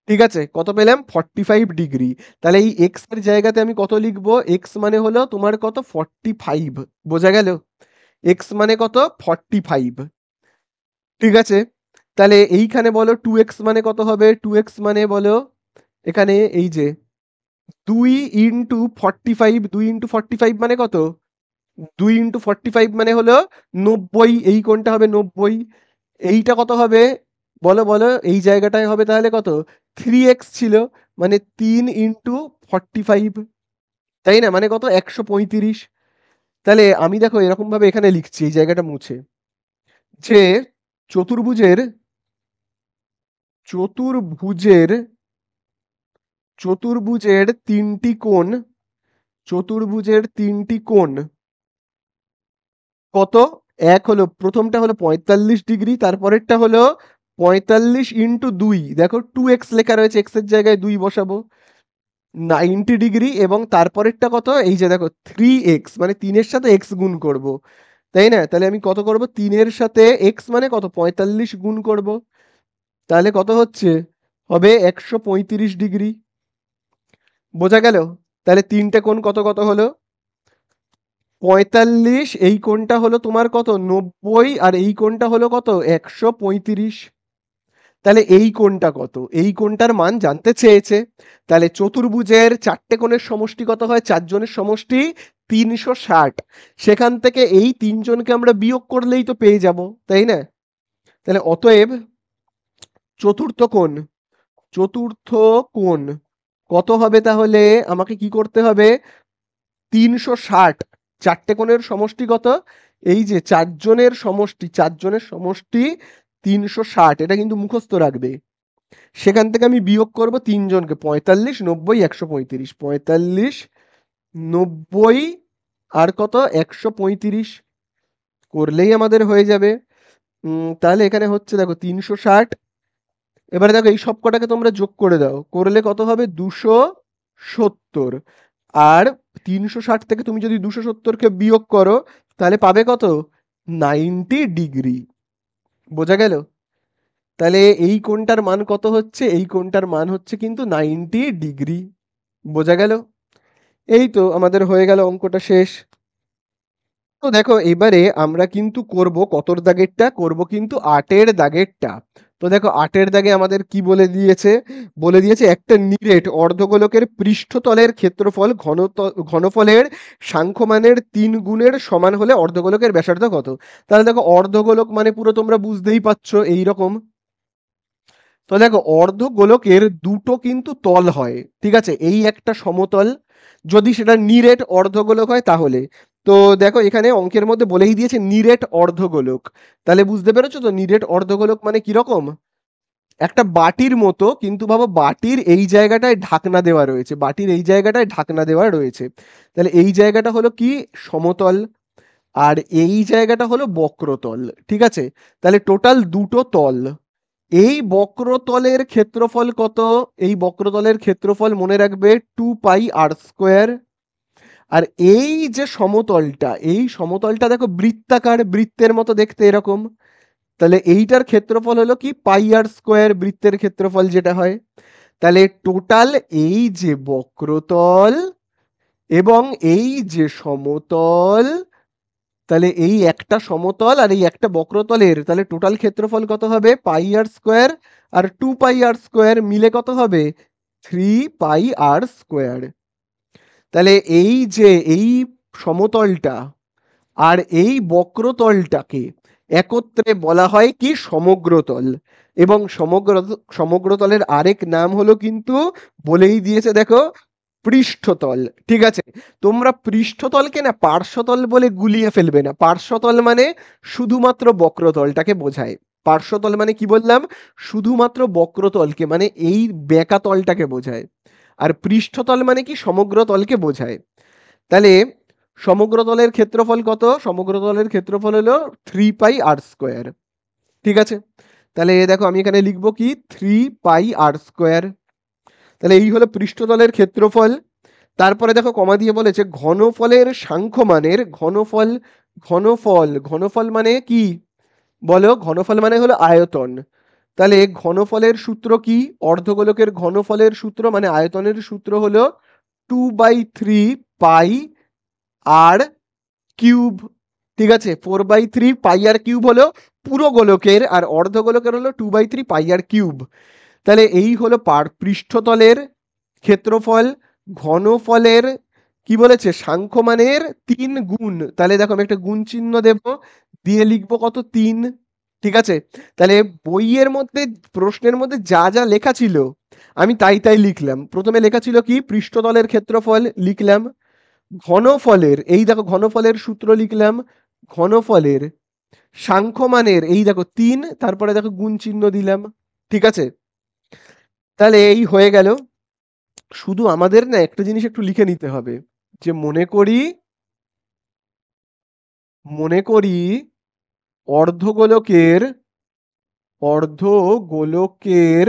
ঠিক আছে, কত পেলাম, 45 ডিগ্রি। তাহলে এই এক্স এর জায়গাতে আমি কত লিখবো, এক্স মানে হলো তোমার কত, 45। বোঝা গেল, এক্স মানে কত, 45। ঠিক আছে, তাহলে এইখানে বলো 2x মানে কত হবে, 2x মানে বলো এখানে এই যে 2 × 45, 2 × 45 মানে কত, 2 × 45 মানে হলো 90, এই কোণটা হবে 90। এইটা কত হবে, বলো বলো, এই জায়গাটায় হবে তাহলে কত, 3x ছিল, মানে 3 × 45, তাই না, মানে কত, 135। তাহলে আমি দেখো এরকম ভাবে এখানে লিখছি, এই জায়গাটা মুছে, যে চতুর্ভুজের চতুর্ভুজের চতুর্ভুজের তিনটি কোণ, চতুর্ভুজের তিনটি কোণ কত, এক হলো, প্রথমটা হলো 45 ডিগ্রি, তারপরেরটা হলো 45 × 2, দেখো 2x লেখা রয়েছে, x এর জায়গায় 2 বসাবো, 90 ডিগ্রি, এবং তারপরেরটা কত, এই যে দেখো 3x, মানে 3-এর সাথে x গুণ করব, তাই না, তাহলে আমি কত করব, 3-এর সাথে x মানে কত, 45 গুণ করব, তাহলে কত হচ্ছে, হবে 135 ডিগ্রি। বোঝা গেল, তাহলে তিনটে কোণ কত কত হলো, 45, এই কোণটা হলো তোমার কত, 90, আর এই কোণটা হলো কত, 135। তাহলে এই কোণটা কত, এই কোণটার মান জানতে চেয়েছে। তাহলে চতুর্ভুজের 4টে কোণের সমষ্টি কত হয়, 4 জনের সমষ্টি 360, সেখান থেকে এই 3 জনকে আমরা বিয়োগ করলেই তো পেয়ে যাব, তাই না। তাহলে অতএব চতুর্থ কোণ, চতুর্থ কোণ কত হবে, তাহলে আমাকে কি করতে হবে, 360, 4টে কোণের সমষ্টি কত, এই যে 4 জনের সমষ্টি, 4 জনের সমষ্টি 360, এটা কিন্তু মুখস্থ রাখবে। সেখান থেকে আমি বিয়োগ করব 3 জনকে, 45, 90, 135, 45, 90 আর কত, 135 করলেই আমাদের হয়ে যাবে। তাহলে এখানে হচ্ছে দেখো 360, এবারে দেখো এই সব কটাকে তোমরা যোগ করে দাও, করলে কত হবে, 270, আর 360 থেকে তুমি যদি 270কে বিয়োগ করো, তাহলে পাবে কত, 90 ডিগ্রি। বোঝা গেল, তাহলে এই কোণটার মান কত হচ্ছে, এই কোণটার মান হচ্ছে কিন্তু 90 ডিগ্রি। বোঝা গেল, এই তো আমাদের হয়ে গেল, অঙ্কটা শেষ। তো দেখো এবারে আমরা কিন্তু করব কতর দাগেরটা, করব কিন্তু 8-এর দাগেরটা। তো দেখো 8-এর দাগে আমাদের কি বলে দিয়েছে, বলে দিয়েছে একটা নিরেট অর্ধগোলকের পৃষ্ঠতলের ক্ষেত্রফল ঘনফলের সাংখ্যমানের 3 গুণের সমান হলে অর্ধগোলকের ব্যাসার্ধ কত। তাহলে দেখো অর্ধগোলক মানে পুরো তোমরা বুঝতেই পারছো এইরকম। তো দেখো অর্ধগোলকের দুটো কিন্তু তল হয়, ঠিক আছে, এই একটা সমতল, যদি সেটা নিরেট অর্ধগোলক হয় তাহলে। তো দেখো এখানে অঙ্কের মধ্যে বলেই দিয়েছে নিরেট অর্ধগোলক, তাহলে বুঝতে পেরেছো তো নিরেট অর্ধগোলক মানে কিরকম, একটা বাটির মতো, কিন্তু ভাবো বাটির এই জায়গাটায় ঢাকনা দেওয়া রয়েছে, বাটির এই জায়গাটায় ঢাকনা দেওয়া রয়েছে, তাহলে এই জায়গাটা হলো কি, সমতল, আর এই জায়গাটা হলো বক্রতল। ঠিক আছে, তাহলে টোটাল দুটো তল, এই বক্রতলের ক্ষেত্রফল কত, এই বক্রতলের ক্ষেত্রফল মনে রাখবে 2πr²। আর এই যে সমতলটা, এই সমতলটা দেখো বৃত্তাকার, বৃত্তের মতো দেখতে এরকম, তাহলে এইটার ক্ষেত্রফল হলো কি πr², বৃত্তের ক্ষেত্রফল যেটা হয়। তাহলে টোটাল এই যে বক্রতল এবং এই যে সমতল, তাহলে এই একটা সমতল আর এই একটা বক্রতলের, তাহলে টোটাল ক্ষেত্রফল কত হবে, πr², আর 2πr² মিলে কত হবে, 3πr²। তাহলে এই যে এই সমতলটা আর এই বক্রতলটাকে একত্রে বলা হয় কি, সমগ্রতল। এবং সমগ্রতলের আরেক নাম হলো কিন্তু বলেই দিয়েছে দেখো, পৃষ্ঠতল। ঠিক আছে, তোমরা পৃষ্ঠতলকে না পার্শ্বতল বলে গুলিয়ে ফেলবে না, পার্শ্বতল মানে শুধুমাত্র বক্রতলটাকে বোঝায়, পার্শ্বতল মানে কি বললাম, শুধুমাত্র বক্রতলকে, মানে এই বেঁকা তলটাকে বোঝায়, আর পৃষ্ঠতল মানে কি সমগ্র তলকে বোঝায়। তাহলে সমগ্রতলের ক্ষেত্রফল কত, সমগ্রতলের ক্ষেত্রফল হলো 3πr²। ঠিক আছে, তাহলে দেখো আমি এখানে লিখবো কি 3πr²। তাহলে এই হলো পৃষ্ঠতলের ক্ষেত্রফল। তারপরে দেখো কমা দিয়ে বলেছে ঘনফলের সাংখ্যমানের ঘনফল মানে কি বলো? ঘনফল মানে হলো আয়তন। তাহলে ঘনফলের সূত্র কি? অর্ধগোলকের ঘনফলের সূত্র মানে আয়তনের সূত্র হলো 2/3 পাই আর কিউব। ঠিক আছে, 4/3 পাই আর কিউব হলো পুরো গোলকের, আর অর্ধগোলকের হলো 2/3 পাই আর কিউব। তাহলে এই হলো পৃষ্ঠতলের ক্ষেত্রফল। ঘনফলের কি বলেছে? সাংখ্যমানের 3 গুণ। তাহলে দেখো আমি একটা গুণ চিহ্ন দেব, দিয়ে লিখবো কত? 3। ঠিক আছে, তাহলে বইয়ের মধ্যে প্রশ্নের মধ্যে যা যা লেখা ছিল আমি তাই তাই লিখলাম। প্রথমে লেখা ছিল কি? পৃষ্ঠতলের ক্ষেত্রফল লিখলাম। ঘনফলের এই দেখো ঘনফলের সূত্র লিখলাম। ঘনফলের সাংখ্যমানের এই দেখো 3, তারপরে দেখো গুণ চিহ্ন দিলাম। ঠিক আছে, তাহলে এই হয়ে গেল। শুধু আমাদের না একটা জিনিস একটু লিখে নিতে হবে, যে মনে করি অর্ধগোলকের অর্ধগোলকের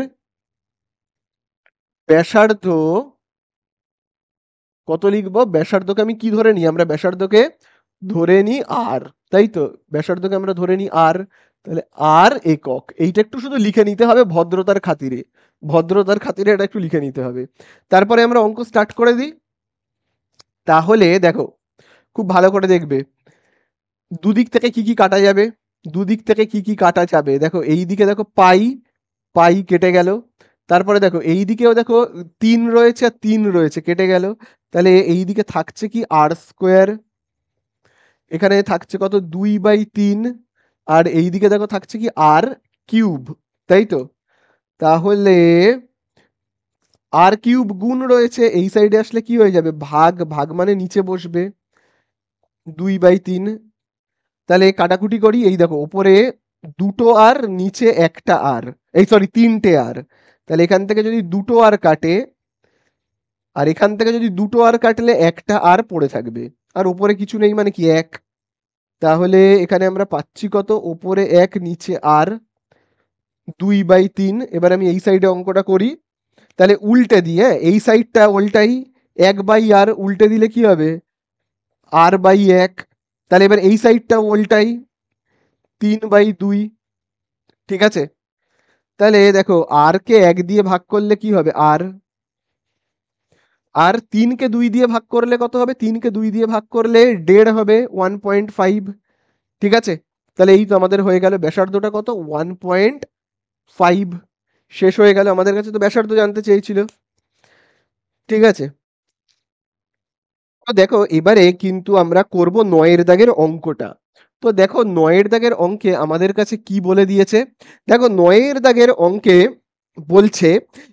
ব্যাসার্ধ কত লিখবো? ব্যাসার্ধকে আমি কি ধরে নিই? আমরা ব্যাসার্ধকে ধরে নিই আর, তাই তো? ব্যাসার্ধকে আমরা ধরে নিই আর। তাহলে আর একক, এইটা একটু শুধু লিখে নিতে হবে ভদ্রতার খাতিরে এটা একটু লিখে নিতে হবে। তারপরে আমরা অঙ্ক স্টার্ট করে দিই। তাহলে দেখো খুব ভালো করে দেখবে, দুদিক থেকে কি কি কাটা যাবে। দুদিক থেকে কি কি কাটা যাবে? দেখো এই দিকে দেখো পাই, পাই কেটে গেল। তারপরে দেখো এই দিকেও দেখো 3 রয়েছে আর 3 রয়েছে, কেটে গেল। তাহলে এই দিকে থাকছে কি? আর স্কোয়ার। এখানে থাকছে কত? 2/3। আর এই দিকে দেখো থাকছে কি? আর কিউব, তাই তো? তাহলে আর কিউব গুণ রয়েছে, এই সাইডে আসলে কি হয়ে যাবে? ভাগ, ভাগ মানে নিচে বসবে 2/3। তাহলে কাটাকুটি করি, এই দেখো উপরে দুটো আর নিচে একটা আর, এই সরি 3টে আর। তাহলে এখান থেকে যদি দুটো আর কাটে আর এখান থেকে যদি দুটো আর কাটলে একটা আর পড়ে থাকবে, আর উপরে কিছু নেই মানে কি? এক। তাহলে এখানে আমরা পাচ্ছি কত? উপরে এক নিচে আর 2/3। এবার আমি এই সাইডে অঙ্কটা করি, তাহলে উল্টে দিয়ে এই সাইডটা উল্টাই, 1/r উল্টে দিলে কি হবে? r/1। তাহলে এবার এই সাইডটা উল্টাই, 3/2। ঠিক আছে, তাহলে দেখো আর কে 1 দিয়ে ভাগ করলে কি হবে? আর আর 3কে 2 দিয়ে ভাগ করলে কত হবে? 3কে 2 দিয়ে ভাগ করলে 1.5 হবে, 1.5। ঠিক আছে, তাহলে এই তো আমাদের হয়ে গেল ব্যাসার্ধটা কত? 1.5। শেষ হয়ে গেল। আমাদের কাছে তো ব্যাসার্ধ জানতে চেয়েছিল। ঠিক আছে, তো দেখো এবারে কিন্তু আমরা করব 9 দাগের অঙ্কটা। তো দেখো 9 দাগের অঙ্কে আমাদের কাছে কি বলে দিয়েছে। দেখো 9 দাগের অঙ্কে বলছে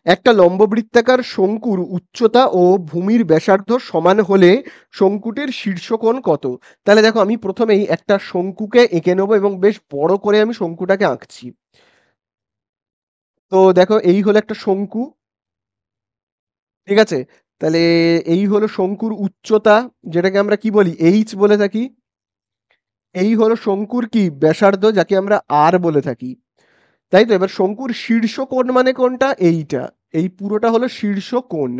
একটা লম্ববৃত্তাকার শঙ্কুর উচ্চতা ও ভূমির ব্যাসার্ধ সমান হলে শঙ্কুটির শীর্ষকোণ কত? তাহলে দেখো আমি প্রথমেই একটা শঙ্কুকে এঁকে নেবো এবং বেশ বড় করে আমি শঙ্কুটাকে আঁকছি। তো দেখো এই হলো একটা শঙ্কু। ঠিক আছে, তাহলে এই হলো শঙ্কুর উচ্চতা, যেটাকে আমরা কি বলি? এইচ বলে থাকি। এই হলো শঙ্কুর কি? ব্যাসার্ধ, যাকে আমরা আর বলে থাকি। তাই তো? এবার শঙ্কুর শীর্ষ কোণ মানে কোনটা? এইটা, এই পুরোটা হলো শীর্ষ কোণ।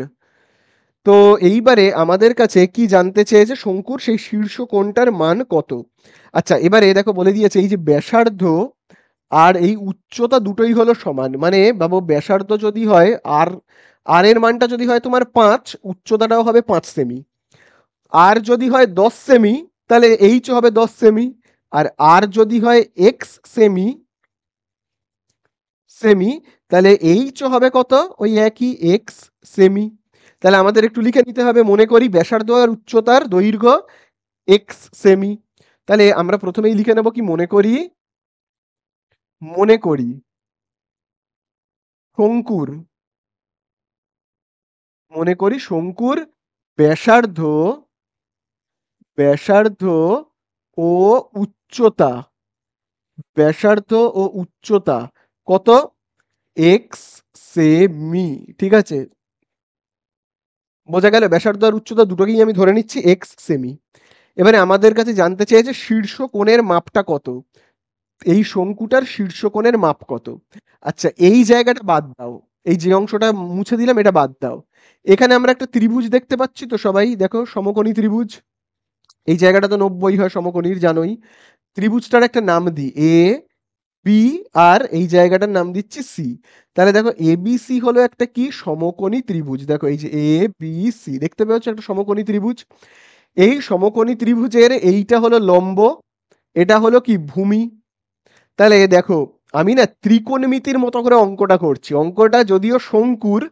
তো এইবারে আমাদের কাছে কি জানতে চেয়েছে? শঙ্কুর সেই শীর্ষ কোণটার মান কত। আচ্ছা, এবারে দেখো বলে দিয়েছে এই যে ব্যাসার্ধ আর এই উচ্চতা দুটোই হলো সমান, মানে ভাবো ব্যাসার্ধ যদি হয় আর, আর এর মানটা যদি হয় তোমার 5, উচ্চতাটাও হবে 5 সেমি। আর যদি হয় 10 সেমি, তাহলে এইচ হবে 10 সেমি। আর যদি হয় এক্স সেমি, তাহলে এইচ হবে কত? ওই একই এক্স সেমি। তাহলে আমাদের একটু লিখে নিতে হবে, মনে করি ব্যাসার্ধ আর উচ্চতার দৈর্ঘ্য এক্স সেমি। তাহলে আমরা প্রথমেই লিখে নেব কি? মনে করি শঙ্কুর শঙ্কুর ব্যাসার্ধ ব্যাসার্ধ ও উচ্চতা ব্যাসার্ধ ও উচ্চতা কত? X semi. ঠিক আছে, বোঝা গেল? ব্যাসার্ধ আর উচ্চতা দুটোকেই আমি ধরে নিচ্ছি এক্স সেমি। এবারে আমাদের কাছে জানতে চেয়েছে শীর্ষ কোণের মাপটা কত। এই শঙ্কুটার শীর্ষ কোণের মাপ কত? আচ্ছা, এই জায়গাটা বাদ দাও, এই যে অংশটা মুছে দিলাম এটা বাদ দাও। এখানে আমরা একটা ত্রিভুজ দেখতে পাচ্ছি তো সবাই, দেখো সমকোণী ত্রিভুজ। এই জায়গাটা তো 90 হয় সমকোণীর, জানোই। ত্রিভুজটার একটা নাম দিই এ বি, আর এই জায়গাটার নাম দিচ্ছি সি। তাহলে দেখো এ বি সি হলো একটা কি সমকোণী ত্রিভুজ। দেখো এই যে এ বি সি দেখতে পাচ্ছ একটা সমকোণী ত্রিভুজ। এই সমকোণী ত্রিভুজের এইটা হলো লম্ব, এটা হলো কি ভূমি। তাহলে দেখো আমি না ত্রিকোণমিতির মতো করে অঙ্কটা করছি। অঙ্কটা যদিও শঙ্কুর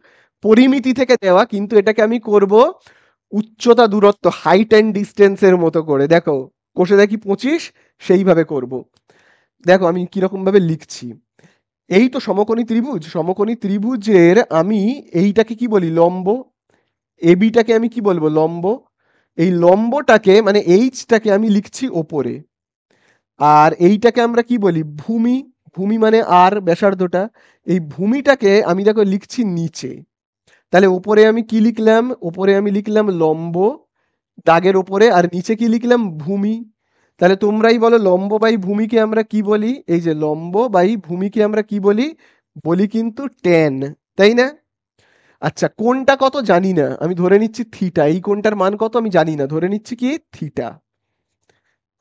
পরিমিতি থেকে দেওয়া, কিন্তু এটাকে আমি করব উচ্চতা দূরত্ব, হাইট অ্যান্ড ডিস্টেন্সের মতো করে। দেখো কষে দেখি 25, সেইভাবে করব। দেখো আমি কিরকম ভাবে লিখছি। এই তো সমকোণী ত্রিভুজ, সমকোণী ত্রিভুজের আমি এইটাকে কি বলি লম্ব, এবিটাকে আমি কি বলবো লম্ব। এই লম্বটাকে মানে এইচটাকে আমি লিখছি ওপরে, আর এইটাকে আমরা কি বলি ভূমি। ভূমি মানে আর ব্যাসার্ধটা, এই ভূমিটাকে আমি দেখো লিখছি নিচে। তাহলে ওপরে আমি কি লিখলাম, ওপরে আমি লিখলাম লম্ব দাগের ওপরে, আর নিচে কি লিখলাম ভূমি। তাহলে তোমরাই বলো লম্ব বাই ভূমিকে আমরা কি বলি, এই যে লম্ব বাই ভূমিকে আমরা কি বলি, বলি কিন্তু ট্যান, তাই না? আচ্ছা কোনটা কত জানি না, আমি ধরে নিচ্ছি থিটা। এই কোনটার মান কত আমি জানি না, ধরে নিচ্ছি কি থিটা।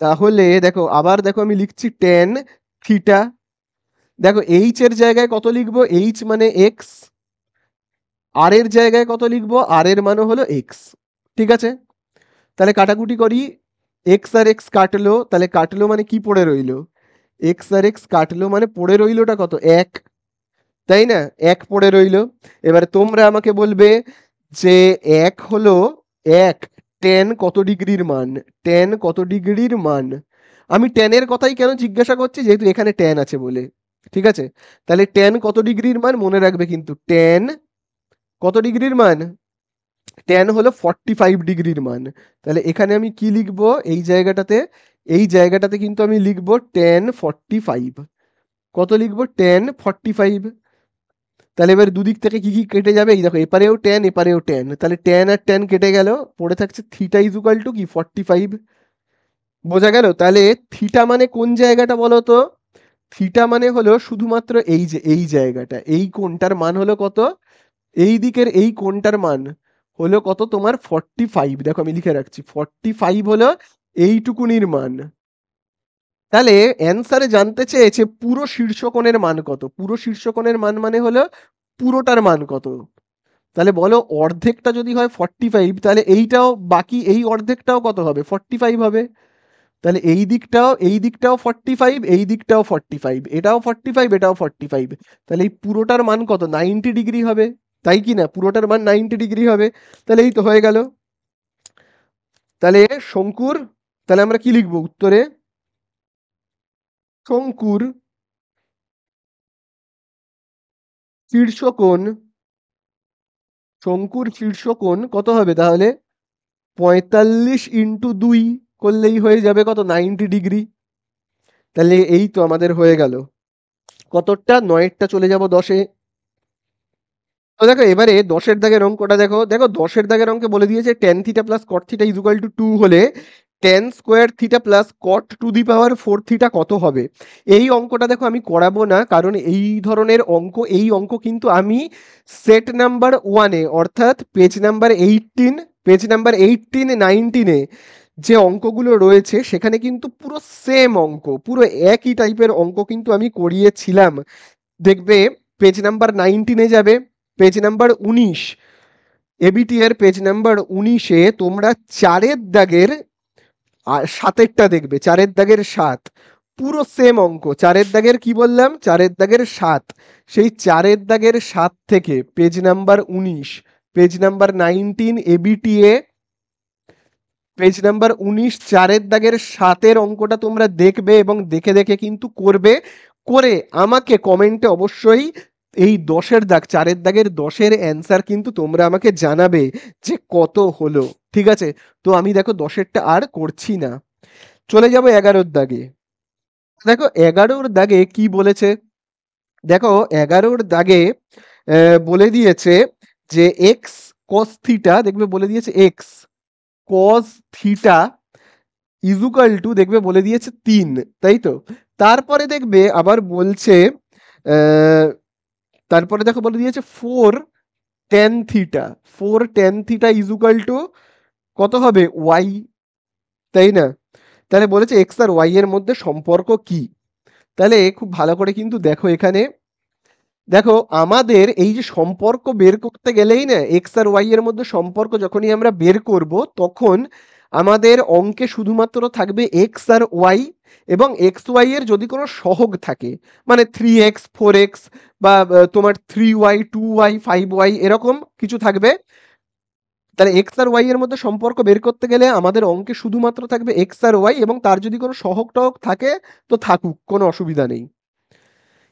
তাহলে দেখো আবার দেখো আমি লিখছি ট্যান থিটা। দেখো এইচ এর জায়গায় কত লিখবো, এইচ মানে এক্স। আর এর জায়গায় কত লিখবো, আর এর মানও হলো এক্স। ঠিক আছে, তাহলে কাটাকুটি করি। এক্স আর এক্স কাটলো, তাহলে কাটলো মানে কি পড়ে রইলো, এক্স আর এক্স কাটলো মানে পড়ে রইলোটা কত এক, তাই না? এক পড়ে রইলো। এবারে তোমরা আমাকে বলবে যে এক হলো এক টেন কত ডিগ্রির মান, টেন কত ডিগ্রির মান। আমি টেনের কথাই কেন জিজ্ঞাসা করছি, যেহেতু এখানে টেন আছে বলে। ঠিক আছে, তাহলে টেন কত ডিগ্রির মান মনে রাখবে কিন্তু, টেন কত ডিগ্রির মান, টেন হলো 45 ডিগ্রির মান। তাহলে এখানে আমি কি লিখবো এই জায়গাটাতে, এই জায়গাটাতে কিন্তু আমি লিখবো টেন 45। কত লিখবো, টেন 45। তাহলে এবার দুদিক থেকে কি কি কেটে যাবে, এই দেখো এপারেও টেন এপারেও টেন, তাহলে টেন আর টেন কেটে গেল, পড়ে থাকছে থিটা ইজুকাল টু কি 45। বোঝা গেল? তাহলে থিটা মানে কোন জায়গাটা বলো তো, থিটা মানে হলো শুধুমাত্র এই যে এই জায়গাটা, এই কোণটার মান হলো কত, এই দিকের এই কোণটার মান হলো কত তোমার 45। দেখো আমি লিখে রাখছি 45 হলো এইটুকুনির মান। তাহলে অ্যান্সারে জানতে চেয়েছে পুরো শীর্ষকোণের মান কত, পুরো শীর্ষকোণের মান মানে হলো পুরোটার মান কত। তাহলে বলো অর্ধেকটা যদি হয় 45, তাহলে এইটাও বাকি এই অর্ধেকটাও কত হবে 45 হবে। তাহলে এই দিকটাও 45, এই দিকটাও 45, এটাও 45, এটাও 45। তাহলে এই পুরোটার মান কত 90 ডিগ্রি হবে, তাই কি না? পুরোটার মান 90 ডিগ্রি হবে। তাহলে এই তো হয়ে গেল। তাহলে শঙ্কুর, তাহলে আমরা কি লিখবো উত্তরে, শঙ্কুর শীর্ষকোণ, শঙ্কুর শীর্ষকোণ কত হবে তাহলে 45 × 2 করলেই হয়ে যাবে কত 90 ডিগ্রি। তাহলে এই তো আমাদের হয়ে গেল কতটা, 9টা চলে যাব 10-এ। তো দেখো এবারে 10-এর দাগের অঙ্কটা দেখো, দেখো 10-এর দাগের অঙ্কে বলে দিয়েছে tan theta plus cot theta is equal to 2 হলে tan square theta plus cot to the power 4 theta কত হবে। এই অঙ্কটা দেখো আমি করাবো না, কারণ এই ধরনের অঙ্ক, এই অঙ্ক কিন্তু আমি সেট নাম্বার 1-এ অর্থাৎ পেজ নাম্বার 18, পেজ নাম্বার 18 19-এ যে অঙ্কগুলো রয়েছে সেখানে কিন্তু পুরো সেম অঙ্ক, পুরো একই টাইপের অঙ্ক কিন্তু আমি করিয়েছিলাম। দেখবে পেজ নাম্বার 19-এ যাবে, পেজ নাম্বার 19, এবিটি এর পেজ নাম্বার 19-এ তোমরা 4-এর দাগের আর 7-এরটা দেখবে, 4-এর দাগের 7 পুরো সেম অঙ্ক। 4-এর দাগের কি বললাম, 4-এর দাগের 7, সেই 4-এর দাগের 7 থেকে page number 19, page number 19 ABT এ পেজ নাম্বার 19 4-এর দাগের 7-এর অঙ্কটা তোমরা দেখবে এবং দেখে দেখে কিন্তু করবে, করে আমাকে কমেন্টে অবশ্যই এই 10-এর দাগ, 4-এর দাগের 10-এর অ্যান্সার কিন্তু তোমরা আমাকে জানাবে যে কত হলো। ঠিক আছে, তো আমি দেখো 10-এরটা আর করছি না, চলে যাব 11-এর দাগে। দেখো 11-এর দাগে কি বলেছে, দেখো 11-এর দাগে বলে দিয়েছে যে এক্স কস থিটা, দেখবে বলে দিয়েছে x cos theta is equal to, দেখবে বলে দিয়েছে 3, তাই তো? তারপরে দেখবে আবার বলছে তারপরে দেখো বলে দিয়েছে 4 tan theta, 4 tan theta is equal two কত হবে, ওয়াই, তাই না? তাহলে বলেছে এক্স আর ওয়াই এর মধ্যে সম্পর্ক কি। তাহলে খুব ভালো করে কিন্তু দেখো এখানে, দেখো আমাদের এই যে সম্পর্ক বের করতে গেলেই না, এক্স আর ওয়াই এর মধ্যে সম্পর্ক যখনই আমরা বের করব তখন আমাদের অঙ্কে শুধুমাত্র থাকবে এক্স আর ওয়াই, এবং এক্স ওয়াই এর যদি কোনো সহগ থাকে, মানে 3x 4x বা তোমার 3y 2y 5y এরকম কিছু থাকবে, তাহলে এক্স আর ওয়াই এর মধ্যে সম্পর্ক বের করতে গেলে আমাদের অঙ্কে শুধুমাত্র থাকবে এক্স আর ওয়াই, এবং তার যদি কোনো সহগ টহগ থাকে তো থাকুক, কোনো অসুবিধা নেই।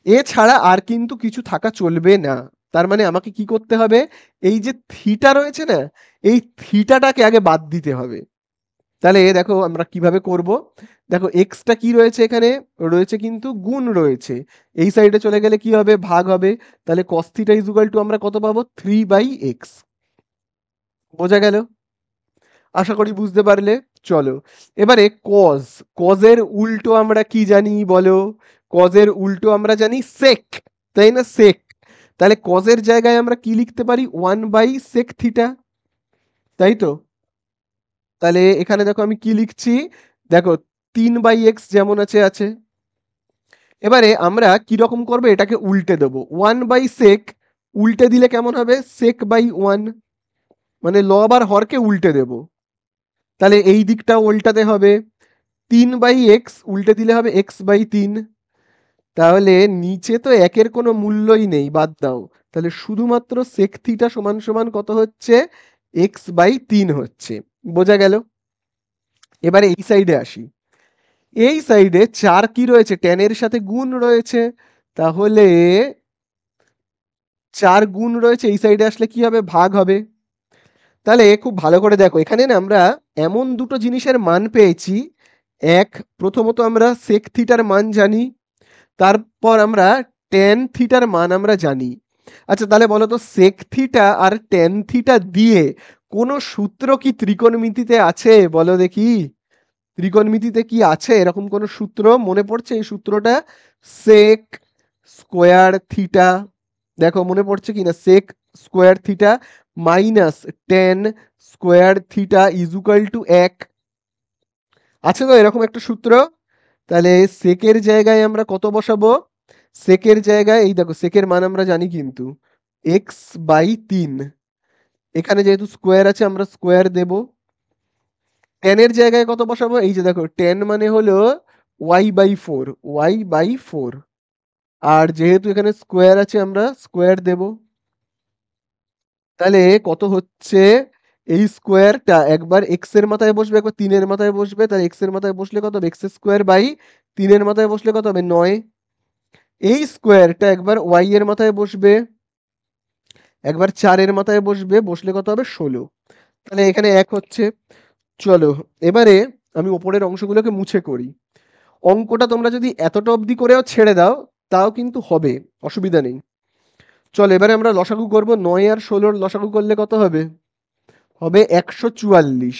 এছাড়া আর কিন্তু কিছু থাকা চলবে না। তার মানে আমাকে কি করতে হবে, এই যে থিটা রয়েছে না, এই থিটাটাকে আগে বাদ দিতে হবে। তাহলে দেখো আমরা কিভাবে করব, দেখো এক্সটা কি রয়েছে এখানে, রয়েছে কিন্তু গুণ রয়েছে, এই সাইডে চলে গেলে কি হবে, ভাগ হবে। তাহলে cos theta is equal two আমরা কত পাবো, 3/x। বোঝা গেল? আশা করি বুঝতে পারলে। চলো এবারে কজের উল্টো আমরা কি জানি বলো, কজের উল্টো আমরা জানি সেক, তাই না, সেক। তাহলে কজের জায়গায় আমরা কি লিখতে পারি, 1/sec থিটা, তাই তো? তাহলে এখানে দেখো আমি কি লিখছি, দেখো 3/x যেমন আছে আছে। এবারে আমরা কি রকম করবো, এটাকে উল্টে দেবো, 1/sec উল্টে দিলে কেমন হবে, sec/1, মানে লব আর হরকে উল্টে দেবো। তাহলে এই দিকটা উল্টাতে হবে, 3/x উল্টে দিলে হবে x/3। তাহলে নিচে তো একের কোনো মূল্যই নেই, বাদ দাও। তাহলে শুধুমাত্র sec থিটা সমান সমান কত হচ্ছে, x/3 হচ্ছে। বোঝা গেল? এবারে এই সাইডে আসি, এই সাইডে 4 কি রয়েছে, tan এর সাথে গুণ রয়েছে, তাহলে 4 গুণ রয়েছে, এই সাইডে আসলে কি হবে, ভাগ হবে। তাহলে খুব ভালো করে দেখো এখানে না আমরা এমন দুটো জিনিসের মান পেয়েছি, এক, প্রথমত আমরা sec থিটার মান জানি, তারপর আমরা tan থিটার মান আমরা জানি। আচ্ছা তাহলে বলো তো, sec থিটা আর tan থিটা দিয়ে কোনো সূত্র কি ত্রিকোণমিতিতে আছে, বলো দেখি? ত্রিকোণমিতিতে কি আছে এরকম কোনো সূত্র মনে পড়ছে, এই সূত্রটা, sec স্কোয়ার থিটা, দেখো মনে পড়ছে কিনা, sec square theta minus tan square theta is equal two 1, আছে তো এরকম একটা সূত্র। তাহলে সেকের জায়গায় আমরা কত বসাবো, সেকের জায়গায় এই দেখো সেকের মান আমরা জানি কিন্তু x/3, এখানে যেহেতু স্কোয়ার আছে আমরা স্কোয়ার দেব। tan এর জায়গায় কত বসাবো, এই যে দেখো tan মানে হলো y/4, y/4, আর যেহেতু এখানে স্কোয়ার আছে আমরা স্কোয়ার দেব। তাহলে কত হচ্ছে, এই স্কোয়ারটা একবার এক্স এর মাথায় বসবে, একবার 3 এর মাথায় বসবে, তাহলে এক্স এর মাথায় বসলে কত হবে, x² 3 এর মাথায় বসলে কত হবে, 9। এই স্কোয়ারটা একবার ওয়াই এর মাথায় বসবে, একবার 4 এর মাথায় বসবে, বসলে কত হবে, 16। তাহলে এখানে 1 হচ্ছে। চলো এবারে আমি ওপরের অংশগুলোকে মুছে করি। অঙ্কটা তোমরা যদি এতটা অবধি করেও ছেড়ে দাও তাও কিন্তু হবে, অসুবিধা নেই। চলো এবারে আমরা লসাগু করব, 9 আর 16 লসাগু করলে কত হবে, হবে 144।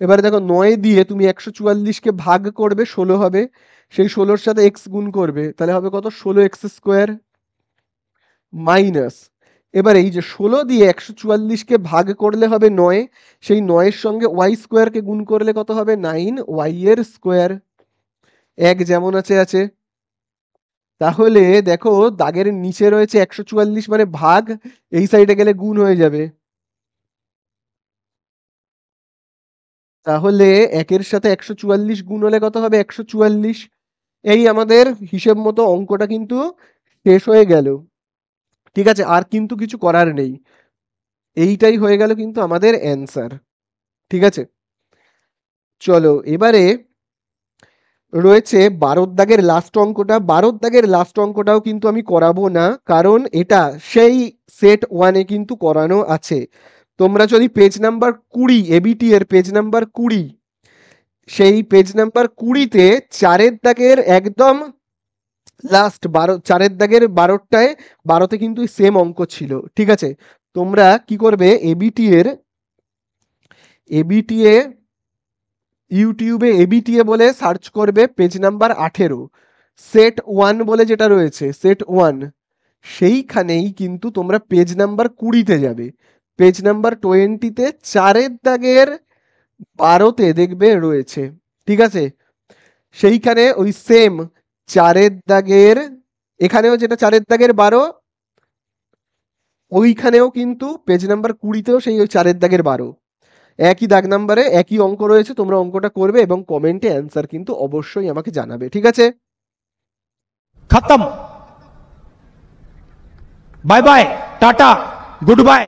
এবারে দেখো 9 দিয়ে তুমি 144কে ভাগ করবে, 16 হবে, সেই 16-র সাথে এক্স গুণ করবে, তাহলে হবে কত, 16x² মাইনাস, এবার এই যে 16 দিয়ে 144কে ভাগ করলে হবে 9, সেই 9-এর সঙ্গে y² গুণ করলে কত হবে, 9y² 1 যেমন আছে আছে। তাহলে দেখো দাগের নিচে রয়েছে 144 মানে ভাগ, এই সাইডে গেলে গুণ হয়ে যাবে। তাহলে 1-এর সাথে 144 গুণ হলে কত হবে, 144। এই আমাদের হিসেব মতো অঙ্কটা কিন্তু শেষ হয়ে গেল। ঠিক আছে, আর কিন্তু কিছু করার নেই, এইটাই হয়ে গেল কিন্তু আমাদের অ্যান্সার। ঠিক আছে, চলো এবারে রয়েছে 12 দাগের লাস্ট অঙ্কটা। 12 দাগের লাস্ট অঙ্কটাও কিন্তু আমি করাবো না, কারণ এটা সেই সেট 1-এ কিন্তু করানো আছে। তোমরা যদি পেজ নাম্বার 20, এবিটি এর পেজ নাম্বার 20, সেই পেজ নাম্বার 20-তে 4-এর দাগের একদম লাস্ট 4-এর দাগের 12টায় 12তে কিন্তু সেম অঙ্ক ছিল। ঠিক আছে, তোমরা কি করবে, এবিটিএ ইউটিউবে এবিটিএ বলে সার্চ করবে, পেজ নাম্বার 18 সেট 1 বলে যেটা রয়েছে, সেট 1, সেইখানেই কিন্তু তোমরা পেজ নাম্বার 20-তে যাবে। পেজ নাম্বার 20-তে 4-এর দাগের 12-তে দেখবে রয়েছে, ঠিক আছে? সেইখানে ওই সেম 4-এর দাগের, এখানেও যেটা 4-এর দাগের 12, ওইখানেও কিন্তু পেজ নাম্বার 20-তেও সেই ওই 4-এর দাগের 12, একই দাগ নাম্বারে একই অঙ্ক রয়েছে। তোমরা অঙ্কটা করবে এবং কমেন্টে অ্যান্সার কিন্তু অবশ্যই আমাকে জানাবে, ঠিক আছে? खत्म। Bye bye, tata, good bye.